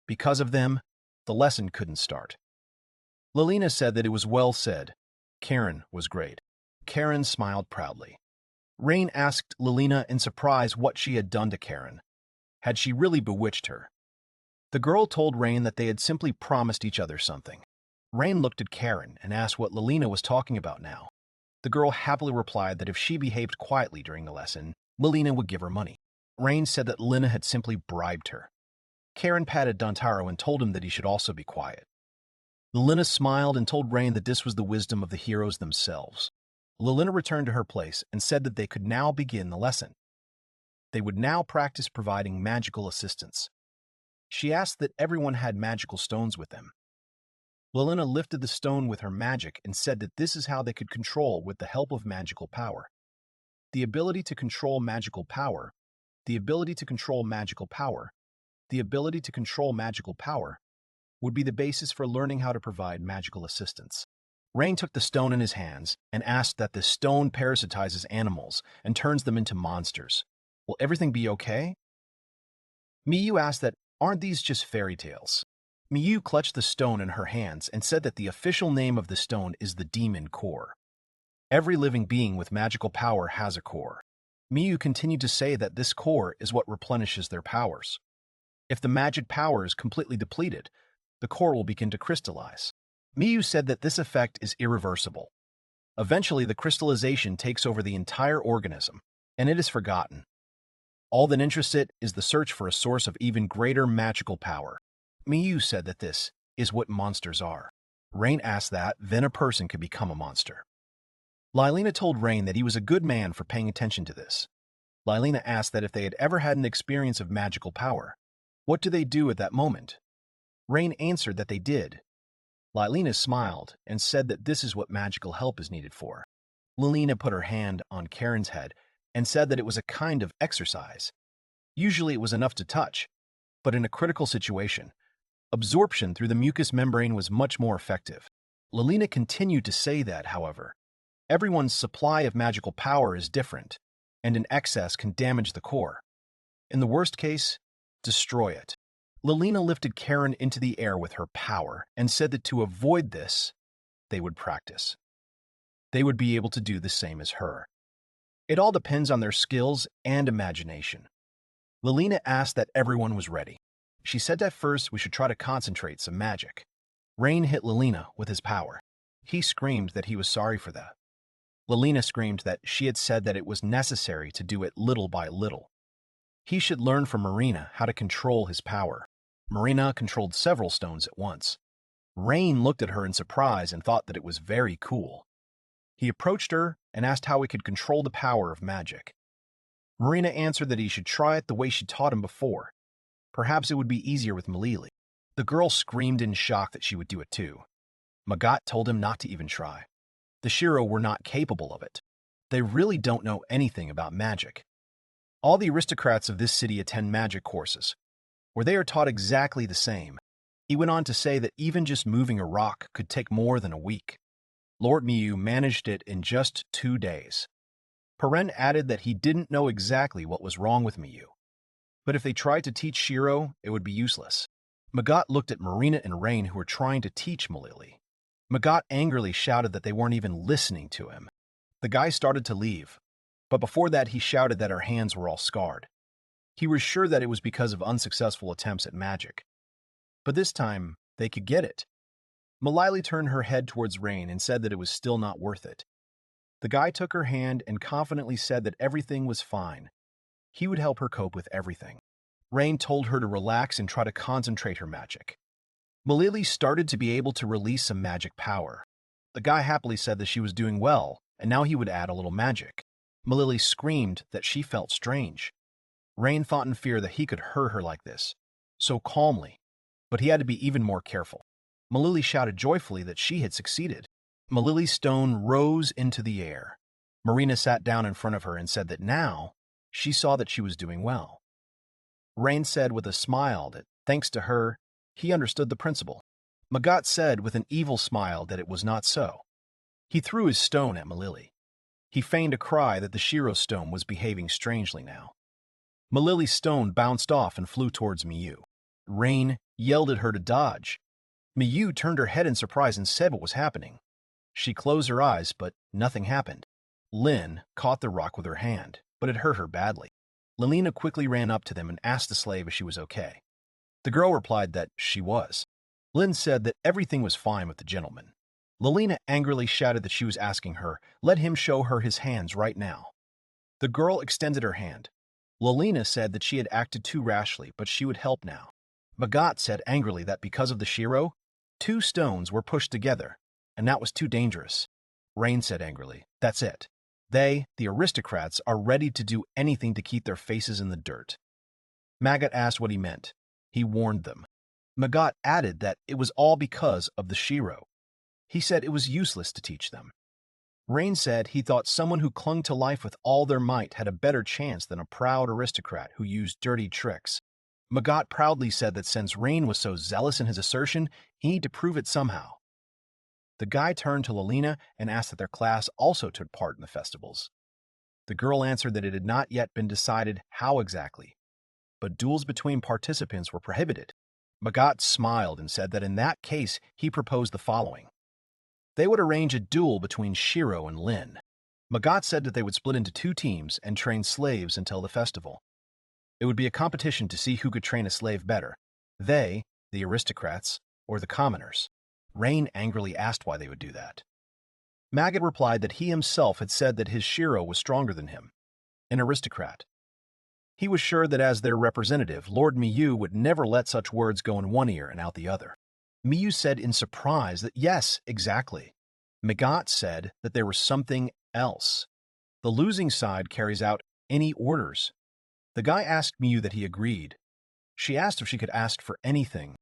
Because of them, the lesson couldn't start. Lilina said that it was well said. Karen was great. Karen smiled proudly. Rain asked Lilina in surprise what she had done to Karen. Had she really bewitched her? The girl told Rain that they had simply promised each other something. Rain looked at Karen and asked what Lilina was talking about now. The girl happily replied that if she behaved quietly during the lesson, Lilina would give her money. Rain said that Lilina had simply bribed her. Karen patted Dantaro and told him that he should also be quiet. Lilina smiled and told Rain that this was the wisdom of the heroes themselves. Lilina returned to her place and said that they could now begin the lesson. They would now practice providing magical assistance. She asked that everyone had magical stones with them. Lilina lifted the stone with her magic and said that this is how they could control with the help of magical power. The ability to control magical power, the ability to control magical power, the ability to control magical power would be the basis for learning how to provide magical assistance. Rain took the stone in his hands and asked that the stone parasitizes animals and turns them into monsters. Will everything be okay? Miyu asked that, aren't these just fairy tales? Miyu clutched the stone in her hands and said that the official name of the stone is the demon core. Every living being with magical power has a core. Miyu continued to say that this core is what replenishes their powers. If the magic power is completely depleted, the core will begin to crystallize. Miyu said that this effect is irreversible. Eventually, the crystallization takes over the entire organism, and it is forgotten. All that interests it is the search for a source of even greater magical power. Miyu said that this is what monsters are. Rain asked that, then a person could become a monster. Lilina told Rain that he was a good man for paying attention to this. Lilina asked that if they had ever had an experience of magical power, what do they do at that moment? Rain answered that they did. Lilina smiled and said that this is what magical help is needed for. Lilina put her hand on Karen's head and said that it was a kind of exercise. Usually it was enough to touch, but in a critical situation, absorption through the mucous membrane was much more effective. Lilina continued to say that, however, everyone's supply of magical power is different, and an excess can damage the core. In the worst case, destroy it. Lilina lifted Karen into the air with her power and said that to avoid this, they would practice. They would be able to do the same as her. It all depends on their skills and imagination. Lilina asked that everyone was ready. She said that first we should try to concentrate some magic. Rain hit Lilina with his power. He screamed that he was sorry for that. Lilina screamed that she had said that it was necessary to do it little by little. He should learn from Marina how to control his power. Marina controlled several stones at once. Rain looked at her in surprise and thought that it was very cool. He approached her and asked how he could control the power of magic. Marina answered that he should try it the way she taught him before. Perhaps it would be easier with Malili. The girl screamed in shock that she would do it too. Magat told him not to even try. The Shiro were not capable of it. They really don't know anything about magic. All the aristocrats of this city attend magic courses, where they are taught exactly the same. He went on to say that even just moving a rock could take more than a week. Lord Miyu managed it in just 2 days. Paren added that he didn't know exactly what was wrong with Miyu, but if they tried to teach Shiro, it would be useless. Magat looked at Marina and Rain, who were trying to teach Malili. Magat angrily shouted that they weren't even listening to him. The guy started to leave, but before that he shouted that her hands were all scarred. He was sure that it was because of unsuccessful attempts at magic. But this time, they could get it. Malili turned her head towards Rain and said that it was still not worth it. The guy took her hand and confidently said that everything was fine. He would help her cope with everything. Rain told her to relax and try to concentrate her magic. Malili started to be able to release some magic power. The guy happily said that she was doing well, and now he would add a little magic. Malili screamed that she felt strange. Rain thought in fear that he could hurt her like this, so calmly, but he had to be even more careful. Malili shouted joyfully that she had succeeded. Malili's stone rose into the air. Marina sat down in front of her and said that now she saw that she was doing well. Rain said with a smile that, thanks to her, he understood the principle. Magat said with an evil smile that it was not so. He threw his stone at Malili. He feigned a cry that the Shiro stone was behaving strangely now. Malili's stone bounced off and flew towards Miyu. Rain yelled at her to dodge. Miyu turned her head in surprise and said what was happening. She closed her eyes, but nothing happened. Lin caught the rock with her hand, but it hurt her badly. Lilina quickly ran up to them and asked the slave if she was okay. The girl replied that she was. Lin said that everything was fine with the gentleman. Lilina angrily shouted that she was asking her, let him show her his hands right now. The girl extended her hand. Lilina said that she had acted too rashly, but she would help now. Magat said angrily that because of the Shiro, 2 stones were pushed together, and that was too dangerous. Rain said angrily, that's it. They, the aristocrats, are ready to do anything to keep their faces in the dirt. Magat asked what he meant. He warned them. Magat added that it was all because of the Shiro. He said it was useless to teach them. Rain said he thought someone who clung to life with all their might had a better chance than a proud aristocrat who used dirty tricks. Magat proudly said that since Rain was so zealous in his assertion, he needed to prove it somehow. The guy turned to Lilina and asked that their class also took part in the festivals. The girl answered that it had not yet been decided how exactly, but duels between participants were prohibited. Magat smiled and said that in that case he proposed the following. They would arrange a duel between Shiro and Lin. Magat said that they would split into 2 teams and train slaves until the festival. It would be a competition to see who could train a slave better. They, the aristocrats, or the commoners. Rain angrily asked why they would do that. Magat replied that he himself had said that his Shiro was stronger than him, an aristocrat. He was sure that as their representative, Lord Miyu would never let such words go in one ear and out the other. Miyu said in surprise that yes, exactly. Magat said that there was something else. The losing side carries out any orders. The guy asked Miyu that he agreed. She asked if she could ask for anything.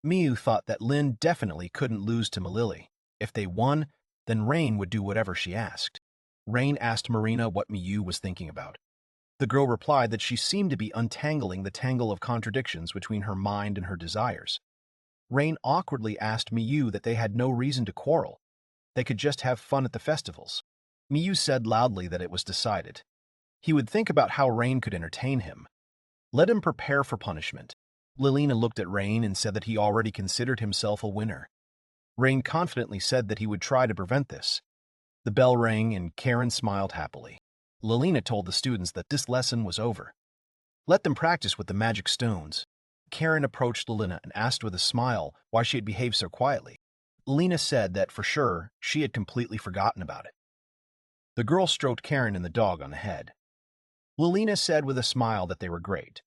Miyu thought that Lin definitely couldn't lose to Malili. If they won, then Rain would do whatever she asked. Rain asked Marina what Miyu was thinking about. The girl replied that she seemed to be untangling the tangle of contradictions between her mind and her desires. Rain awkwardly asked Miyu that they had no reason to quarrel. They could just have fun at the festivals. Miyu said loudly that it was decided. He would think about how Rain could entertain him. Let him prepare for punishment. Lilina looked at Rain and said that he already considered himself a winner. Rain confidently said that he would try to prevent this. The bell rang and Karen smiled happily. Lilina told the students that this lesson was over. Let them practice with the magic stones. Karen approached Lilina and asked with a smile why she had behaved so quietly. Lilina said that for sure she had completely forgotten about it. The girl stroked Karen and the dog on the head. Lilina said with a smile that they were great.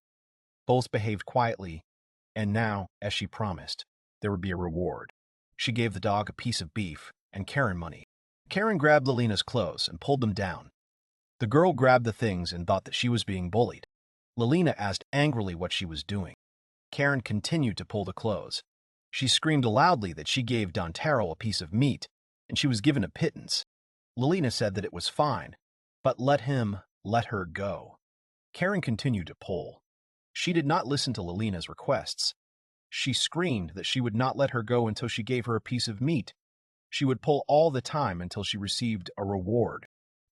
Both behaved quietly, and now, as she promised, there would be a reward. She gave the dog a piece of beef and Karen money. Karen grabbed Lilina's clothes and pulled them down. The girl grabbed the things and thought that she was being bullied. Lilina asked angrily what she was doing. Karen continued to pull the clothes. She screamed loudly that she gave Dontaro a piece of meat, and she was given a pittance. Lilina said that it was fine, but let her go. Karen continued to pull. She did not listen to Lilina's requests. She screamed that she would not let her go until she gave her a piece of meat. She would pull all the time until she received a reward.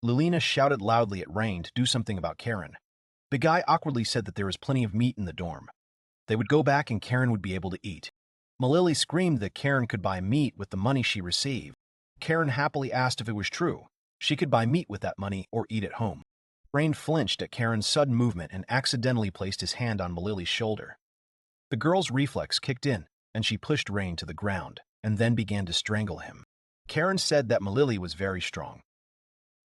Lilina shouted loudly at Rain to do something about Karen. The guy awkwardly said that there was plenty of meat in the dorm. They would go back and Karen would be able to eat. Malili screamed that Karen could buy meat with the money she received. Karen happily asked if it was true. She could buy meat with that money or eat at home. Rain flinched at Karen's sudden movement and accidentally placed his hand on Malili's shoulder. The girl's reflex kicked in, and she pushed Rain to the ground, and then began to strangle him. Karen said that Malili was very strong.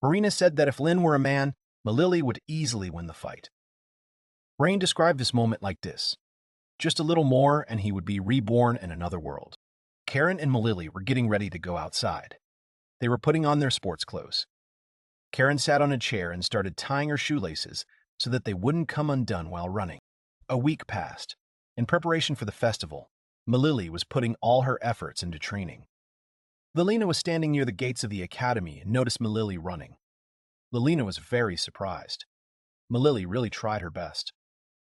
Marina said that if Lin were a man, Malili would easily win the fight. Rain described this moment like this. Just a little more and he would be reborn in another world. Karen and Malili were getting ready to go outside. They were putting on their sports clothes. Karen sat on a chair and started tying her shoelaces so that they wouldn't come undone while running. A week passed. In preparation for the festival, Malili was putting all her efforts into training. Lilina was standing near the gates of the academy and noticed Malili running. Lilina was very surprised. Malili really tried her best.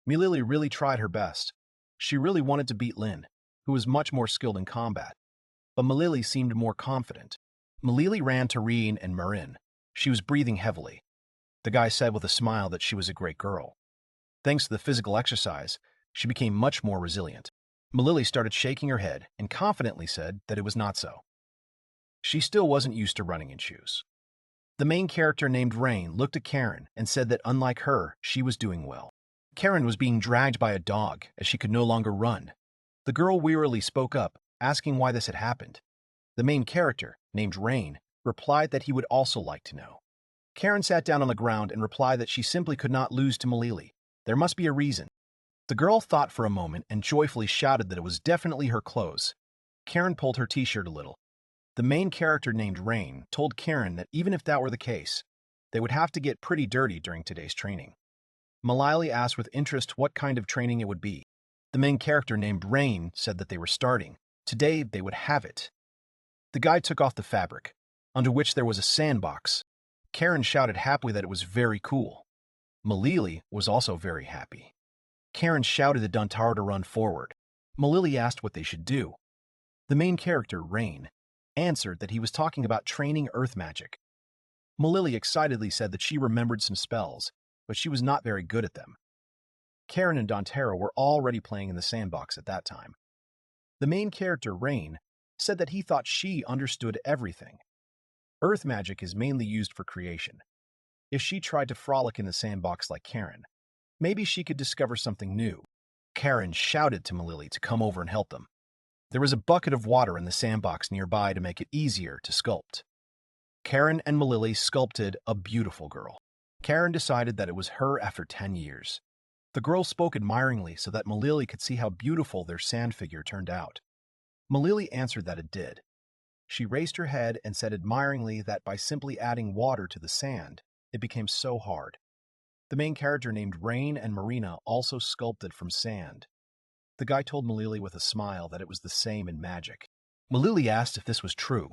Malili really tried her best. She really wanted to beat Lin, who was much more skilled in combat. But Malili seemed more confident. Malili ran to Rien and Marin. She was breathing heavily. The guy said with a smile that she was a great girl. Thanks to the physical exercise, she became much more resilient. Malili started shaking her head and confidently said that it was not so. She still wasn't used to running in shoes. The main character named Rain looked at Karen and said that unlike her, she was doing well. Karen was being dragged by a dog as she could no longer run. The girl wearily spoke up, asking why this had happened. The main character, named Rain, replied that he would also like to know. Karen sat down on the ground and replied that she simply could not lose to Malili. There must be a reason. The girl thought for a moment and joyfully shouted that it was definitely her clothes. Karen pulled her t-shirt a little. The main character named Rain told Karen that even if that were the case, They would have to get pretty dirty during today's training. Malili asked with interest what kind of training it would be. The main character named Rain said that they were starting. Today, they would have it. The guy took off the fabric, under which there was a sandbox. Karen shouted happily that it was very cool. Malili was also very happy. Karen shouted to Dontaro to run forward. Malili asked what they should do. The main character, Rain, answered that he was talking about training earth magic. Malili excitedly said that she remembered some spells, but she was not very good at them. Karen and Dontaro were already playing in the sandbox at that time. The main character, Rain, said that he thought she understood everything. Earth magic is mainly used for creation. If she tried to frolic in the sandbox like Karen, maybe she could discover something new. Karen shouted to Malili to come over and help them. There was a bucket of water in the sandbox nearby to make it easier to sculpt. Karen and Malili sculpted a beautiful girl. Karen decided that it was her after 10 years. The girl spoke admiringly so that Malili could see how beautiful their sand figure turned out. Malili answered that it did. She raised her head and said admiringly that by simply adding water to the sand, it became so hard. The main character named Rain and Marina also sculpted from sand. The guy told Malili with a smile that it was the same in magic. Malili asked if this was true.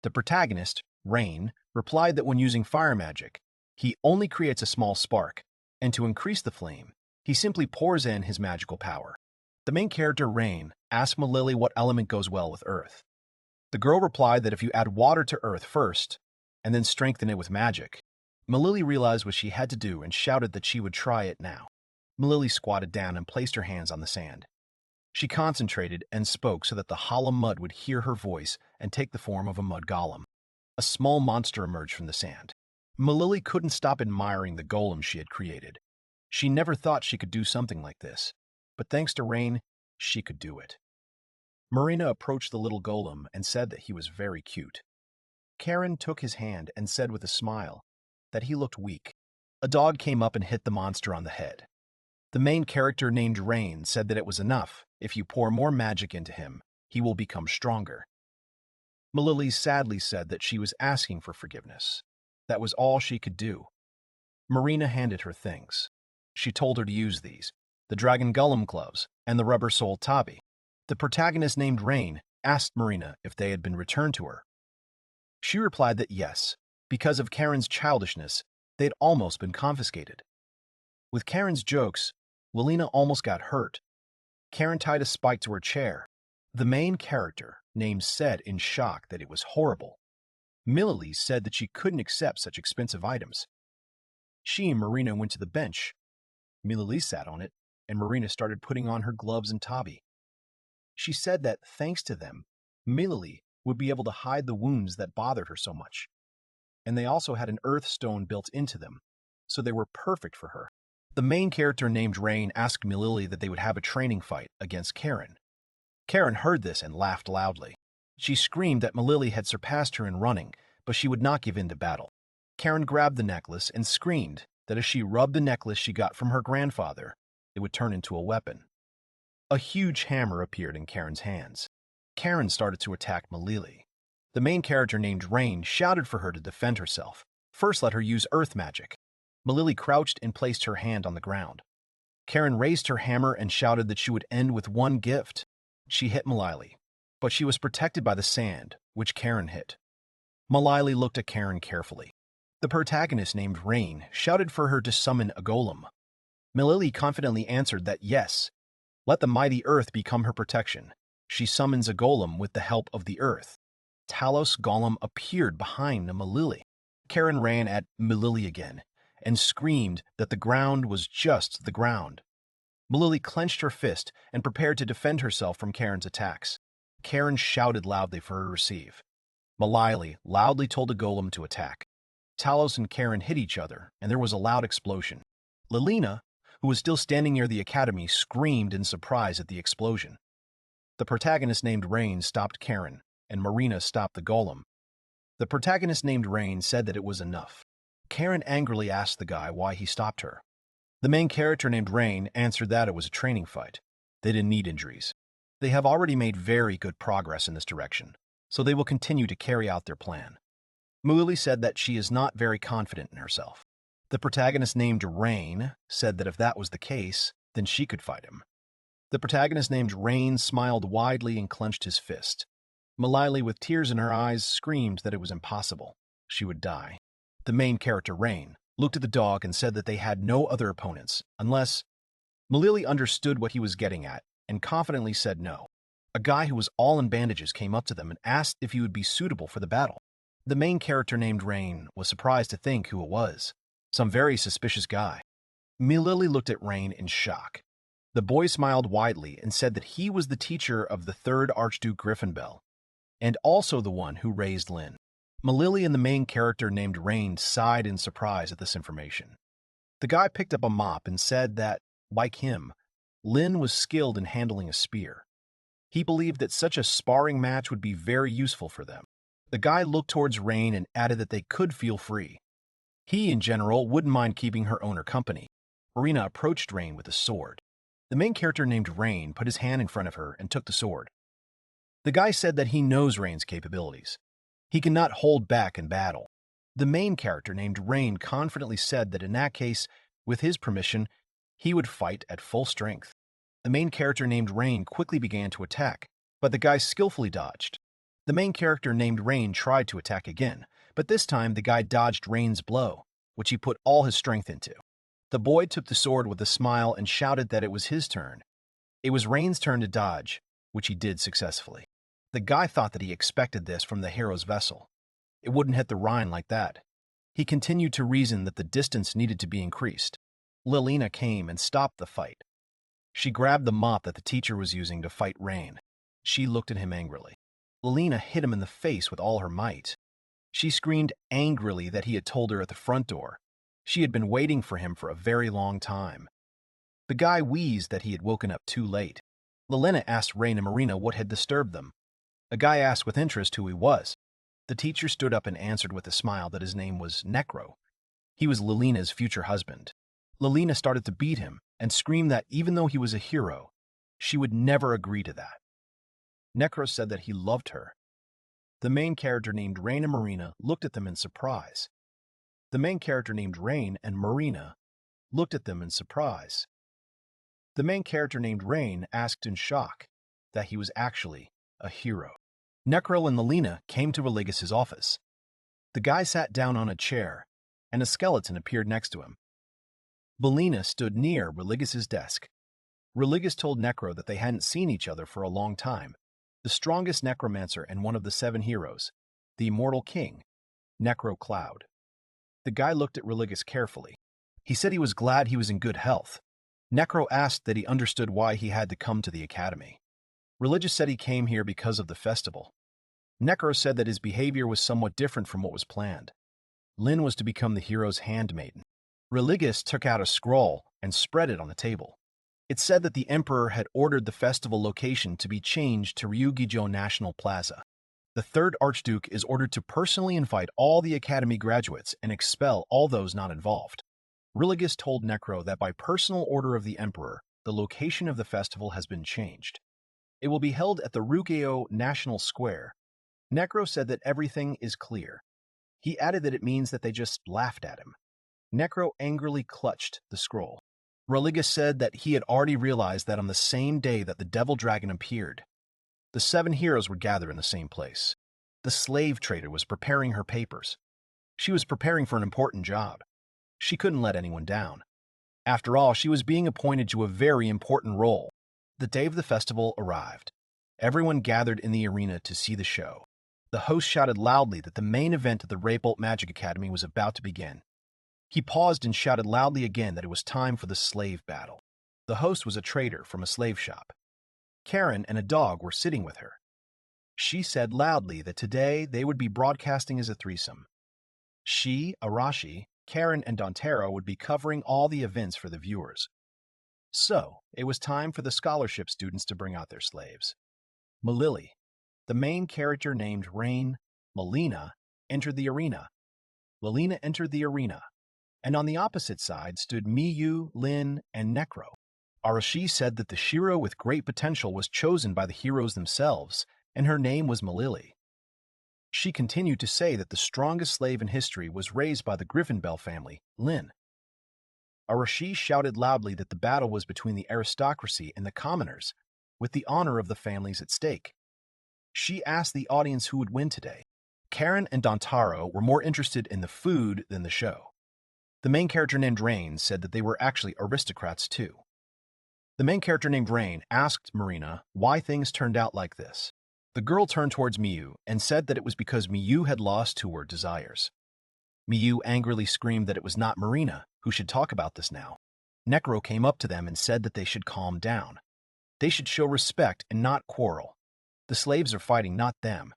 The protagonist, Rain, replied that when using fire magic, he only creates a small spark, and to increase the flame, he simply pours in his magical power. The main character, Rain, asked Malili what element goes well with earth. The girl replied that if you add water to earth first, and then strengthen it with magic. Malili realized what she had to do and shouted that she would try it now. Malili squatted down and placed her hands on the sand. She concentrated and spoke so that the hollow mud would hear her voice and take the form of a mud golem. A small monster emerged from the sand. Malili couldn't stop admiring the golem she had created. She never thought she could do something like this, but thanks to Rain, she could do it. Marina approached the little golem and said that he was very cute. Karen took his hand and said with a smile that he looked weak. A dog came up and hit the monster on the head. The main character named Rain said that it was enough. If you pour more magic into him, he will become stronger. Malili sadly said that she was asking for forgiveness. That was all she could do. Marina handed her things. She told her to use these, the dragon golem gloves and the rubber sole tabi. The protagonist named Rain asked Marina if they had been returned to her. She replied that yes, because of Karen's childishness, they had almost been confiscated. With Karen's jokes, Walina almost got hurt. Karen tied a spike to her chair. The main character named said in shock that it was horrible. Millie said that she couldn't accept such expensive items. She and Marina went to the bench. Millie sat on it, and Marina started putting on her gloves and tabi. She said that, thanks to them, Millie would be able to hide the wounds that bothered her so much. And they also had an earth stone built into them, so they were perfect for her. The main character named Rain asked Millie that they would have a training fight against Karen. Karen heard this and laughed loudly. She screamed that Millie had surpassed her in running, but she would not give in to battle. Karen grabbed the necklace and screamed that as she rubbed the necklace she got from her grandfather, it would turn into a weapon. A huge hammer appeared in Karen's hands. Karen started to attack Millie. The main character named Rain shouted for her to defend herself. First let her use earth magic. Millie crouched and placed her hand on the ground. Karen raised her hammer and shouted that she would end with one gift. She hit Millie, but she was protected by the sand, which Karen hit. Millie looked at Karen carefully. The protagonist named Rain shouted for her to summon a golem. Millie confidently answered that yes, let the mighty earth become her protection. She summons a golem with the help of the earth. Talos Golem appeared behind Millie. Karen ran at Millie again and screamed that the ground was just the ground. Millie clenched her fist and prepared to defend herself from Karen's attacks. Karen shouted loudly for her to receive. Millie loudly told the golem to attack. Talos and Karen hit each other, and there was a loud explosion. Lilina, who was still standing near the academy, screamed in surprise at the explosion. The protagonist named Rain stopped Karen, and Marina stopped the golem. The protagonist named Rain said that it was enough. Karen angrily asked the guy why he stopped her. The main character named Rain answered that it was a training fight. They didn't need injuries. They have already made very good progress in this direction, so they will continue to carry out their plan. Mulili said that she is not very confident in herself. The protagonist named Rain said that if that was the case, then she could fight him. The protagonist named Rain smiled widely and clenched his fist. Mulili, with tears in her eyes, screamed that it was impossible. She would die. The main character, Rain, looked at the dog and said that they had no other opponents, unless... Mulili understood what he was getting at and confidently said no. A guy who was all in bandages came up to them and asked if he would be suitable for the battle. The main character named Rain was surprised to think who it was. Some very suspicious guy. Mulili looked at Rain in shock. The boy smiled widely and said that he was the teacher of the third Archduke Gryffindor, and also the one who raised Lin. Mulili and the main character named Rain sighed in surprise at this information. The guy picked up a mop and said that, like him, Lin was skilled in handling a spear. He believed that such a sparring match would be very useful for them. The guy looked towards Rain and added that they could feel free. He, in general, wouldn't mind keeping her owner company. Marina approached Rain with a sword. The main character named Rain put his hand in front of her and took the sword. The guy said that he knows Rain's capabilities. He cannot hold back in battle. The main character named Rain confidently said that in that case, with his permission, he would fight at full strength. The main character named Rain quickly began to attack, but the guy skillfully dodged. The main character named Rain tried to attack again, but this time the guy dodged Rain's blow, which he put all his strength into. The boy took the sword with a smile and shouted that it was his turn. It was Rain's turn to dodge, which he did successfully. The guy thought that he expected this from the hero's vessel. It wouldn't hit the Rhine like that. He continued to reason that the distance needed to be increased. Lilina came and stopped the fight. She grabbed the mop that the teacher was using to fight Rain. She looked at him angrily. Lilina hit him in the face with all her might. She screamed angrily that he had told her at the front door. She had been waiting for him for a very long time. The guy wheezed that he had woken up too late. Lilina asked Rain and Marina what had disturbed them. A guy asked with interest who he was. The teacher stood up and answered with a smile that his name was Necro. He was Lilina's future husband. Lilina started to beat him and screamed that even though he was a hero, she would never agree to that. Necro said that he loved her. The main character named Rain and Marina looked at them in surprise. The main character named Rain and Marina looked at them in surprise. The main character named Rain asked in shock that he was actually a hero. Necro and Lilina came to Religious' office. The guy sat down on a chair, and a skeleton appeared next to him. Belina stood near Religious' desk. Religious told Necro that they hadn't seen each other for a long time. The strongest necromancer and one of the 7 heroes, the immortal king, Necro Cloud. The guy looked at Religious carefully. He said he was glad he was in good health. Necro asked that he understood why he had to come to the academy. Religious said he came here because of the festival. Necro said that his behavior was somewhat different from what was planned. Lin was to become the hero's handmaiden. Religious took out a scroll and spread it on the table. It said that the emperor had ordered the festival location to be changed to Ryugijo National Plaza. The third archduke is ordered to personally invite all the academy graduates and expel all those not involved. Religious told Necro that by personal order of the emperor, the location of the festival has been changed. It will be held at the Ryugijo National Square. Necro said that everything is clear. He added that it means that they just laughed at him. Necro angrily clutched the scroll. Religious said that he had already realized that on the same day that the Devil Dragon appeared, the 7 heroes would gather in the same place. The slave trader was preparing her papers. She was preparing for an important job. She couldn't let anyone down. After all, she was being appointed to a very important role. The day of the festival arrived. Everyone gathered in the arena to see the show. The host shouted loudly that the main event of the Raybolt Magic Academy was about to begin. He paused and shouted loudly again that it was time for the slave battle. The host was a trader from a slave shop. Karen and a dog were sitting with her. She said loudly that today they would be broadcasting as a threesome. She, Arashi, Karen, and Dontero would be covering all the events for the viewers. So, it was time for the scholarship students to bring out their slaves. Malili, the main character named Rain, Melina, entered the arena. Lilina entered the arena, and on the opposite side stood Miyu, Lin, and Necro. Arashi said that the Shiro with great potential was chosen by the heroes themselves, and her name was Malili. She continued to say that the strongest slave in history was raised by the Griffin Bell family, Lin. Arashi shouted loudly that the battle was between the aristocracy and the commoners, with the honor of the families at stake. She asked the audience who would win today. Karen and Dontaro were more interested in the food than the show. The main character named Rain said that they were actually aristocrats too. The main character named Rain asked Marina why things turned out like this. The girl turned towards Miyu and said that it was because Miyu had lost to her desires. Miyu angrily screamed that it was not Marina who should talk about this now. Necro came up to them and said that they should calm down. They should show respect and not quarrel. The slaves are fighting, not them.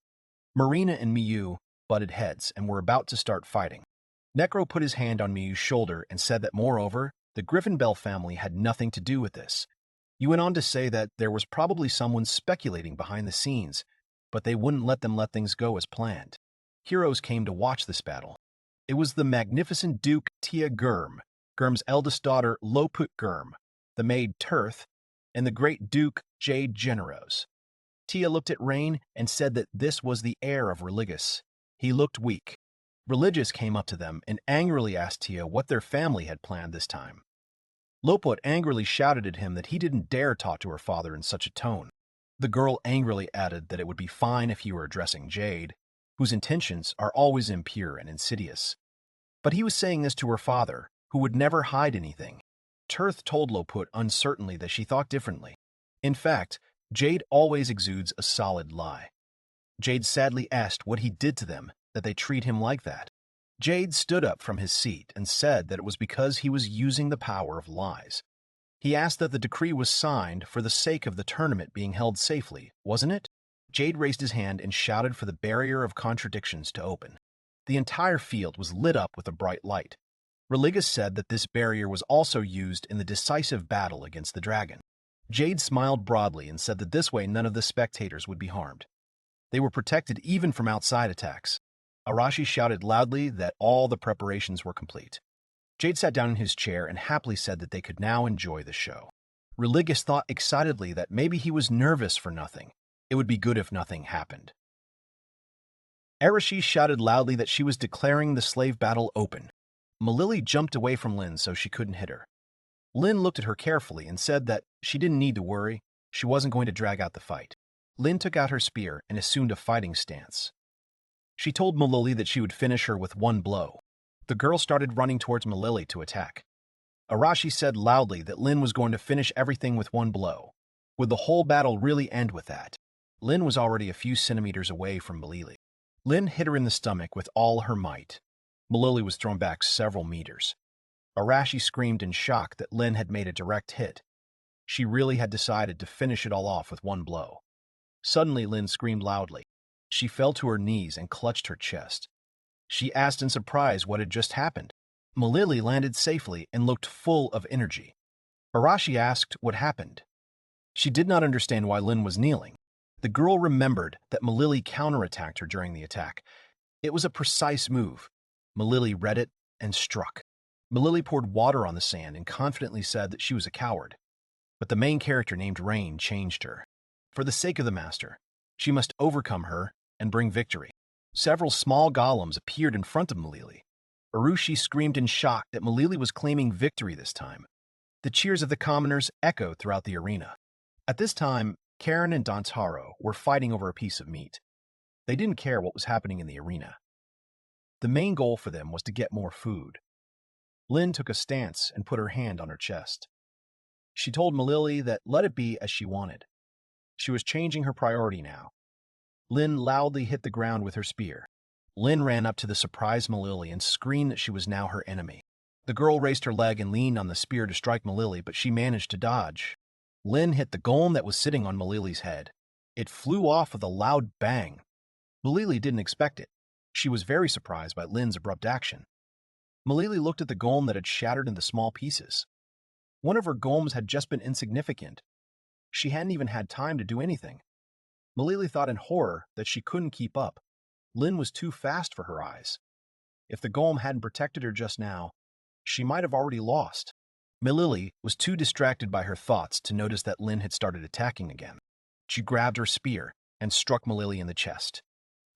Marina and Miyu butted heads and were about to start fighting. Necro put his hand on Miyu's shoulder and said that, moreover, the Griffin Bell family had nothing to do with this. He went on to say that there was probably someone speculating behind the scenes, but they wouldn't let them let things go as planned. Heroes came to watch this battle. It was the magnificent Duke Tia Gurm, Gurm's eldest daughter Loput Gurm, the maid Tirth, and the great Duke Jade Generos. Tia looked at Rain and said that this was the heir of Religious. He looked weak. Religious came up to them and angrily asked Tia what their family had planned this time. Loput angrily shouted at him that he didn't dare talk to her father in such a tone. The girl angrily added that it would be fine if he were addressing Jade, whose intentions are always impure and insidious. But he was saying this to her father, who would never hide anything. Tirth told Loput uncertainly that she thought differently. In fact, Jade always exudes a solid lie. Jade sadly asked what he did to them that they treat him like that. Jade stood up from his seat and said that it was because he was using the power of lies. He asked that the decree was signed for the sake of the tournament being held safely, wasn't it? Jade raised his hand and shouted for the barrier of contradictions to open. The entire field was lit up with a bright light. Religious said that this barrier was also used in the decisive battle against the dragon. Jade smiled broadly and said that this way none of the spectators would be harmed. They were protected even from outside attacks. Arashi shouted loudly that all the preparations were complete. Jade sat down in his chair and happily said that they could now enjoy the show. Religious thought excitedly that maybe he was nervous for nothing. It would be good if nothing happened. Arashi shouted loudly that she was declaring the slave battle open. Malili jumped away from Lin so she couldn't hit her. Lin looked at her carefully and said that she didn't need to worry, she wasn't going to drag out the fight. Lin took out her spear and assumed a fighting stance. She told Malili that she would finish her with one blow. The girl started running towards Malili to attack. Arashi said loudly that Lin was going to finish everything with one blow. Would the whole battle really end with that? Lin was already a few centimeters away from Malili. Lin hit her in the stomach with all her might. Malili was thrown back several meters. Arashi screamed in shock that Lin had made a direct hit. She really had decided to finish it all off with one blow. Suddenly, Lin screamed loudly. She fell to her knees and clutched her chest. She asked in surprise what had just happened. Malili landed safely and looked full of energy. Arashi asked what happened. She did not understand why Lin was kneeling. The girl remembered that Malili counterattacked her during the attack. It was a precise move. Malili read it and struck. Malili poured water on the sand and confidently said that she was a coward. But the main character named Rain changed her. For the sake of the master, she must overcome her and bring victory. Several small golems appeared in front of Malili. Urushi screamed in shock that Malili was claiming victory this time. The cheers of the commoners echoed throughout the arena. At this time, Karen and Dontaro were fighting over a piece of meat. They didn't care what was happening in the arena. The main goal for them was to get more food. Lin took a stance and put her hand on her chest. She told Malili that let it be as she wanted. She was changing her priority now. Lin loudly hit the ground with her spear. Lin ran up to the surprised Malili and screamed that she was now her enemy. The girl raised her leg and leaned on the spear to strike Malili, but she managed to dodge. Lin hit the golem that was sitting on Malili's head. It flew off with a loud bang. Malili didn't expect it. She was very surprised by Lin's abrupt action. Malili looked at the golem that had shattered into small pieces. One of her golems had just been insignificant. She hadn't even had time to do anything. Malili thought in horror that she couldn't keep up. Lin was too fast for her eyes. If the golem hadn't protected her just now, she might have already lost. Malili was too distracted by her thoughts to notice that Lin had started attacking again. She grabbed her spear and struck Malili in the chest.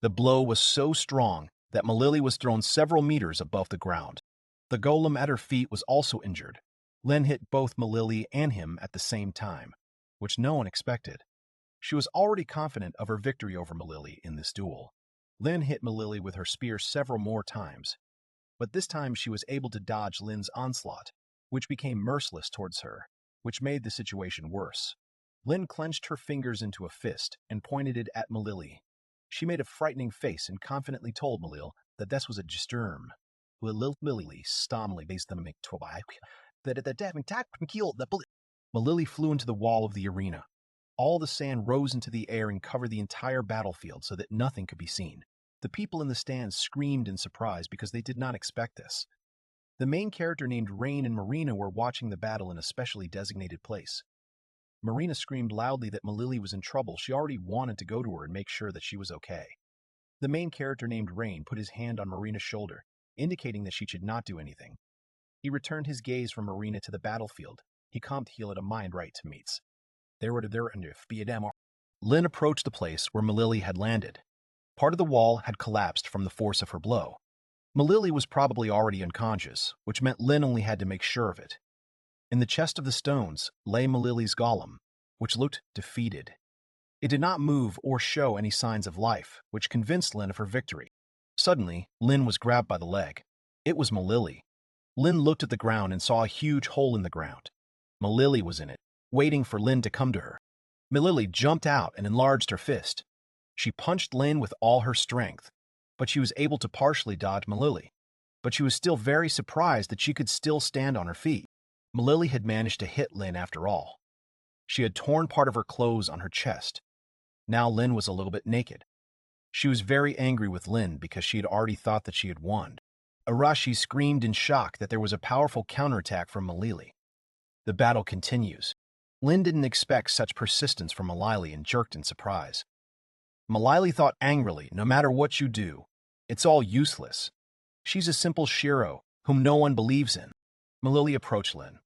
The blow was so strong that Malili was thrown several meters above the ground. The golem at her feet was also injured. Lin hit both Malili and him at the same time, which no one expected. She was already confident of her victory over Malili in this duel. Lin hit Malili with her spear several more times, but this time she was able to dodge Lin's onslaught, which became merciless towards her, which made the situation worse. Lin clenched her fingers into a fist and pointed it at Malili. She made a frightening face and confidently told Malil that this was a gesturm. Malili stomily based them make that the deving tack kill the bullet. Malili flew into the wall of the arena. All the sand rose into the air and covered the entire battlefield so that nothing could be seen. The people in the stands screamed in surprise because they did not expect this. The main character named Rain and Marina were watching the battle in a specially designated place. Marina screamed loudly that Malili was in trouble. She already wanted to go to her and make sure that she was okay. The main character named Rain put his hand on Marina's shoulder, indicating that she should not do anything. He returned his gaze from Marina to the battlefield. He comped heal at a mind right to meets. There were there and if be a damn. Lin approached the place where Malili had landed. Part of the wall had collapsed from the force of her blow. Malili was probably already unconscious, which meant Lin only had to make sure of it. In the chest of the stones lay Malili's golem, which looked defeated. It did not move or show any signs of life, which convinced Lin of her victory. Suddenly, Lin was grabbed by the leg. It was Malili. Lin looked at the ground and saw a huge hole in the ground. Malili was in it, waiting for Lin to come to her. Malili jumped out and enlarged her fist. She punched Lin with all her strength, but she was able to partially dodge Malili. But she was still very surprised that she could still stand on her feet. Malili had managed to hit Lin after all. She had torn part of her clothes on her chest. Now Lin was a little bit naked. She was very angry with Lin because she had already thought that she had won. Arashi screamed in shock that there was a powerful counterattack from Malili. The battle continues. Lin didn't expect such persistence from Malili and jerked in surprise. Malili thought angrily, no matter what you do, it's all useless. She's a simple shiro, whom no one believes in. Malili approached Lin.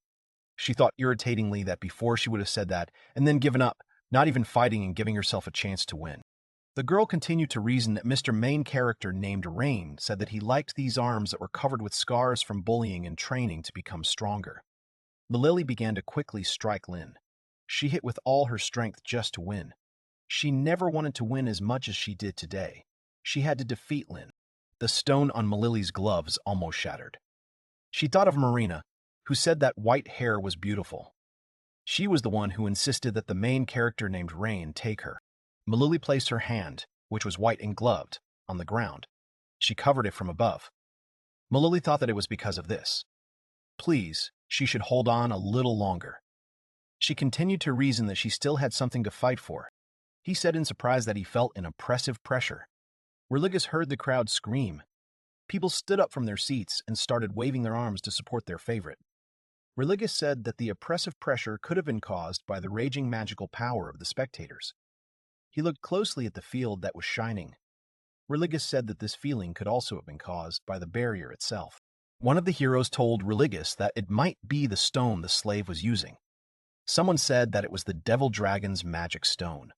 She thought irritatingly that before she would have said that and then given up, not even fighting and giving herself a chance to win. The girl continued to reason that Mr. Main character named Rain said that he liked these arms that were covered with scars from bullying and training to become stronger. Malili began to quickly strike Lin. She hit with all her strength just to win. She never wanted to win as much as she did today. She had to defeat Lin. The stone on Malili's gloves almost shattered. She thought of Marina, who said that white hair was beautiful. She was the one who insisted that the main character named Rain take her. Malili placed her hand, which was white and gloved, on the ground. She covered it from above. Malili thought that it was because of this. Please, she should hold on a little longer. She continued to reason that she still had something to fight for. He said in surprise that he felt an oppressive pressure. Religious heard the crowd scream. People stood up from their seats and started waving their arms to support their favorite. Religious said that the oppressive pressure could have been caused by the raging magical power of the spectators. He looked closely at the field that was shining. Religious said that this feeling could also have been caused by the barrier itself. One of the heroes told Religious that it might be the stone the slave was using. Someone said that it was the devil dragon's magic stone.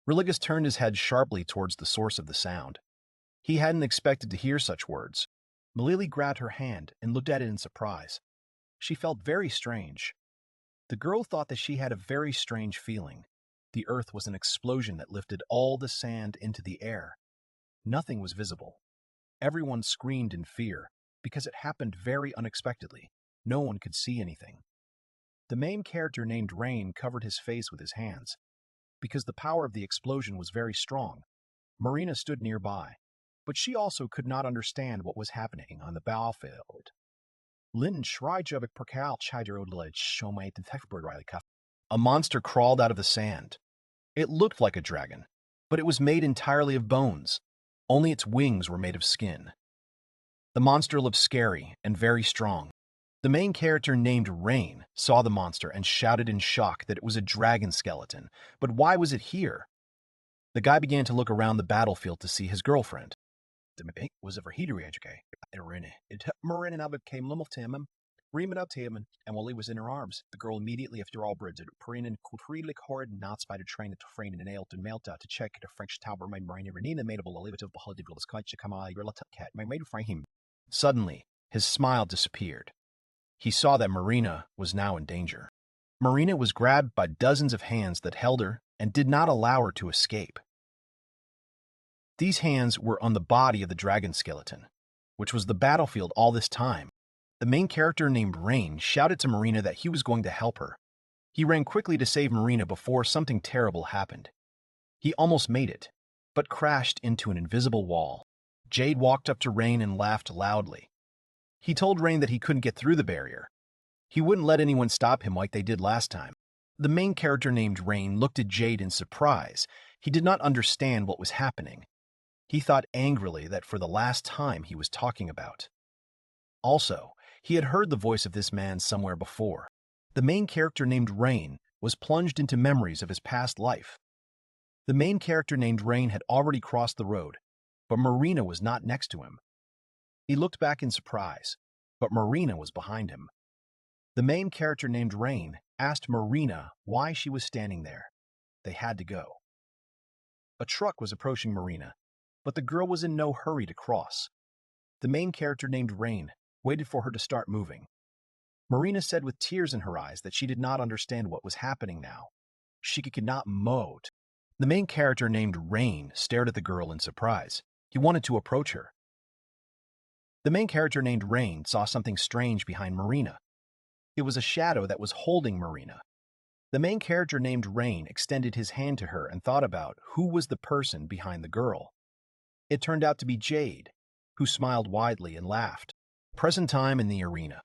Religious turned his head sharply towards the source of the sound. He hadn't expected to hear such words. Malili grabbed her hand and looked at it in surprise. She felt very strange. The girl thought that she had a very strange feeling. The earth was an explosion that lifted all the sand into the air. Nothing was visible. Everyone screamed in fear because it happened very unexpectedly. No one could see anything. The main character named Rain covered his face with his hands. Because the power of the explosion was very strong, Marina stood nearby, but she also could not understand what was happening on the battlefield. A monster crawled out of the sand. It looked like a dragon, but it was made entirely of bones. Only its wings were made of skin. The monster looked scary and very strong. The main character named Rain saw the monster and shouted in shock that it was a dragon skeleton. But why was it here? The guy began to look around the battlefield to see his girlfriend. Reamed up to him, and while he was in her arms, the girl immediately after all bridged Perinen Kutrilik horrid not by the train to train and nailed and mailed to check the French tower my marina renina made of a livative beholdive sketch kama relata cat my made for him. Suddenly, his smile disappeared. He saw that Marina was now in danger. Marina was grabbed by dozens of hands that held her and did not allow her to escape. These hands were on the body of the dragon skeleton, which was the battlefield all this time. The main character named Rain shouted to Marina that he was going to help her. He ran quickly to save Marina before something terrible happened. He almost made it, but crashed into an invisible wall. Jade walked up to Rain and laughed loudly. He told Rain that he couldn't get through the barrier. He wouldn't let anyone stop him like they did last time. The main character named Rain looked at Jade in surprise. He did not understand what was happening. He thought angrily that for the last time he was talking about. Also, he had heard the voice of this man somewhere before. The main character named Rain was plunged into memories of his past life. The main character named Rain had already crossed the road, but Marina was not next to him. He looked back in surprise, but Marina was behind him. The main character named Rain asked Marina why she was standing there. They had to go. A truck was approaching Marina, but the girl was in no hurry to cross. The main character named Rain waited for her to start moving. Marina said with tears in her eyes that she did not understand what was happening now. She could not moat. The main character named Rain stared at the girl in surprise. He wanted to approach her. The main character named Rain saw something strange behind Marina. It was a shadow that was holding Marina. The main character named Rain extended his hand to her and thought about who was the person behind the girl. It turned out to be Jade, who smiled widely and laughed. Present time in the arena.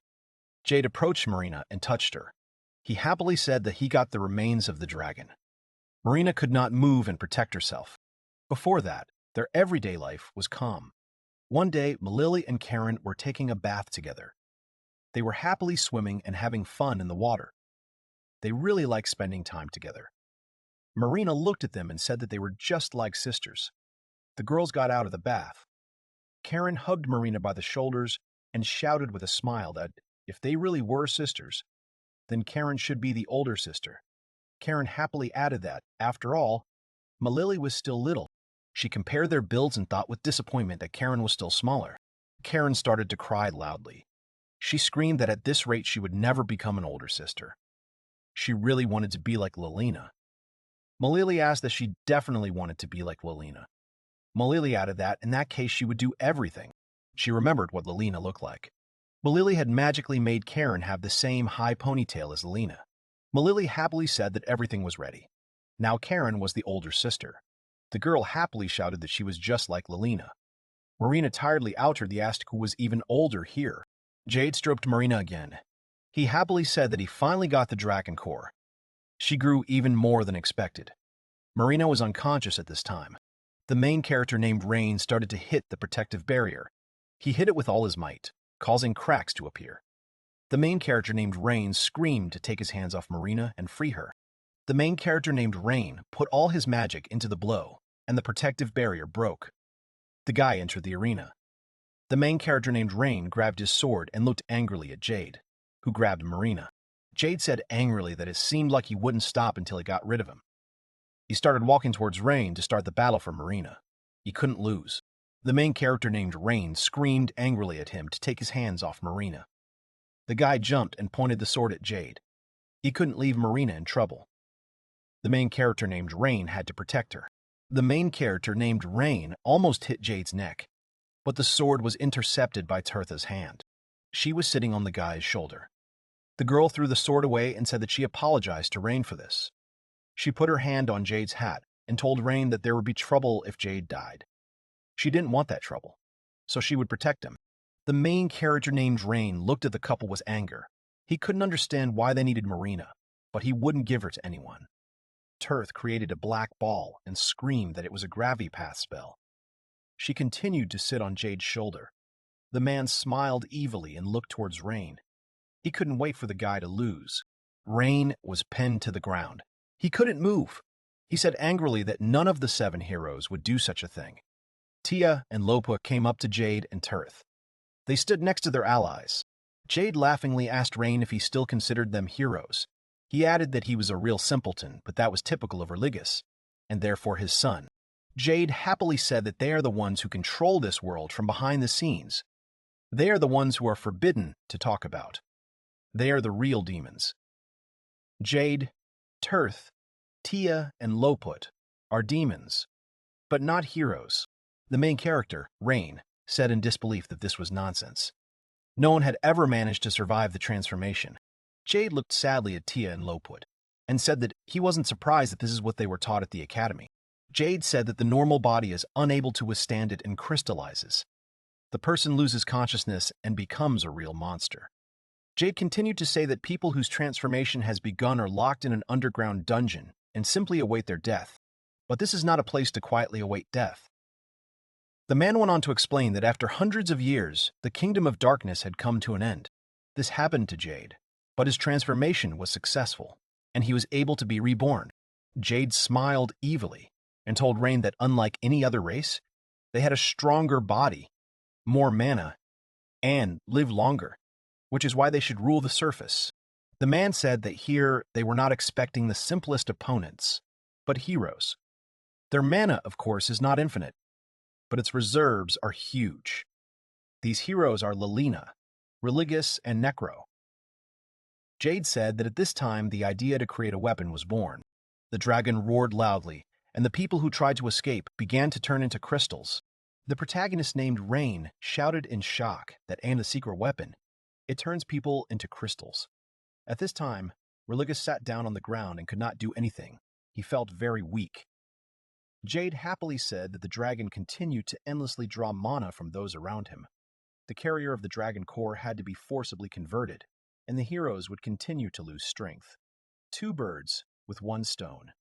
Jade approached Marina and touched her. He happily said that he got the remains of the dragon. Marina could not move and protect herself. Before that, their everyday life was calm. One day, Malili and Karen were taking a bath together. They were happily swimming and having fun in the water. They really liked spending time together. Marina looked at them and said that they were just like sisters. The girls got out of the bath. Karen hugged Marina by the shoulders and shouted with a smile that if they really were sisters, then Karen should be the older sister. Karen happily added that, after all, Malili was still little. She compared their builds and thought with disappointment that Karen was still smaller. Karen started to cry loudly. She screamed that at this rate she would never become an older sister. She really wanted to be like Lilina. Malili asked that she definitely wanted to be like Lilina. Malili added that in that case she would do everything. She remembered what Lilina looked like. Malili had magically made Karen have the same high ponytail as Lilina. Malili happily said that everything was ready. Now Karen was the older sister. The girl happily shouted that she was just like Lilina. Marina tiredly outed the asked who was even older here. Jade stroked Marina again. He happily said that he finally got the dragon core. She grew even more than expected. Marina was unconscious at this time. The main character named Rain started to hit the protective barrier. He hit it with all his might, causing cracks to appear. The main character named Rain screamed to take his hands off Marina and free her. The main character named Rain put all his magic into the blow, and the protective barrier broke. The guy entered the arena. The main character named Rain grabbed his sword and looked angrily at Jade, who grabbed Marina. Jade said angrily that it seemed like he wouldn't stop until he got rid of him. He started walking towards Rain to start the battle for Marina. He couldn't lose. The main character named Rain screamed angrily at him to take his hands off Marina. The guy jumped and pointed the sword at Jade. He couldn't leave Marina in trouble. The main character named Rain had to protect her. The main character named Rain almost hit Jade's neck, but the sword was intercepted by Tirtha's hand. She was sitting on the guy's shoulder. The girl threw the sword away and said that she apologized to Rain for this. She put her hand on Jade's hat and told Rain that there would be trouble if Jade died. She didn't want that trouble, so she would protect him. The main character named Rain looked at the couple with anger. He couldn't understand why they needed Marina, but he wouldn't give her to anyone. Tirth created a black ball and screamed that it was a Gravipath spell. She continued to sit on Jade's shoulder. The man smiled evilly and looked towards Rain. He couldn't wait for the guy to lose. Rain was pinned to the ground. He couldn't move. He said angrily that none of the 7 heroes would do such a thing. Tia and Lopa came up to Jade and Tirth. They stood next to their allies. Jade laughingly asked Rain if he still considered them heroes. He added that he was a real simpleton, but that was typical of Religus, and therefore his son. Jade happily said that they are the ones who control this world from behind the scenes. They are the ones who are forbidden to talk about. They are the real demons. Jade, Tirth, Tia, and Loput are demons, but not heroes. The main character, Rain, said in disbelief that this was nonsense. No one had ever managed to survive the transformation. Jade looked sadly at Tia and Loput, and said that he wasn't surprised that this is what they were taught at the academy. Jade said that the normal body is unable to withstand it and crystallizes. The person loses consciousness and becomes a real monster. Jade continued to say that people whose transformation has begun are locked in an underground dungeon and simply await their death. But this is not a place to quietly await death. The man went on to explain that after hundreds of years, the kingdom of darkness had come to an end. This happened to Jade, but his transformation was successful, and he was able to be reborn. Jade smiled evilly and told Rain that unlike any other race, they had a stronger body, more mana, and live longer, which is why they should rule the surface. The man said that here they were not expecting the simplest opponents, but heroes. Their mana, of course, is not infinite, but its reserves are huge. These heroes are Lilina, Religus, and Necro. Jade said that at this time the idea to create a weapon was born. The dragon roared loudly, and the people who tried to escape began to turn into crystals. The protagonist named Rain shouted in shock that and the secret weapon, it turns people into crystals. At this time, Religus sat down on the ground and could not do anything. He felt very weak. Jade happily said that the dragon continued to endlessly draw mana from those around him. The carrier of the dragon core had to be forcibly converted, and the heroes would continue to lose strength. 2 birds with 1 stone.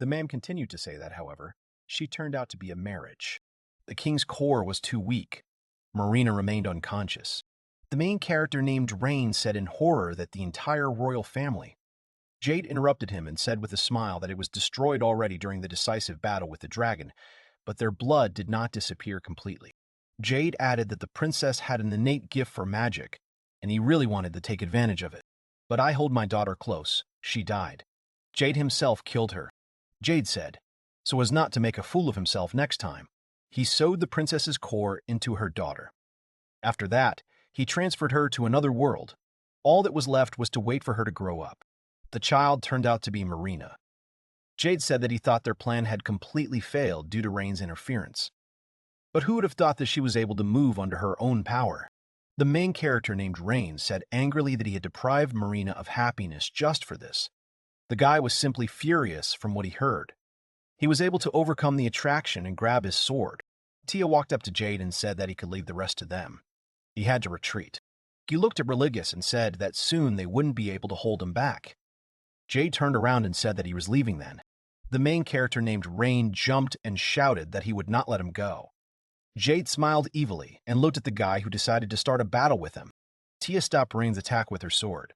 The man continued to say that, however, she turned out to be a marriage. The king's core was too weak. Marina remained unconscious. The main character named Rain said in horror that the entire royal family. Jade interrupted him and said with a smile that it was destroyed already during the decisive battle with the dragon, but their blood did not disappear completely. Jade added that the princess had an innate gift for magic, and he really wanted to take advantage of it. But I hold my daughter close. She died. Jade himself killed her. Jade said, so as not to make a fool of himself next time. He sewed the princess's core into her daughter. After that, he transferred her to another world. All that was left was to wait for her to grow up. The child turned out to be Marina. Jade said that he thought their plan had completely failed due to Rain's interference. But who would have thought that she was able to move under her own power? The main character named Rain said angrily that he had deprived Marina of happiness just for this. The guy was simply furious from what he heard. He was able to overcome the attraction and grab his sword. Tia walked up to Jade and said that he could leave the rest to them. He had to retreat. He looked at Religus and said that soon they wouldn't be able to hold him back. Jade turned around and said that he was leaving then. The main character named Rain jumped and shouted that he would not let him go. Jade smiled evilly and looked at the guy who decided to start a battle with him. Tia stopped Rain's attack with her sword.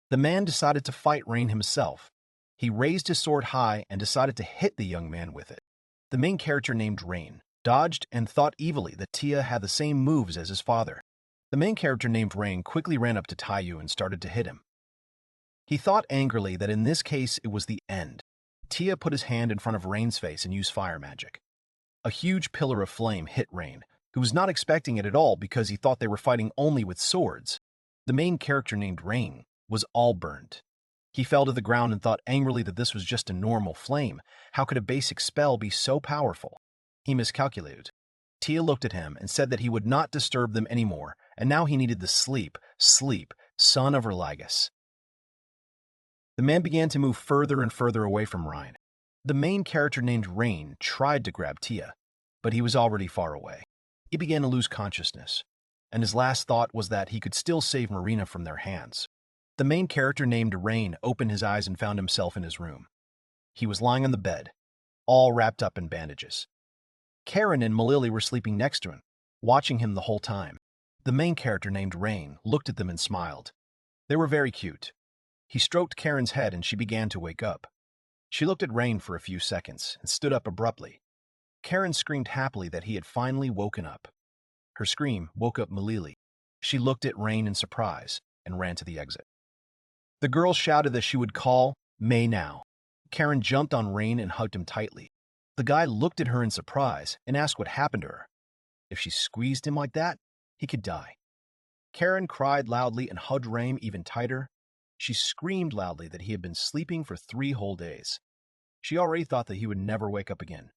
The man decided to fight Rain himself. He raised his sword high and decided to hit the young man with it. The main character named Rain dodged and thought evilly that Tia had the same moves as his father. The main character named Rain quickly ran up to Eiyuu and started to hit him. He thought angrily that in this case it was the end. Tia put his hand in front of Rain's face and used fire magic. A huge pillar of flame hit Rain, who was not expecting it at all because he thought they were fighting only with swords. The main character named Rain was all burned. He fell to the ground and thought angrily that this was just a normal flame. How could a basic spell be so powerful? He miscalculated. Tia looked at him and said that he would not disturb them anymore, and now he needed the sleep, son of Religus. The man began to move further and further away from Rain. The main character named Rain tried to grab Tia, but he was already far away. He began to lose consciousness, and his last thought was that he could still save Marina from their hands. The main character named Rain opened his eyes and found himself in his room. He was lying on the bed, all wrapped up in bandages. Karen and Malili were sleeping next to him, watching him the whole time. The main character named Rain looked at them and smiled. They were very cute. He stroked Karen's head and she began to wake up. She looked at Rain for a few seconds and stood up abruptly. Karen screamed happily that he had finally woken up. Her scream woke up Malili. She looked at Rain in surprise and ran to the exit. The girl shouted that she would call May now. Karen jumped on Rain and hugged him tightly. The guy looked at her in surprise and asked what happened to her. If she squeezed him like that, he could die. Karen cried loudly and hugged Rain even tighter. She screamed loudly that he had been sleeping for 3 whole days. She already thought that he would never wake up again.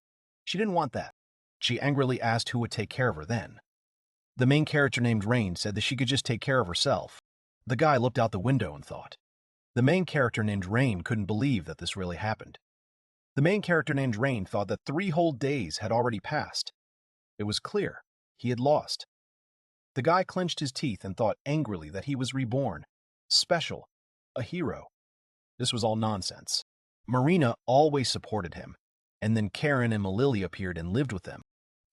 She didn't want that. She angrily asked who would take care of her then. The main character named Rain said that she could just take care of herself. The guy looked out the window and thought. The main character named Rain couldn't believe that this really happened. The main character named Rain thought that 3 whole days had already passed. It was clear. He had lost. The guy clenched his teeth and thought angrily that he was reborn, special, a hero. This was all nonsense. Marina always supported him, and then Karen and Malili appeared and lived with them.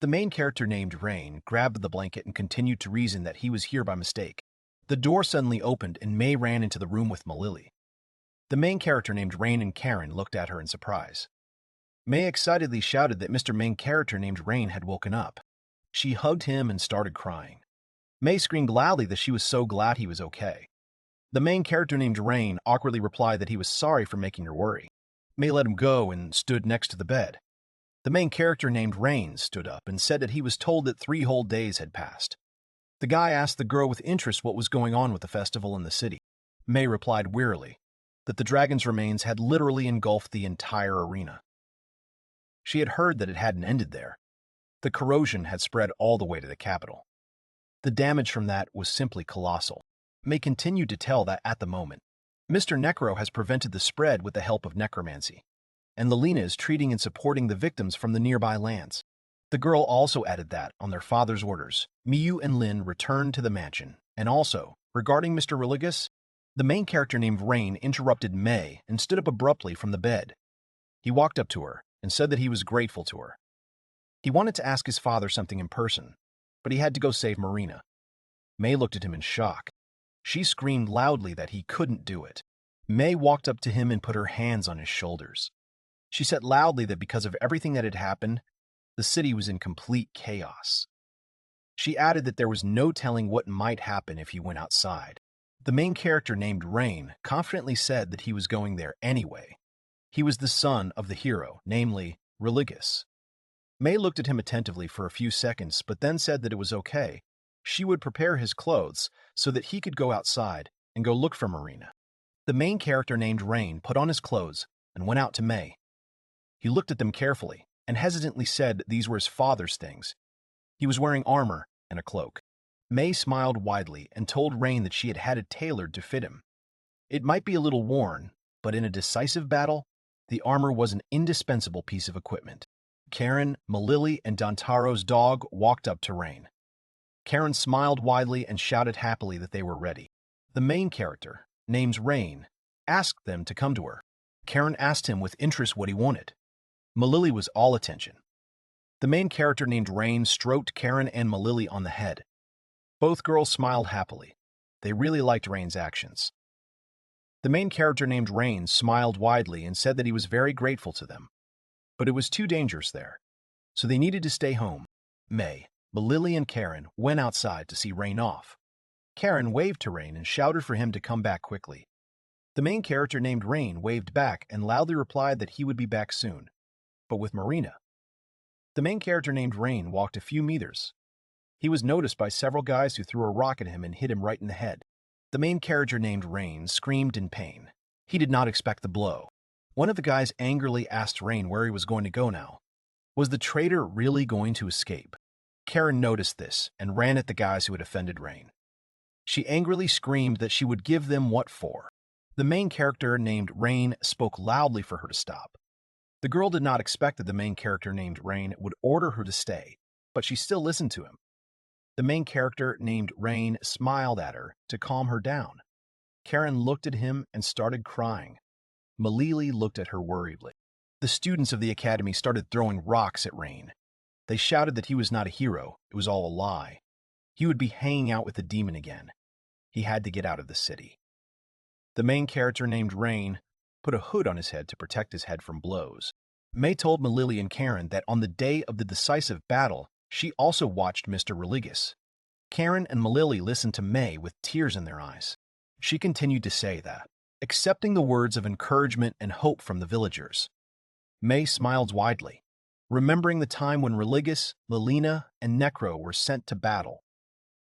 The main character named Rain grabbed the blanket and continued to reason that he was here by mistake. The door suddenly opened and May ran into the room with Malili. The main character named Rain and Karen looked at her in surprise. May excitedly shouted that Mr. Main character named Rain had woken up. She hugged him and started crying. May screamed loudly that she was so glad he was okay. The main character named Rain awkwardly replied that he was sorry for making her worry. May let him go and stood next to the bed. The main character named Rain stood up and said that he was told that 3 whole days had passed. The guy asked the girl with interest what was going on with the festival in the city. May replied wearily that the dragon's remains had literally engulfed the entire arena. She had heard that it hadn't ended there. The corrosion had spread all the way to the capital. The damage from that was simply colossal. May continued to tell that at the moment, Mr. Necro has prevented the spread with the help of necromancy, and Lelina is treating and supporting the victims from the nearby lands. The girl also added that, on their father's orders, Miyu and Lin returned to the mansion, and also, regarding Mr. Religious, the main character named Rain interrupted May and stood up abruptly from the bed. He walked up to her and said that he was grateful to her. He wanted to ask his father something in person, but he had to go save Marina. May looked at him in shock. She screamed loudly that he couldn't do it. May walked up to him and put her hands on his shoulders. She said loudly that because of everything that had happened, the city was in complete chaos. She added that there was no telling what might happen if he went outside. The main character named Rain confidently said that he was going there anyway. He was the son of the hero, namely, Religious. May looked at him attentively for a few seconds, but then said that it was okay. She would prepare his clothes so that he could go outside and go look for Marina. The main character named Rain put on his clothes and went out to May. He looked at them carefully and hesitantly said these were his father's things. He was wearing armor and a cloak. May smiled widely and told Rain that she had had it tailored to fit him. It might be a little worn, but in a decisive battle, the armor was an indispensable piece of equipment. Karen, Malili, and Dantaro's dog walked up to Rain. Karen smiled widely and shouted happily that they were ready. The main character, named Rain, asked them to come to her. Karen asked him with interest what he wanted. Malili was all attention. The main character named Rain stroked Karen and Malili on the head. Both girls smiled happily. They really liked Rain's actions. The main character named Rain smiled widely and said that he was very grateful to them. But it was too dangerous there, so they needed to stay home. May, Malili, and Karen went outside to see Rain off. Karen waved to Rain and shouted for him to come back quickly. The main character named Rain waved back and loudly replied that he would be back soon, but with Marina. The main character named Rain walked a few meters. He was noticed by several guys who threw a rock at him and hit him right in the head. The main character named Rain screamed in pain. He did not expect the blow. One of the guys angrily asked Rain where he was going to go now. Was the traitor really going to escape? Karen noticed this and ran at the guys who had offended Rain. She angrily screamed that she would give them what for. The main character named Rain spoke loudly for her to stop. The girl did not expect that the main character named Rain would order her to stay, but she still listened to him. The main character named Rain smiled at her to calm her down. Karen looked at him and started crying. Malili looked at her worriedly. The students of the academy started throwing rocks at Rain. They shouted that he was not a hero, it was all a lie. He would be hanging out with the demon again. He had to get out of the city. The main character named Rain put a hood on his head to protect his head from blows. May told Malili and Karen that on the day of the decisive battle, she also watched Mr. Religious. Karen and Malili listened to May with tears in their eyes. She continued to say that, accepting the words of encouragement and hope from the villagers. May smiled widely, remembering the time when Religious, Lilina, and Necro were sent to battle.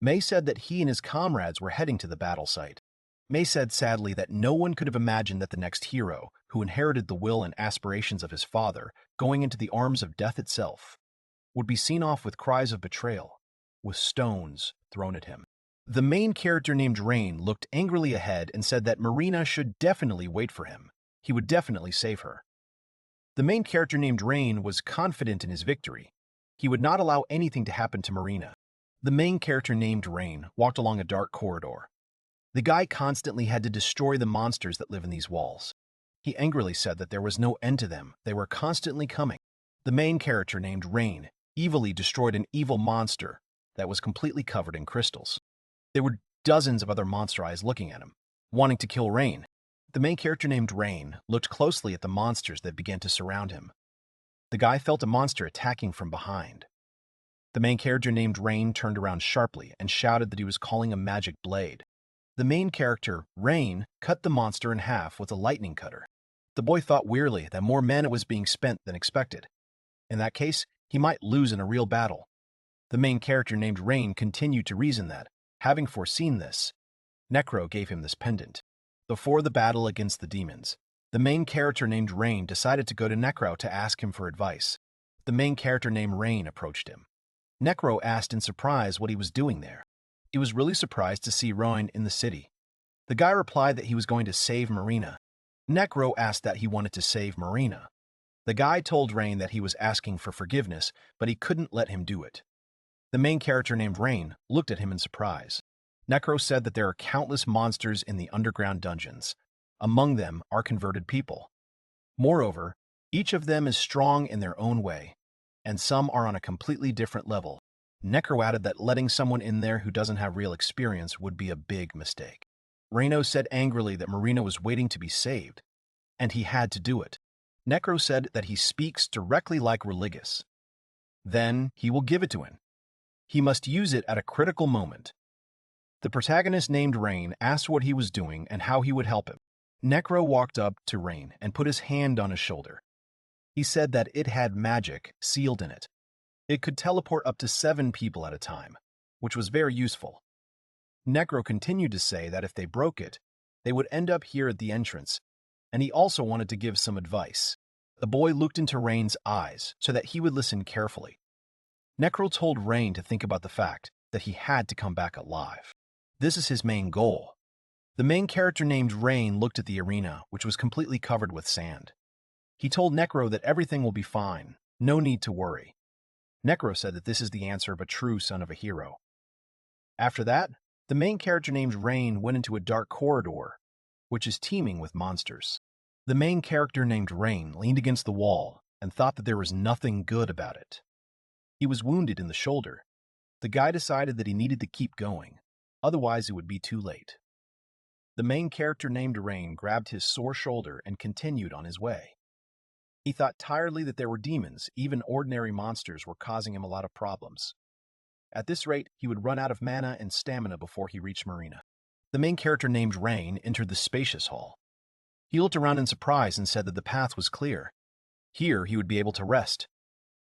May said that he and his comrades were heading to the battle site. May said sadly that no one could have imagined that the next hero, who inherited the will and aspirations of his father, going into the arms of death itself, would be seen off with cries of betrayal, with stones thrown at him. The main character named Rain looked angrily ahead and said that Marina should definitely wait for him. He would definitely save her. The main character named Rain was confident in his victory. He would not allow anything to happen to Marina. The main character named Rain walked along a dark corridor. The guy constantly had to destroy the monsters that live in these walls. He angrily said that there was no end to them. They were constantly coming. The main character named Rain evilly destroyed an evil monster that was completely covered in crystals. There were dozens of other monster eyes looking at him, wanting to kill Rain. The main character named Rain looked closely at the monsters that began to surround him. The guy felt a monster attacking from behind. The main character named Rain turned around sharply and shouted that he was calling a magic blade. The main character, Rain, cut the monster in half with a lightning cutter. The boy thought wearily that more mana was being spent than expected. In that case, he might lose in a real battle. The main character named Rain continued to reason that, having foreseen this, Necro gave him this pendant. Before the battle against the demons, the main character named Rain decided to go to Necro to ask him for advice. The main character named Rain approached him. Necro asked in surprise what he was doing there. He was really surprised to see Rain in the city. The guy replied that he was going to save Marina. Necro asked that he wanted to save Marina. The guy told Rain that he was asking for forgiveness, but he couldn't let him do it. The main character named Rain looked at him in surprise. Necro said that there are countless monsters in the underground dungeons. Among them are converted people. Moreover, each of them is strong in their own way, and some are on a completely different level. Necro added that letting someone in there who doesn't have real experience would be a big mistake. Reno said angrily that Marina was waiting to be saved, and he had to do it. Necro said that he speaks directly like Religious. Then he will give it to him. He must use it at a critical moment. The protagonist named Rain asked what he was doing and how he would help him. Necro walked up to Rain and put his hand on his shoulder. He said that it had magic sealed in it. It could teleport up to 7 people at a time, which was very useful. Necro continued to say that if they broke it, they would end up here at the entrance, and he also wanted to give some advice. The boy looked into Rain's eyes so that he would listen carefully. Necro told Rain to think about the fact that he had to come back alive. This is his main goal. The main character named Rain looked at the arena, which was completely covered with sand. He told Necro that everything will be fine, no need to worry. Necro said that this is the answer of a true son of a hero. After that, the main character named Rain went into a dark corridor, which is teeming with monsters. The main character named Rain leaned against the wall and thought that there was nothing good about it. He was wounded in the shoulder. The guy decided that he needed to keep going, otherwise it would be too late. The main character named Rain grabbed his sore shoulder and continued on his way. He thought tiredly that there were demons, even ordinary monsters were causing him a lot of problems. At this rate, he would run out of mana and stamina before he reached Marina. The main character named Rain entered the spacious hall. He looked around in surprise and said that the path was clear. Here he would be able to rest.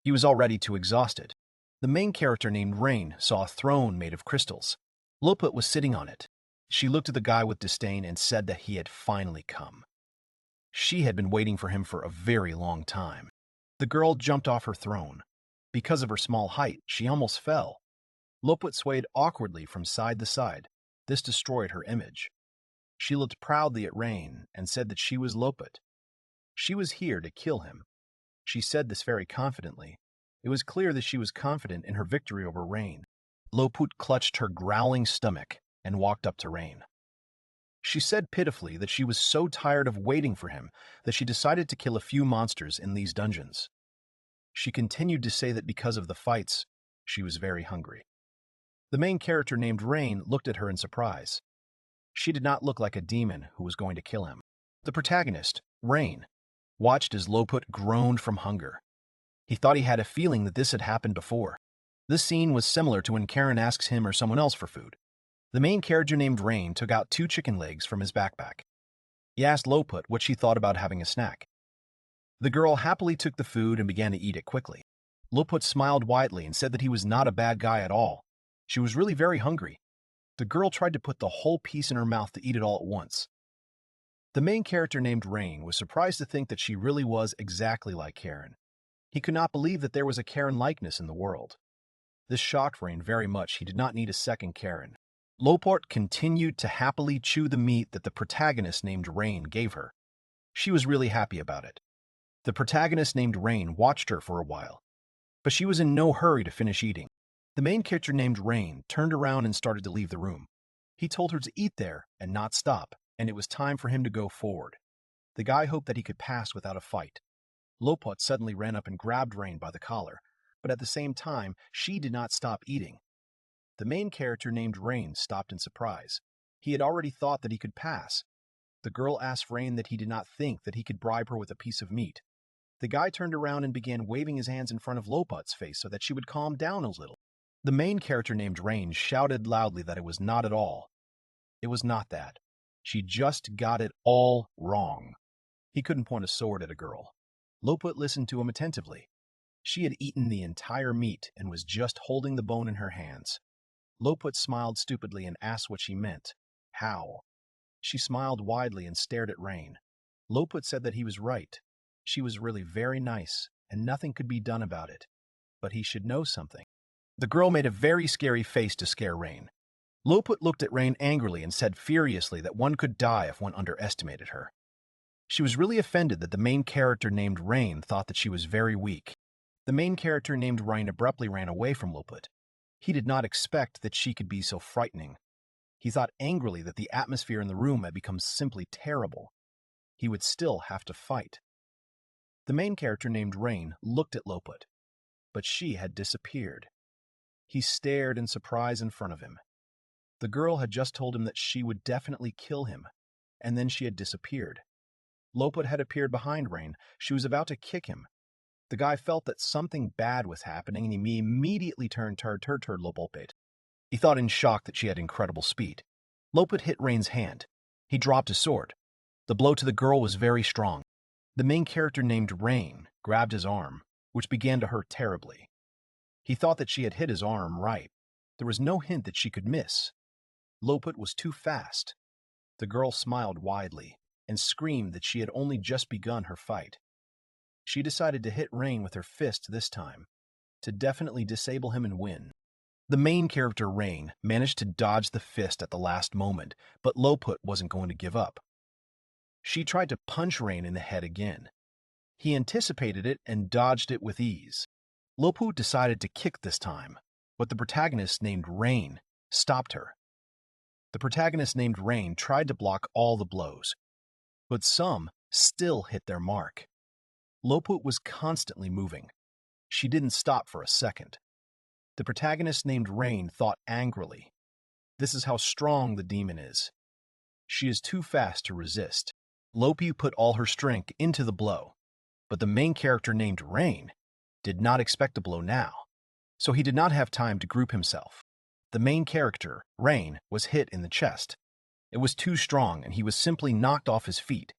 He was already too exhausted. The main character named Rain saw a throne made of crystals. Loput was sitting on it. She looked at the guy with disdain and said that he had finally come. She had been waiting for him for a very long time. The girl jumped off her throne. Because of her small height, she almost fell. Loput swayed awkwardly from side to side. This destroyed her image. She looked proudly at Rain and said that she was Loput. She was here to kill him. She said this very confidently. It was clear that she was confident in her victory over Rain. Loput clutched her growling stomach and walked up to Rain. She said pitifully that she was so tired of waiting for him that she decided to kill a few monsters in these dungeons. She continued to say that because of the fights, she was very hungry. The main character named Rain looked at her in surprise. She did not look like a demon who was going to kill him. The protagonist, Rain, watched as Loput groaned from hunger. He thought he had a feeling that this had happened before. This scene was similar to when Karen asks him or someone else for food. The main character named Rain took out 2 chicken legs from his backpack. He asked Loput what she thought about having a snack. The girl happily took the food and began to eat it quickly. Loput smiled widely and said that he was not a bad guy at all. She was really very hungry. The girl tried to put the whole piece in her mouth to eat it all at once. The main character named Rain was surprised to think that she really was exactly like Karen. He could not believe that there was a Karen likeness in the world. This shocked Rain very much. He did not need a second Karen. Loput continued to happily chew the meat that the protagonist named Rain gave her. She was really happy about it. The protagonist named Rain watched her for a while, but she was in no hurry to finish eating. The main character named Rain turned around and started to leave the room. He told her to eat there and not stop, and it was time for him to go forward. The guy hoped that he could pass without a fight. Loput suddenly ran up and grabbed Rain by the collar, but at the same time, she did not stop eating. The main character named Rain stopped in surprise. He had already thought that he could pass. The girl asked Rain that he did not think that he could bribe her with a piece of meat. The guy turned around and began waving his hands in front of Loput's face so that she would calm down a little. The main character named Rain shouted loudly that it was not at all. It was not that. She just got it all wrong. He couldn't point a sword at a girl. Loput listened to him attentively. She had eaten the entire meat and was just holding the bone in her hands. Loput smiled stupidly and asked what she meant. How? She smiled widely and stared at Rain. Loput said that he was right. She was really very nice, and nothing could be done about it. But he should know something. The girl made a very scary face to scare Rain. Loput looked at Rain angrily and said furiously that one could die if one underestimated her. She was really offended that the main character named Rain thought that she was very weak. The main character named Rain abruptly ran away from Loput. He did not expect that she could be so frightening. He thought angrily that the atmosphere in the room had become simply terrible. He would still have to fight. The main character named Rain looked at Loput, but she had disappeared. He stared in surprise in front of him. The girl had just told him that she would definitely kill him, and then she had disappeared. Loput had appeared behind Rain. She was about to kick him. The guy felt that something bad was happening, and he immediately turned toward Loput. He thought in shock that she had incredible speed. Loput hit Rain's hand. He dropped his sword. The blow to the girl was very strong. The main character named Rain grabbed his arm, which began to hurt terribly. He thought that she had hit his arm right. There was no hint that she could miss. Loput was too fast. The girl smiled widely and screamed that she had only just begun her fight. She decided to hit Rain with her fist this time, to definitely disable him and win. The main character, Rain, managed to dodge the fist at the last moment, but Loput wasn't going to give up. She tried to punch Rain in the head again. He anticipated it and dodged it with ease. Loput decided to kick this time, but the protagonist named Rain stopped her. The protagonist named Rain tried to block all the blows, but some still hit their mark. Loput was constantly moving. She didn't stop for a second. The protagonist named Rain thought angrily. This is how strong the demon is. She is too fast to resist. Loput put all her strength into the blow, but the main character named Rain did not expect a blow now, so he did not have time to group himself. The main character, Rain, was hit in the chest. It was too strong, and he was simply knocked off his feet.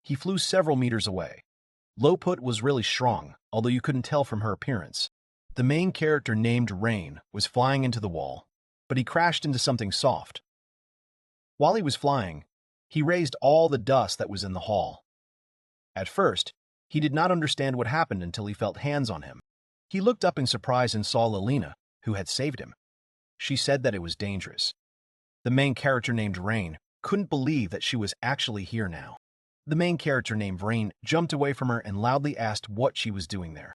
He flew several meters away. Loput was really strong, although you couldn't tell from her appearance. The main character named Rain was flying into the wall, but he crashed into something soft. While he was flying, he raised all the dust that was in the hall. At first, he did not understand what happened until he felt hands on him. He looked up in surprise and saw Lilina, who had saved him. She said that it was dangerous. The main character named Rain couldn't believe that she was actually here now. The main character named Rain jumped away from her and loudly asked what she was doing there.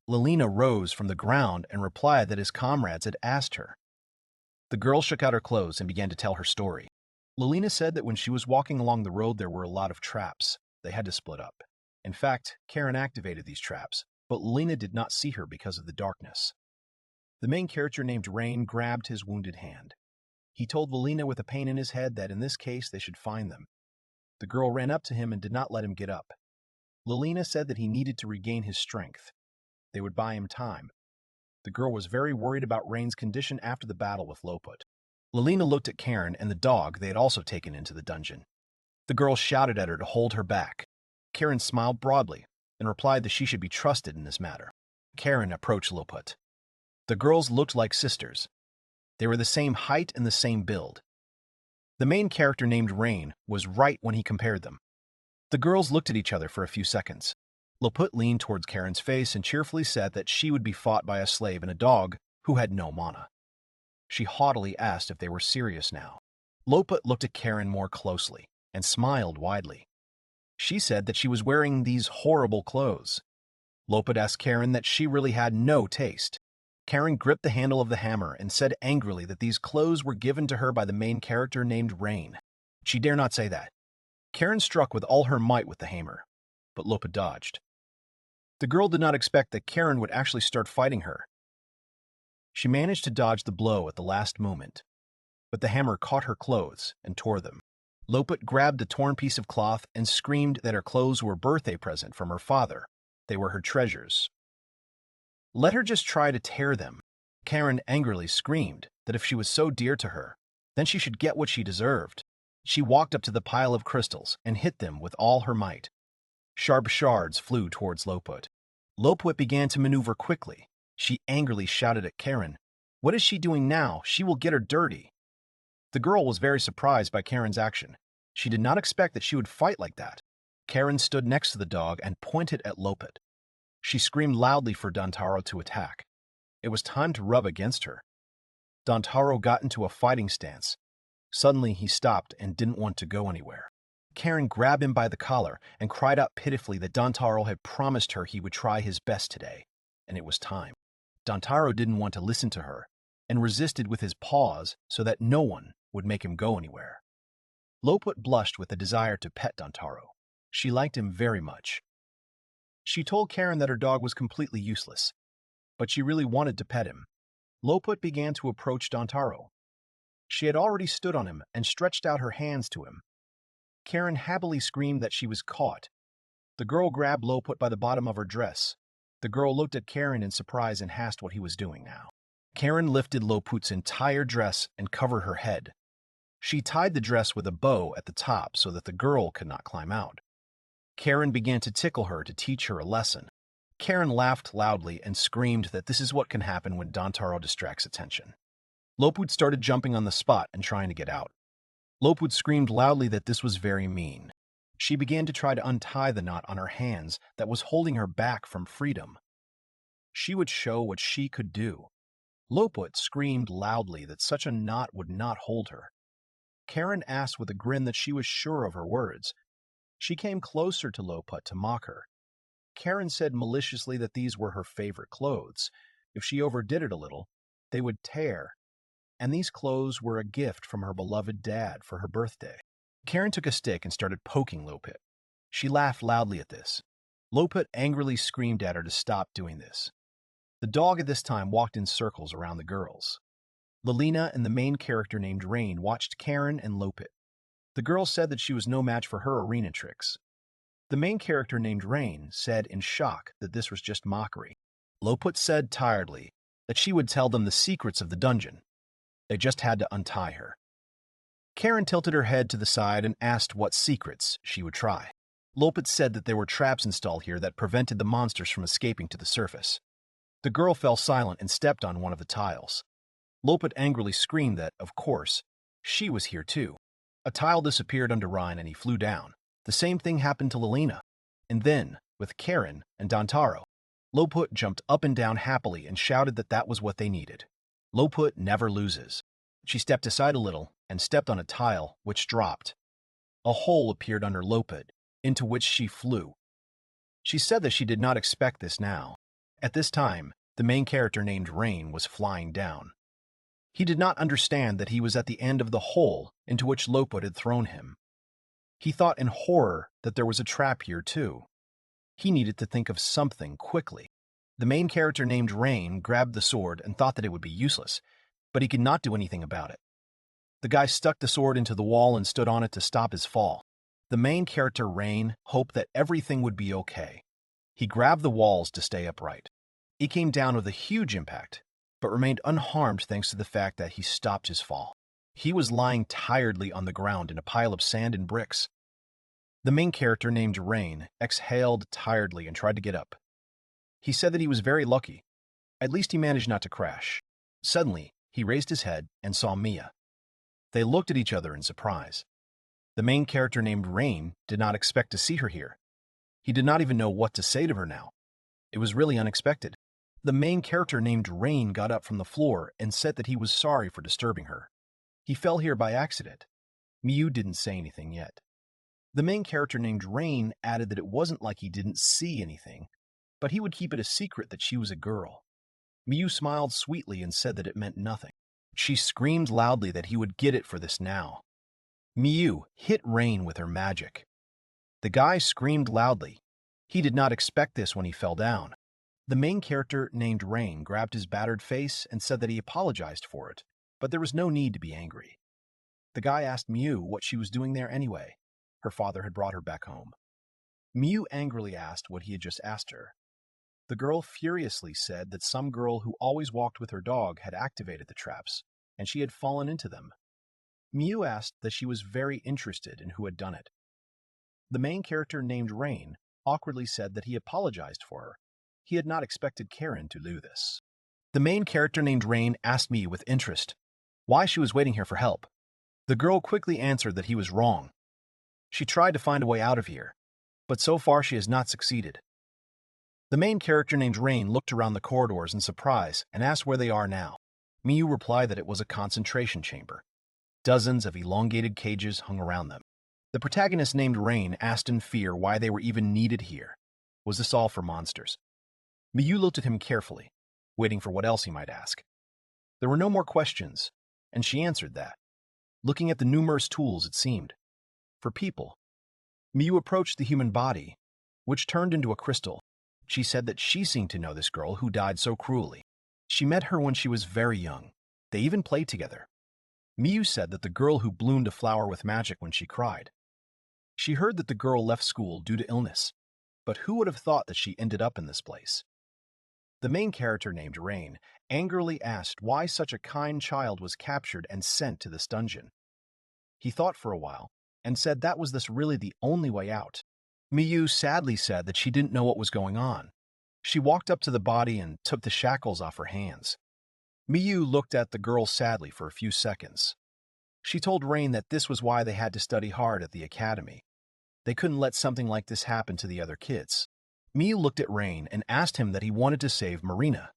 Lilina rose from the ground and replied that his comrades had asked her. The girl shook out her clothes and began to tell her story. Lilina said that when she was walking along the road there were a lot of traps. They had to split up. In fact, Karen activated these traps, but Lilina did not see her because of the darkness. The main character named Rain grabbed his wounded hand. He told Lilina with a pain in his head that in this case they should find them. The girl ran up to him and did not let him get up. Lilina said that he needed to regain his strength. They would buy him time. The girl was very worried about Rain's condition after the battle with Loput. Lelina looked at Karen and the dog they had also taken into the dungeon. The girl shouted at her to hold her back. Karen smiled broadly and replied that she should be trusted in this matter. Karen approached Loput. The girls looked like sisters. They were the same height and the same build. The main character named Rain was right when he compared them. The girls looked at each other for a few seconds. Loput leaned towards Karen's face and cheerfully said that she would be fought by a slave and a dog who had no mana. She haughtily asked if they were serious now. Loput looked at Karen more closely and smiled widely. She said that she was wearing these horrible clothes. Loput asked Karen that she really had no taste. Karen gripped the handle of the hammer and said angrily that these clothes were given to her by the main character named Rain. She dare not say that. Karen struck with all her might with the hammer, but Loput dodged. The girl did not expect that Karen would actually start fighting her. She managed to dodge the blow at the last moment, but the hammer caught her clothes and tore them. Loput grabbed a torn piece of cloth and screamed that her clothes were a birthday present from her father. They were her treasures. Let her just try to tear them. Karen angrily screamed that if she was so dear to her, then she should get what she deserved. She walked up to the pile of crystals and hit them with all her might. Sharp shards flew towards Loput. Loput began to maneuver quickly. She angrily shouted at Karen, "What is she doing now? She will get her dirty." The girl was very surprised by Karen's action. She did not expect that she would fight like that. Karen stood next to the dog and pointed at Loput. She screamed loudly for Dantaro to attack. It was time to rub against her. Dantaro got into a fighting stance. Suddenly he stopped and didn't want to go anywhere. Karen grabbed him by the collar and cried out pitifully that Dantaro had promised her he would try his best today, and it was time. Dantaro didn't want to listen to her and resisted with his paws so that no one would make him go anywhere. Loput blushed with a desire to pet Dantaro. She liked him very much. She told Karen that her dog was completely useless, but she really wanted to pet him. Loput began to approach Dantaro. She had already stood on him and stretched out her hands to him. Karen happily screamed that she was caught. The girl grabbed Loput by the bottom of her dress. The girl looked at Karen in surprise and asked what he was doing now. Karen lifted Loput's entire dress and covered her head. She tied the dress with a bow at the top so that the girl could not climb out. Karen began to tickle her to teach her a lesson. Karen laughed loudly and screamed that this is what can happen when Dantaro distracts attention. Loput started jumping on the spot and trying to get out. Loput screamed loudly that this was very mean. She began to try to untie the knot on her hands that was holding her back from freedom. She would show what she could do. Loput screamed loudly that such a knot would not hold her. Karen asked with a grin that she was sure of her words. She came closer to Loput to mock her. Karen said maliciously that these were her favorite clothes. If she overdid it a little, they would tear. And these clothes were a gift from her beloved dad for her birthday. Karen took a stick and started poking Loput. She laughed loudly at this. Loput angrily screamed at her to stop doing this. The dog at this time walked in circles around the girls. Lelina and the main character named Rain watched Karen and Loput. The girl said that she was no match for her arena tricks. The main character named Rain said in shock that this was just mockery. Loput said tiredly that she would tell them the secrets of the dungeon. They just had to untie her. Karen tilted her head to the side and asked what secrets she would try. Loput said that there were traps installed here that prevented the monsters from escaping to the surface. The girl fell silent and stepped on one of the tiles. Loput angrily screamed that, of course, she was here too. A tile disappeared under Ryan and he flew down. The same thing happened to Lelina. And then, with Karen and Dantaro, Loput jumped up and down happily and shouted that that was what they needed. Loput never loses. She stepped aside a little and stepped on a tile, which dropped. A hole appeared under Loput, into which she flew. She said that she did not expect this now. At this time, the main character named Rain was flying down. He did not understand that he was at the end of the hole into which Loput had thrown him. He thought in horror that there was a trap here too. He needed to think of something quickly. The main character named Rain grabbed the sword and thought that it would be useless, but he could not do anything about it. The guy stuck the sword into the wall and stood on it to stop his fall. The main character Rain hoped that everything would be okay. He grabbed the walls to stay upright. He came down with a huge impact, but remained unharmed thanks to the fact that he stopped his fall. He was lying tiredly on the ground in a pile of sand and bricks. The main character, named Rain, exhaled tiredly and tried to get up. He said that he was very lucky. At least he managed not to crash. Suddenly, he raised his head and saw Mia. They looked at each other in surprise. The main character, named Rain, did not expect to see her here. He did not even know what to say to her now. It was really unexpected. The main character, named Rain, got up from the floor and said that he was sorry for disturbing her. He fell here by accident. Miyu didn't say anything yet. The main character, named Rain, added that it wasn't like he didn't see anything, but he would keep it a secret that she was a girl. Miyu smiled sweetly and said that it meant nothing. She screamed loudly that he would get it for this now. Miyu hit Rain with her magic. The guy screamed loudly. He did not expect this when he fell down. The main character, named Rain, grabbed his battered face and said that he apologized for it, but there was no need to be angry. The guy asked Miyu what she was doing there anyway. Her father had brought her back home. Miyu angrily asked what he had just asked her. The girl furiously said that some girl who always walked with her dog had activated the traps, and she had fallen into them. Miyu asked that she was very interested in who had done it. The main character, named Rain, awkwardly said that he apologized for her. He had not expected Karen to do this. The main character, named Rain, asked Miyu with interest why she was waiting here for help. The girl quickly answered that he was wrong. She tried to find a way out of here, but so far she has not succeeded. The main character, named Rain, looked around the corridors in surprise and asked where they are now. Miyu replied that it was a concentration chamber. Dozens of elongated cages hung around them. The protagonist, named Rain, asked in fear why they were even needed here. Was this all for monsters? Miyu looked at him carefully, waiting for what else he might ask. There were no more questions, and she answered that, looking at the numerous tools, it seemed, for people. Miyu approached the human body, which turned into a crystal. She said that she seemed to know this girl who died so cruelly. She met her when she was very young. They even played together. Miyu said that the girl who bloomed a flower with magic when she cried. She heard that the girl left school due to illness, but who would have thought that she ended up in this place? The main character, named Rain, angrily asked why such a kind child was captured and sent to this dungeon. He thought for a while and said that was really the only way out. Miyu sadly said that she didn't know what was going on. She walked up to the body and took the shackles off her hands. Miyu looked at the girl sadly for a few seconds. She told Rain that this was why they had to study hard at the academy. They couldn't let something like this happen to the other kids. Miyu looked at Rain and asked him that he wanted to save Marina.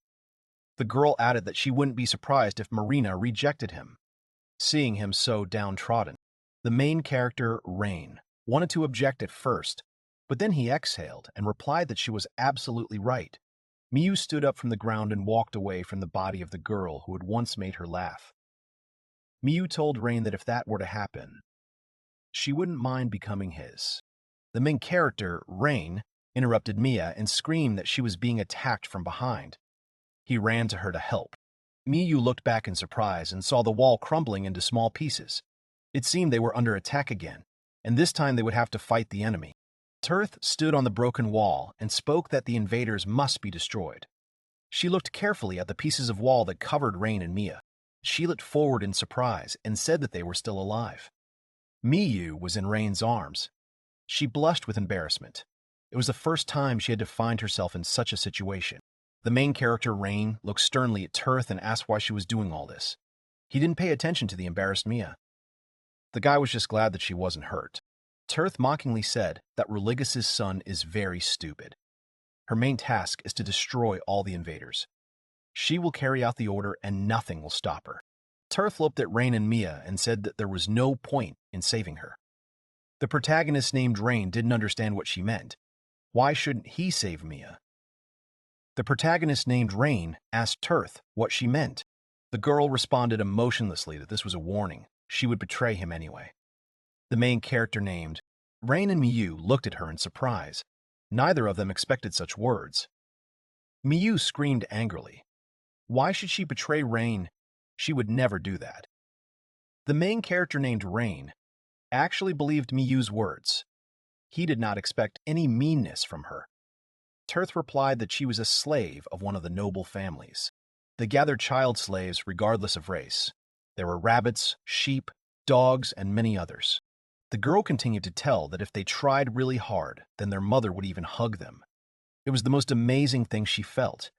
The girl added that she wouldn't be surprised if Marina rejected him, seeing him so downtrodden. The main character, Rain, wanted to object at first, but then he exhaled and replied that she was absolutely right. Miyu stood up from the ground and walked away from the body of the girl who had once made her laugh. Miyu told Rain that if that were to happen, she wouldn't mind becoming his. The main character, Rain, interrupted Mia and screamed that she was being attacked from behind. He ran to her to help. Miyu looked back in surprise and saw the wall crumbling into small pieces. It seemed they were under attack again, and this time they would have to fight the enemy. Tirth stood on the broken wall and spoke that the invaders must be destroyed. She looked carefully at the pieces of wall that covered Rain and Mia. She looked forward in surprise and said that they were still alive. Miyu was in Rain's arms. She blushed with embarrassment. It was the first time she had to find herself in such a situation. The main character, Rain, looked sternly at Tirth and asked why she was doing all this. He didn't pay attention to the embarrassed Mia. The guy was just glad that she wasn't hurt. Tirth mockingly said that Religis's son is very stupid. Her main task is to destroy all the invaders. She will carry out the order and nothing will stop her. Tirth looked at Rain and Mia and said that there was no point in saving her. The protagonist, named Rain, didn't understand what she meant. Why shouldn't he save Mia? The protagonist, named Rain, asked Tirth what she meant. The girl responded emotionlessly that this was a warning. She would betray him anyway. The main character, named Rain, and Miyu looked at her in surprise. Neither of them expected such words. Miyu screamed angrily. Why should she betray Rain? She would never do that. The main character, named Rain, actually believed Miyu's words. He did not expect any meanness from her. Tirth replied that she was a slave of one of the noble families. They gathered child slaves regardless of race. There were rabbits, sheep, dogs, and many others. The girl continued to tell that if they tried really hard, then their mother would even hug them. It was the most amazing thing she felt.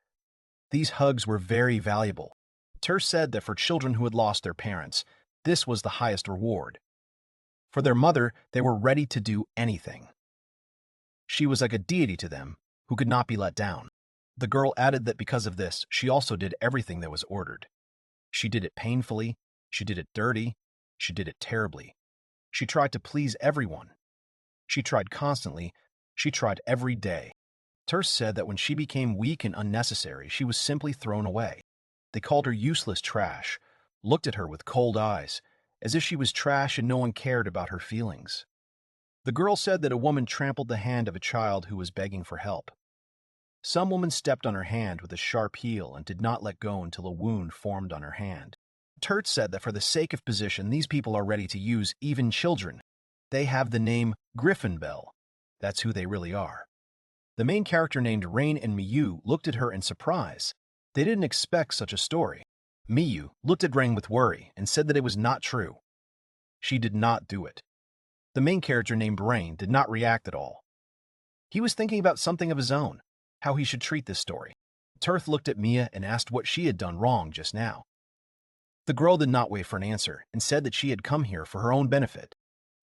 These hugs were very valuable. Tirth said that for children who had lost their parents, this was the highest reward. For their mother, they were ready to do anything. She was like a deity to them, who could not be let down. The girl added that because of this, she also did everything that was ordered. She did it painfully, she did it dirty, she did it terribly. She tried to please everyone. She tried constantly, she tried every day. Tirth said that when she became weak and unnecessary, she was simply thrown away. They called her useless trash, looked at her with cold eyes, as if she was trash and no one cared about her feelings. The girl said that a woman trampled the hand of a child who was begging for help. Some woman stepped on her hand with a sharp heel and did not let go until a wound formed on her hand. Tirth said that for the sake of position, these people are ready to use even children. They have the name Griffin Bell. That's who they really are. The main character named Rain and Miyu looked at her in surprise. They didn't expect such a story. Miyu looked at Rain with worry and said that it was not true. She did not do it. The main character named Rain did not react at all. He was thinking about something of his own, how he should treat this story. Tirth looked at Mia and asked what she had done wrong just now. The girl did not wait for an answer and said that she had come here for her own benefit.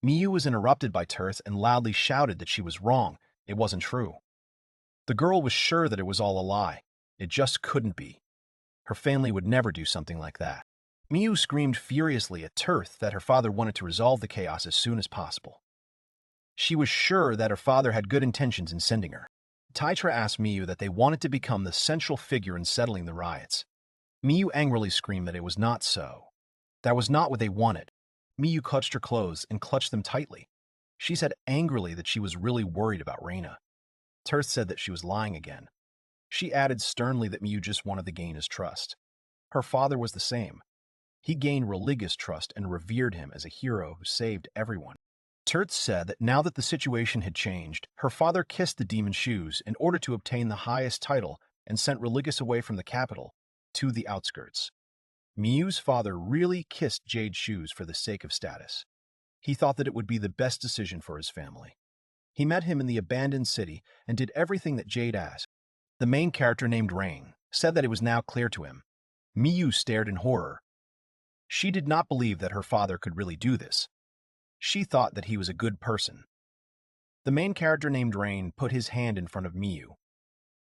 Miyu was interrupted by Tirth and loudly shouted that she was wrong. It wasn't true. The girl was sure that it was all a lie. It just couldn't be. Her family would never do something like that. Miyu screamed furiously at Tirth that her father wanted to resolve the chaos as soon as possible. She was sure that her father had good intentions in sending her. Taitra asked Miyu that they wanted to become the central figure in settling the riots. Miyu angrily screamed that it was not so. That was not what they wanted. Miyu clutched her clothes and clutched them tightly. She said angrily that she was really worried about Reina. Tirth said that she was lying again. She added sternly that Miyu just wanted to gain his trust. Her father was the same. He gained religious trust and revered him as a hero who saved everyone. Tirth said that now that the situation had changed, her father kissed the demon shoes in order to obtain the highest title and sent Religious away from the capital to the outskirts. Miyu's father really kissed Jade's shoes for the sake of status. He thought that it would be the best decision for his family. He met him in the abandoned city and did everything that Jade asked. The main character named Rain said that it was now clear to him. Miyu stared in horror. She did not believe that her father could really do this. She thought that he was a good person. The main character named Rain put his hand in front of Miyu.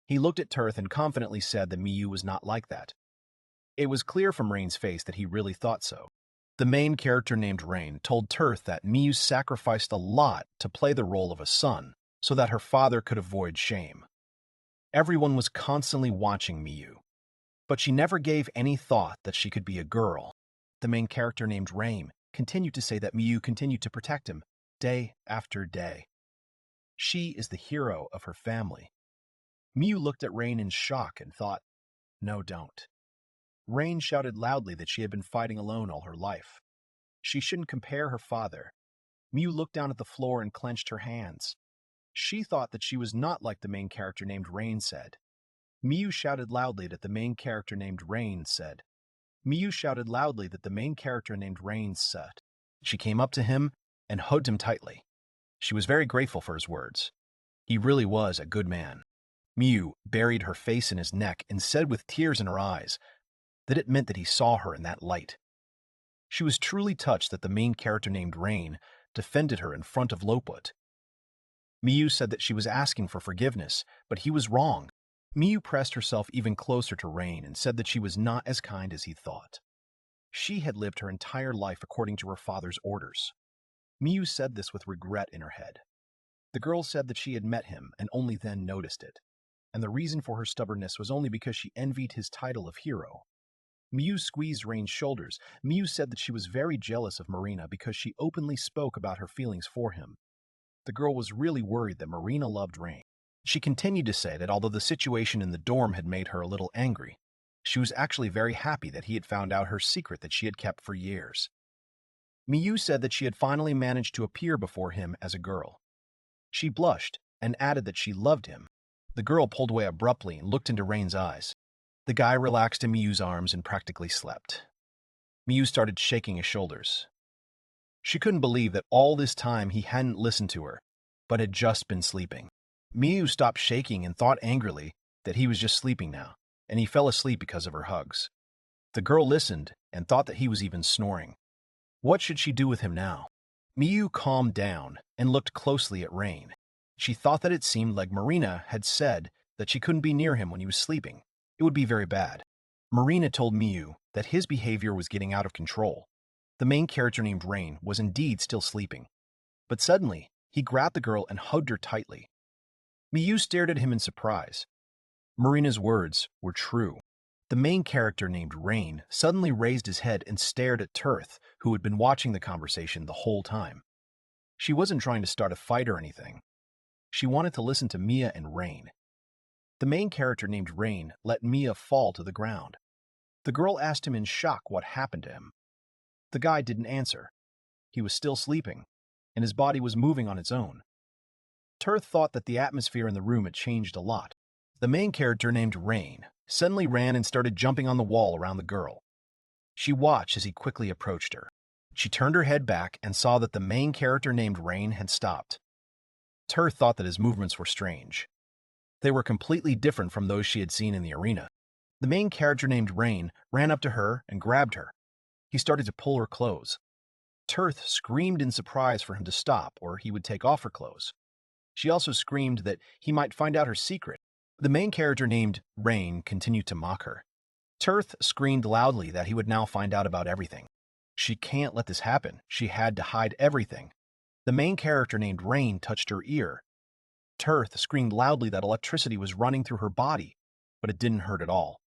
He looked at Tirth and confidently said that Miyu was not like that. It was clear from Rain's face that he really thought so. The main character named Rain told Tirth that Miyu sacrificed a lot to play the role of a son so that her father could avoid shame. Everyone was constantly watching Miyu, but she never gave any thought that she could be a girl. The main character named Rain continued to say that Miyu continued to protect him day after day. She is the hero of her family. Miyu looked at Rain in shock and thought, "No, don't." Rain shouted loudly that she had been fighting alone all her life. She shouldn't compare her father. Miyu looked down at the floor and clenched her hands. She thought that she was not like the main character named Rain said. Miyu shouted loudly that the main character named Rain said. Miyu shouted loudly that the main character named Rain said. She came up to him and hugged him tightly. She was very grateful for his words. He really was a good man. Miyu buried her face in his neck and said with tears in her eyes that it meant that he saw her in that light. She was truly touched that the main character named Rain defended her in front of Loput. Miyu said that she was asking for forgiveness, but he was wrong. Miyu pressed herself even closer to Rain and said that she was not as kind as he thought. She had lived her entire life according to her father's orders. Miyu said this with regret in her head. The girl said that she had met him and only then noticed it, and the reason for her stubbornness was only because she envied his title of hero. Miyu squeezed Rain's shoulders. Miyu said that she was very jealous of Marina because she openly spoke about her feelings for him. The girl was really worried that Marina loved Rain. She continued to say that although the situation in the dorm had made her a little angry, she was actually very happy that he had found out her secret that she had kept for years. Miyu said that she had finally managed to appear before him as a girl. She blushed and added that she loved him. The girl pulled away abruptly and looked into Rain's eyes. The guy relaxed in Miyu's arms and practically slept. Miyu started shaking his shoulders. She couldn't believe that all this time he hadn't listened to her, but had just been sleeping. Miyu stopped shaking and thought angrily that he was just sleeping now, and he fell asleep because of her hugs. The girl listened and thought that he was even snoring. What should she do with him now? Miyu calmed down and looked closely at Rain. She thought that it seemed like Marina had said that she couldn't be near him when he was sleeping. It would be very bad. Marina told Miyu that his behavior was getting out of control. The main character named Rain was indeed still sleeping. But suddenly, he grabbed the girl and hugged her tightly. Miyu stared at him in surprise. Marina's words were true. The main character named Rain suddenly raised his head and stared at Tirth, who had been watching the conversation the whole time. She wasn't trying to start a fight or anything. She wanted to listen to Mia and Rain. The main character named Rain let Mia fall to the ground. The girl asked him in shock what happened to him. The guy didn't answer. He was still sleeping, and his body was moving on its own. Tirth thought that the atmosphere in the room had changed a lot. The main character named Rain suddenly ran and started jumping on the wall around the girl. She watched as he quickly approached her. She turned her head back and saw that the main character named Rain had stopped. Tirth thought that his movements were strange. They were completely different from those she had seen in the arena. The main character named Rain ran up to her and grabbed her. He started to pull her clothes. Tirth screamed in surprise for him to stop or he would take off her clothes. She also screamed that he might find out her secret. The main character named Rain continued to mock her. Tirth screamed loudly that he would now find out about everything. She can't let this happen. She had to hide everything. The main character named Rain touched her ear. Tirth screamed loudly that electricity was running through her body, but it didn't hurt at all.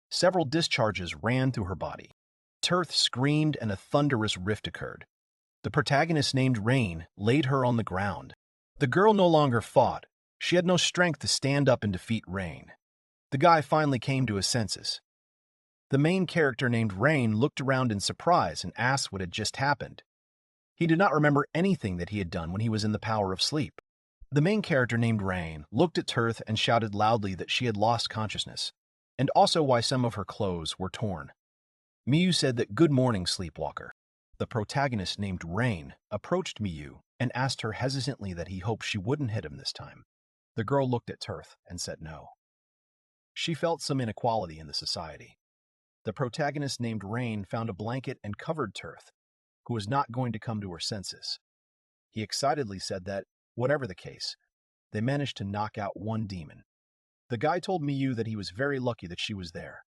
Several discharges ran through her body. Tirth screamed and a thunderous rift occurred. The protagonist named Rain laid her on the ground. The girl no longer fought. She had no strength to stand up and defeat Rain. The guy finally came to his senses. The main character named Rain looked around in surprise and asked what had just happened. He did not remember anything that he had done when he was in the power of sleep. The main character named Rain looked at Tirth and shouted loudly that she had lost consciousness, and also why some of her clothes were torn. Miyu said that good morning, sleepwalker. The protagonist named Rain approached Miyu and asked her hesitantly that he hoped she wouldn't hit him this time. The girl looked at Tirth and said no. She felt some inequality in the society. The protagonist named Rain found a blanket and covered Tirth, who was not going to come to her senses. He excitedly said that, whatever the case, they managed to knock out one demon. The guy told Miyu that he was very lucky that she was there.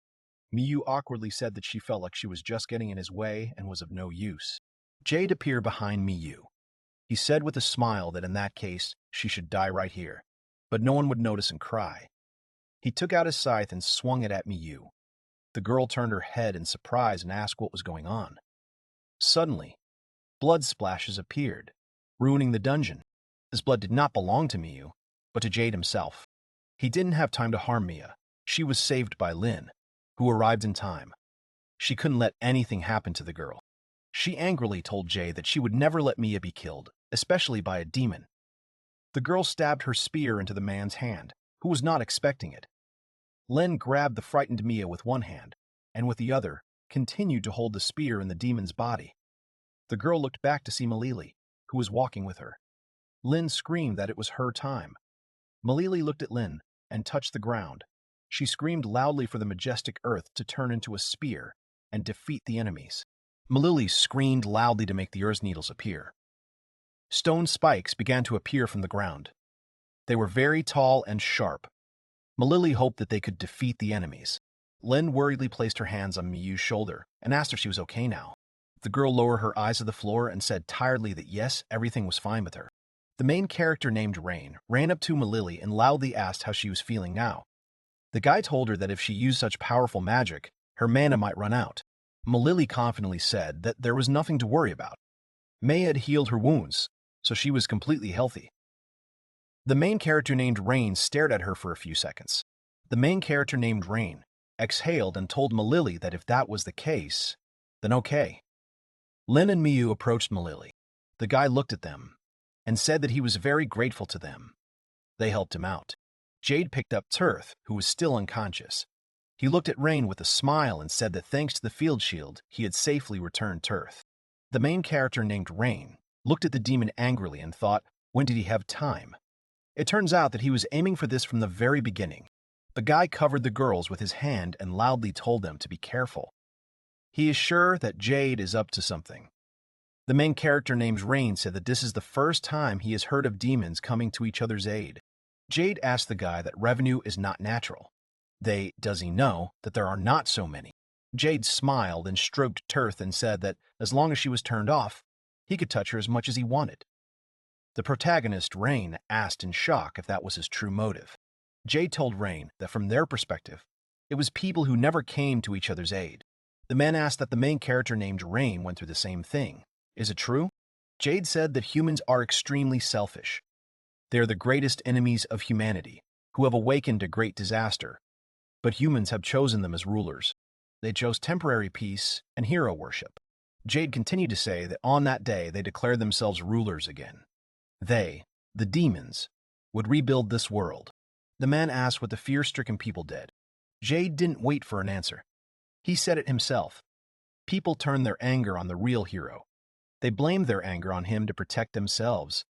Miyu awkwardly said that she felt like she was just getting in his way and was of no use. Jade appeared behind Miyu. He said with a smile that in that case, she should die right here, but no one would notice and cry. He took out his scythe and swung it at Miyu. The girl turned her head in surprise and asked what was going on. Suddenly, blood splashes appeared, ruining the dungeon. This blood did not belong to Miyu, but to Jade himself. He didn't have time to harm Mia. She was saved by Lin, who arrived in time. She couldn't let anything happen to the girl. She angrily told Jade that she would never let Mia be killed, especially by a demon. The girl stabbed her spear into the man's hand, who was not expecting it. Lin grabbed the frightened Mia with one hand, and with the other, continued to hold the spear in the demon's body. The girl looked back to see Malili, who was walking with her. Lin screamed that it was her time. Malili looked at Lin and touched the ground. She screamed loudly for the majestic earth to turn into a spear and defeat the enemies. Malili screamed loudly to make the earth's needles appear. Stone spikes began to appear from the ground. They were very tall and sharp. Malili hoped that they could defeat the enemies. Lin worriedly placed her hands on Miyu's shoulder and asked if she was okay now. The girl lowered her eyes to the floor and said tiredly that yes, everything was fine with her. The main character named Rain ran up to Malili and loudly asked how she was feeling now. The guy told her that if she used such powerful magic, her mana might run out. Malili confidently said that there was nothing to worry about. May had healed her wounds, so she was completely healthy. The main character named Rain stared at her for a few seconds. The main character named Rain exhaled and told Malili that if that was the case, then okay. Lin and Miyu approached Malili. The guy looked at them and said that he was very grateful to them. They helped him out. Jade picked up Tirth, who was still unconscious. He looked at Rain with a smile and said that thanks to the field shield, he had safely returned Tirth. The main character named Rain looked at the demon angrily and thought, when did he have time? It turns out that he was aiming for this from the very beginning. The guy covered the girls with his hand and loudly told them to be careful. He is sure that Jade is up to something. The main character named Rain said that this is the first time he has heard of demons coming to each other's aid. Jade asked the guy that revenue is not natural. Does he know that there are not so many? Jade smiled and stroked Tirth and said that as long as she was turned off, he could touch her as much as he wanted. The protagonist, Rain, asked in shock if that was his true motive. Jade told Rain that from their perspective, it was people who never came to each other's aid. The man asked that the main character named Rain went through the same thing. Is it true? Jade said that humans are extremely selfish. They are the greatest enemies of humanity, who have awakened a great disaster. But humans have chosen them as rulers. They chose temporary peace and hero worship. Jade continued to say that on that day they declared themselves rulers again. They, the demons, would rebuild this world. The man asked what the fear-stricken people did. Jade didn't wait for an answer. He said it himself. People turned their anger on the real hero. They blamed their anger on him to protect themselves.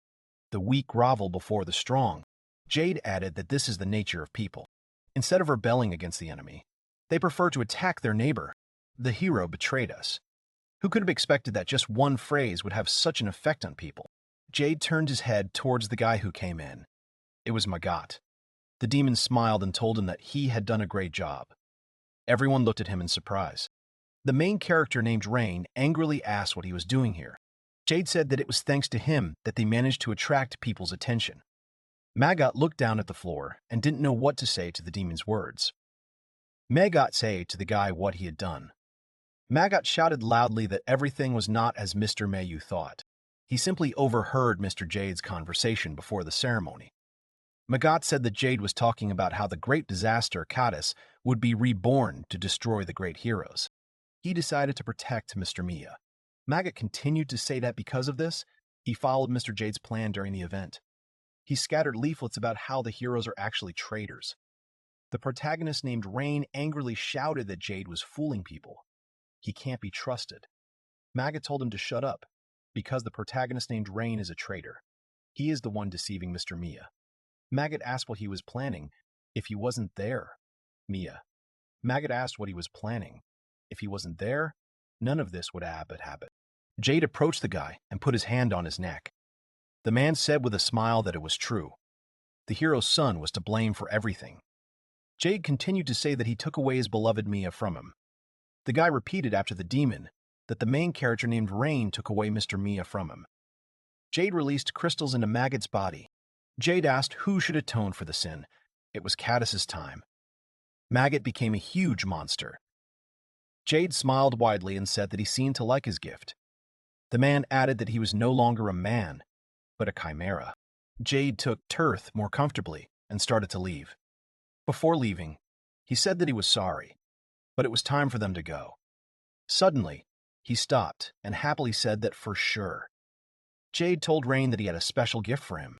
The weak grovel before the strong. Jade added that this is the nature of people. Instead of rebelling against the enemy, they prefer to attack their neighbor. The hero betrayed us. Who could have expected that just one phrase would have such an effect on people? Jade turned his head towards the guy who came in. It was Magat. The demon smiled and told him that he had done a great job. Everyone looked at him in surprise. The main character named Rain angrily asked what he was doing here. Jade said that it was thanks to him that they managed to attract people's attention. Magat looked down at the floor and didn't know what to say to the demon's words. Magat said to the guy what he had done. Magat shouted loudly that everything was not as Mr. Mahou thought. He simply overheard Mr. Jade's conversation before the ceremony. Magat said that Jade was talking about how the great disaster, Kadis, would be reborn to destroy the great heroes. He decided to protect Mr. Mia. Magat continued to say that because of this, he followed Mr. Jade's plan during the event. He scattered leaflets about how the heroes are actually traitors. The protagonist named Rain angrily shouted that Jade was fooling people. He can't be trusted. Magat told him to shut up, because the protagonist named Rain is a traitor. He is the one deceiving Mr. Mia. Magat asked what he was planning if he wasn't there. Magat asked what he was planning. If he wasn't there, none of this would happen. Jade approached the guy and put his hand on his neck. The man said with a smile that it was true. The hero's son was to blame for everything. Jade continued to say that he took away his beloved Mia from him. The guy repeated after the demon that the main character named Rain took away Mr. Mia from him. Jade released crystals into Magat's body. Jade asked who should atone for the sin. It was Kadis's time. Magat became a huge monster. Jade smiled widely and said that he seemed to like his gift. The man added that he was no longer a man, but a chimera. Jade took Tirth more comfortably and started to leave. Before leaving, he said that he was sorry, but it was time for them to go. Suddenly, he stopped and happily said that for sure. Jade told Rain that he had a special gift for him.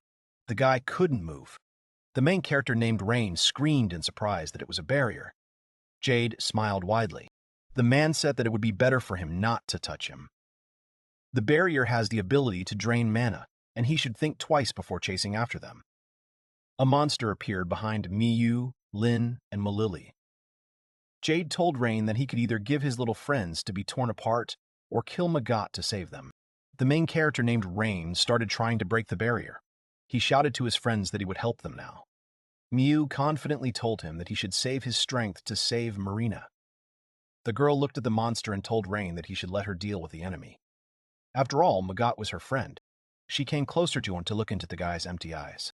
The guy couldn't move. The main character named Rain screamed in surprise that it was a barrier. Jade smiled widely. The man said that it would be better for him not to touch him. The barrier has the ability to drain mana, and he should think twice before chasing after them. A monster appeared behind Miyu, Lin, and Malili. Jade told Rain that he could either give his little friends to be torn apart or kill Magat to save them. The main character named Rain started trying to break the barrier. He shouted to his friends that he would help them now. Miyu confidently told him that he should save his strength to save Marina. The girl looked at the monster and told Rain that he should let her deal with the enemy. After all, Magat was her friend. She came closer to him to look into the guy's empty eyes.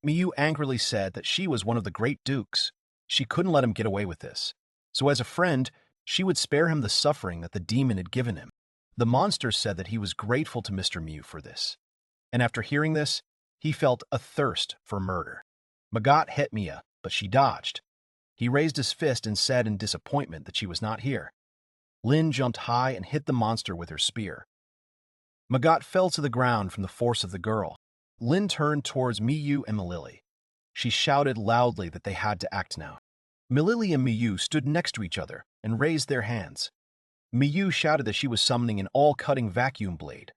Miyu angrily said that she was one of the great dukes. She couldn't let him get away with this. So as a friend, she would spare him the suffering that the demon had given him. The monster said that he was grateful to Mr. Miyu for this. And after hearing this, he felt a thirst for murder. Magat hit Mia, but she dodged. He raised his fist and said in disappointment that she was not here. Lin jumped high and hit the monster with her spear. Magat fell to the ground from the force of the girl. Lin turned towards Miyu and Malili. She shouted loudly that they had to act now. Milili and Miyu stood next to each other and raised their hands. Miyu shouted that she was summoning an all-cutting vacuum blade.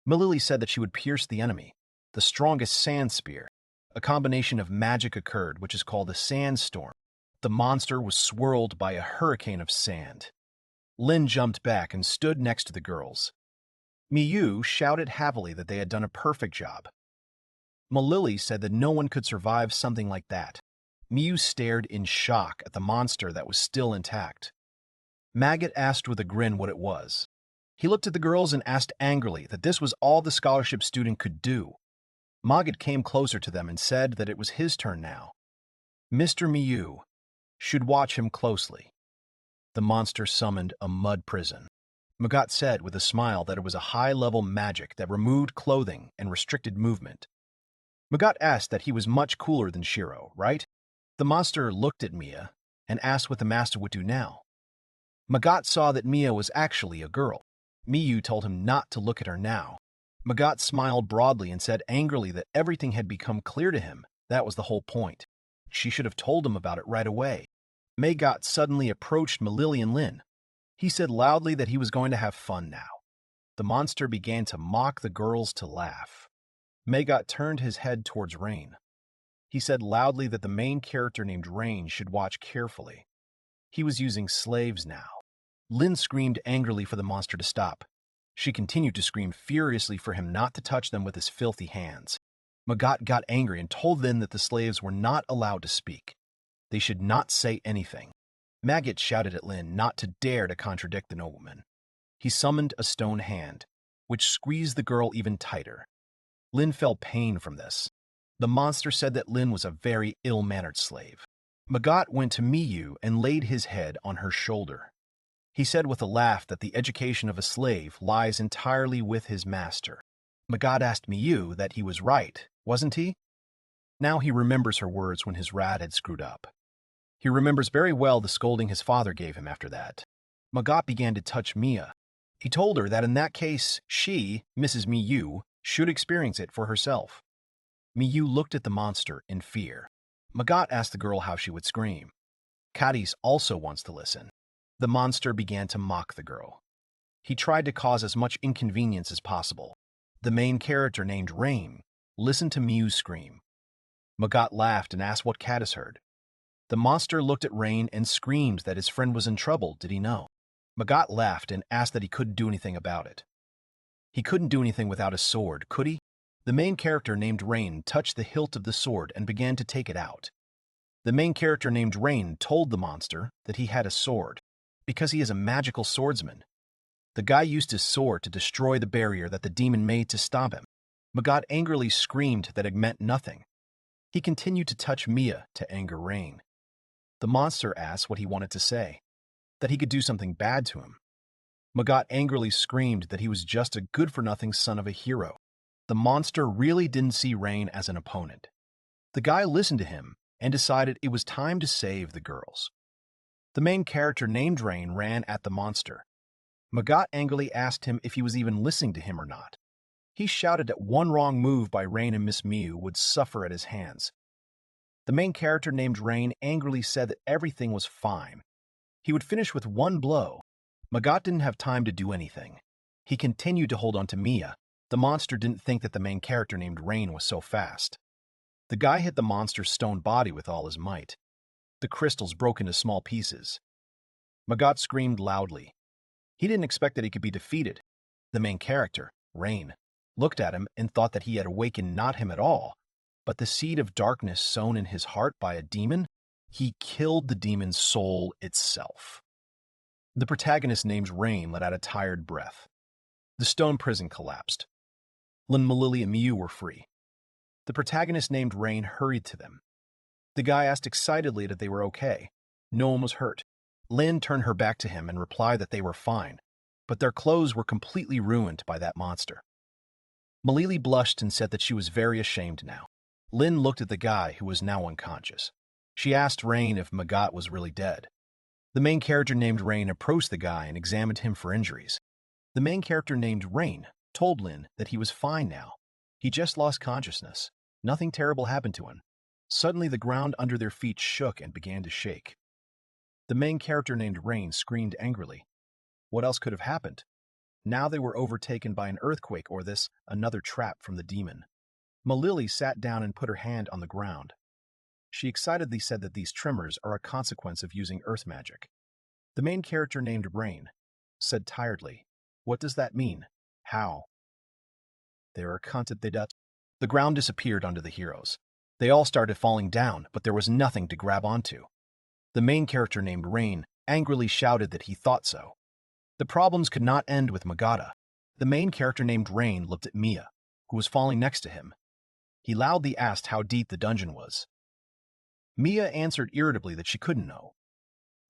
Milili said that she would pierce the enemy. The strongest sand spear. A combination of magic occurred, which is called a sandstorm. The monster was swirled by a hurricane of sand. Lin jumped back and stood next to the girls. Miyu shouted happily that they had done a perfect job. Milili said that no one could survive something like that. Miyu stared in shock at the monster that was still intact. Maggot asked with a grin what it was. He looked at the girls and asked angrily that this was all the scholarship student could do. Maggot came closer to them and said that it was his turn now. Mr. Miyu should watch him closely. The monster summoned a mud prison. Maggot said with a smile that it was a high-level magic that removed clothing and restricted movement. Maggot asked that he was much cooler than Shiro, right? The monster looked at Mia and asked what the master would do now. Maggot saw that Mia was actually a girl. Miyu told him not to look at her now. Maggot smiled broadly and said angrily that everything had become clear to him. That was the whole point. She should have told him about it right away. Maggot suddenly approached Milili and Lin. He said loudly that he was going to have fun now. The monster began to mock the girls to laugh. Maggot turned his head towards Rain. He said loudly that the main character named Rain should watch carefully. He was using slaves now. Lin screamed angrily for the monster to stop. She continued to scream furiously for him not to touch them with his filthy hands. Maggot got angry and told Lin that the slaves were not allowed to speak. They should not say anything. Maggot shouted at Lin not to dare to contradict the nobleman. He summoned a stone hand, which squeezed the girl even tighter. Lin felt pain from this. The monster said that Lin was a very ill-mannered slave. Maggot went to Miyu and laid his head on her shoulder. He said with a laugh that the education of a slave lies entirely with his master. Maggot asked Miyu that he was right, wasn't he? Now he remembers her words when his rat had screwed up. He remembers very well the scolding his father gave him after that. Maggot began to touch Mia. He told her that in that case, she, Mrs. Miyu, should experience it for herself. Miyu looked at the monster in fear. Maggot asked the girl how she would scream. Cadiz also wants to listen. The monster began to mock the girl. He tried to cause as much inconvenience as possible. The main character named Rain listened to Miyu scream. Maggot laughed and asked what Cadiz heard. The monster looked at Rain and screamed that his friend was in trouble, did he know? Maggot laughed and asked that he couldn't do anything about it. He couldn't do anything without his sword, could he? The main character named Rain touched the hilt of the sword and began to take it out. The main character named Rain told the monster that he had a sword, because he is a magical swordsman. The guy used his sword to destroy the barrier that the demon made to stop him. Maggot angrily screamed that it meant nothing. He continued to touch Mia to anger Rain. The monster asked what he wanted to say, that he could do something bad to him. Maggot angrily screamed that he was just a good-for-nothing son of a hero. The monster really didn't see Rain as an opponent. The guy listened to him and decided it was time to save the girls. The main character named Rain ran at the monster. Maggot angrily asked him if he was even listening to him or not. He shouted that one wrong move by Rain and Miss Miyu would suffer at his hands. The main character named Rain angrily said that everything was fine. He would finish with one blow. Maggot didn't have time to do anything. He continued to hold on to Mia. The monster didn't think that the main character named Rain was so fast. The guy hit the monster's stone body with all his might. The crystals broke into small pieces. Maggot screamed loudly. He didn't expect that he could be defeated. The main character, Rain, looked at him and thought that he had awakened not him at all, but the seed of darkness sown in his heart by a demon. He killed the demon's soul itself. The protagonist named Rain let out a tired breath. The stone prison collapsed. Lin, Milili, and Miyu were free. The protagonist named Rain hurried to them. The guy asked excitedly that they were okay. No one was hurt. Lin turned her back to him and replied that they were fine, but their clothes were completely ruined by that monster. Milili blushed and said that she was very ashamed now. Lin looked at the guy who was now unconscious. She asked Rain if Maggot was really dead. The main character named Rain approached the guy and examined him for injuries. The main character named Rain told Lin that he was fine now. He just lost consciousness. Nothing terrible happened to him. Suddenly, the ground under their feet shook and began to shake. The main character named Rain screamed angrily. What else could have happened? Now they were overtaken by an earthquake or this, another trap from the demon. Malili sat down and put her hand on the ground. She excitedly said that these tremors are a consequence of using earth magic. The main character named Rain said tiredly, "What does that mean? How?" There are that. The ground disappeared under the heroes. They all started falling down, but there was nothing to grab onto. The main character named Rain angrily shouted that he thought so. The problems could not end with Magata. The main character named Rain looked at Mia, who was falling next to him. He loudly asked how deep the dungeon was. Mia answered irritably that she couldn't know.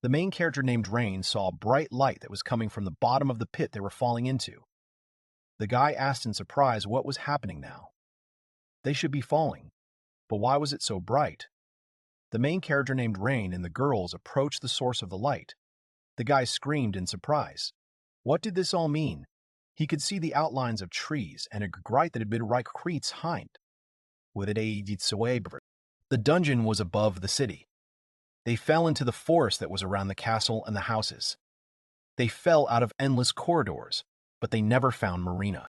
The main character named Rain saw a bright light that was coming from the bottom of the pit they were falling into. The guy asked in surprise what was happening now. They should be falling, but why was it so bright? The main character named Rain and the girls approached the source of the light. The guy screamed in surprise. What did this all mean? He could see the outlines of trees and a gright that had been right creats hind. The dungeon was above the city. They fell into the forest that was around the castle and the houses. They fell out of endless corridors, but they never found Marina.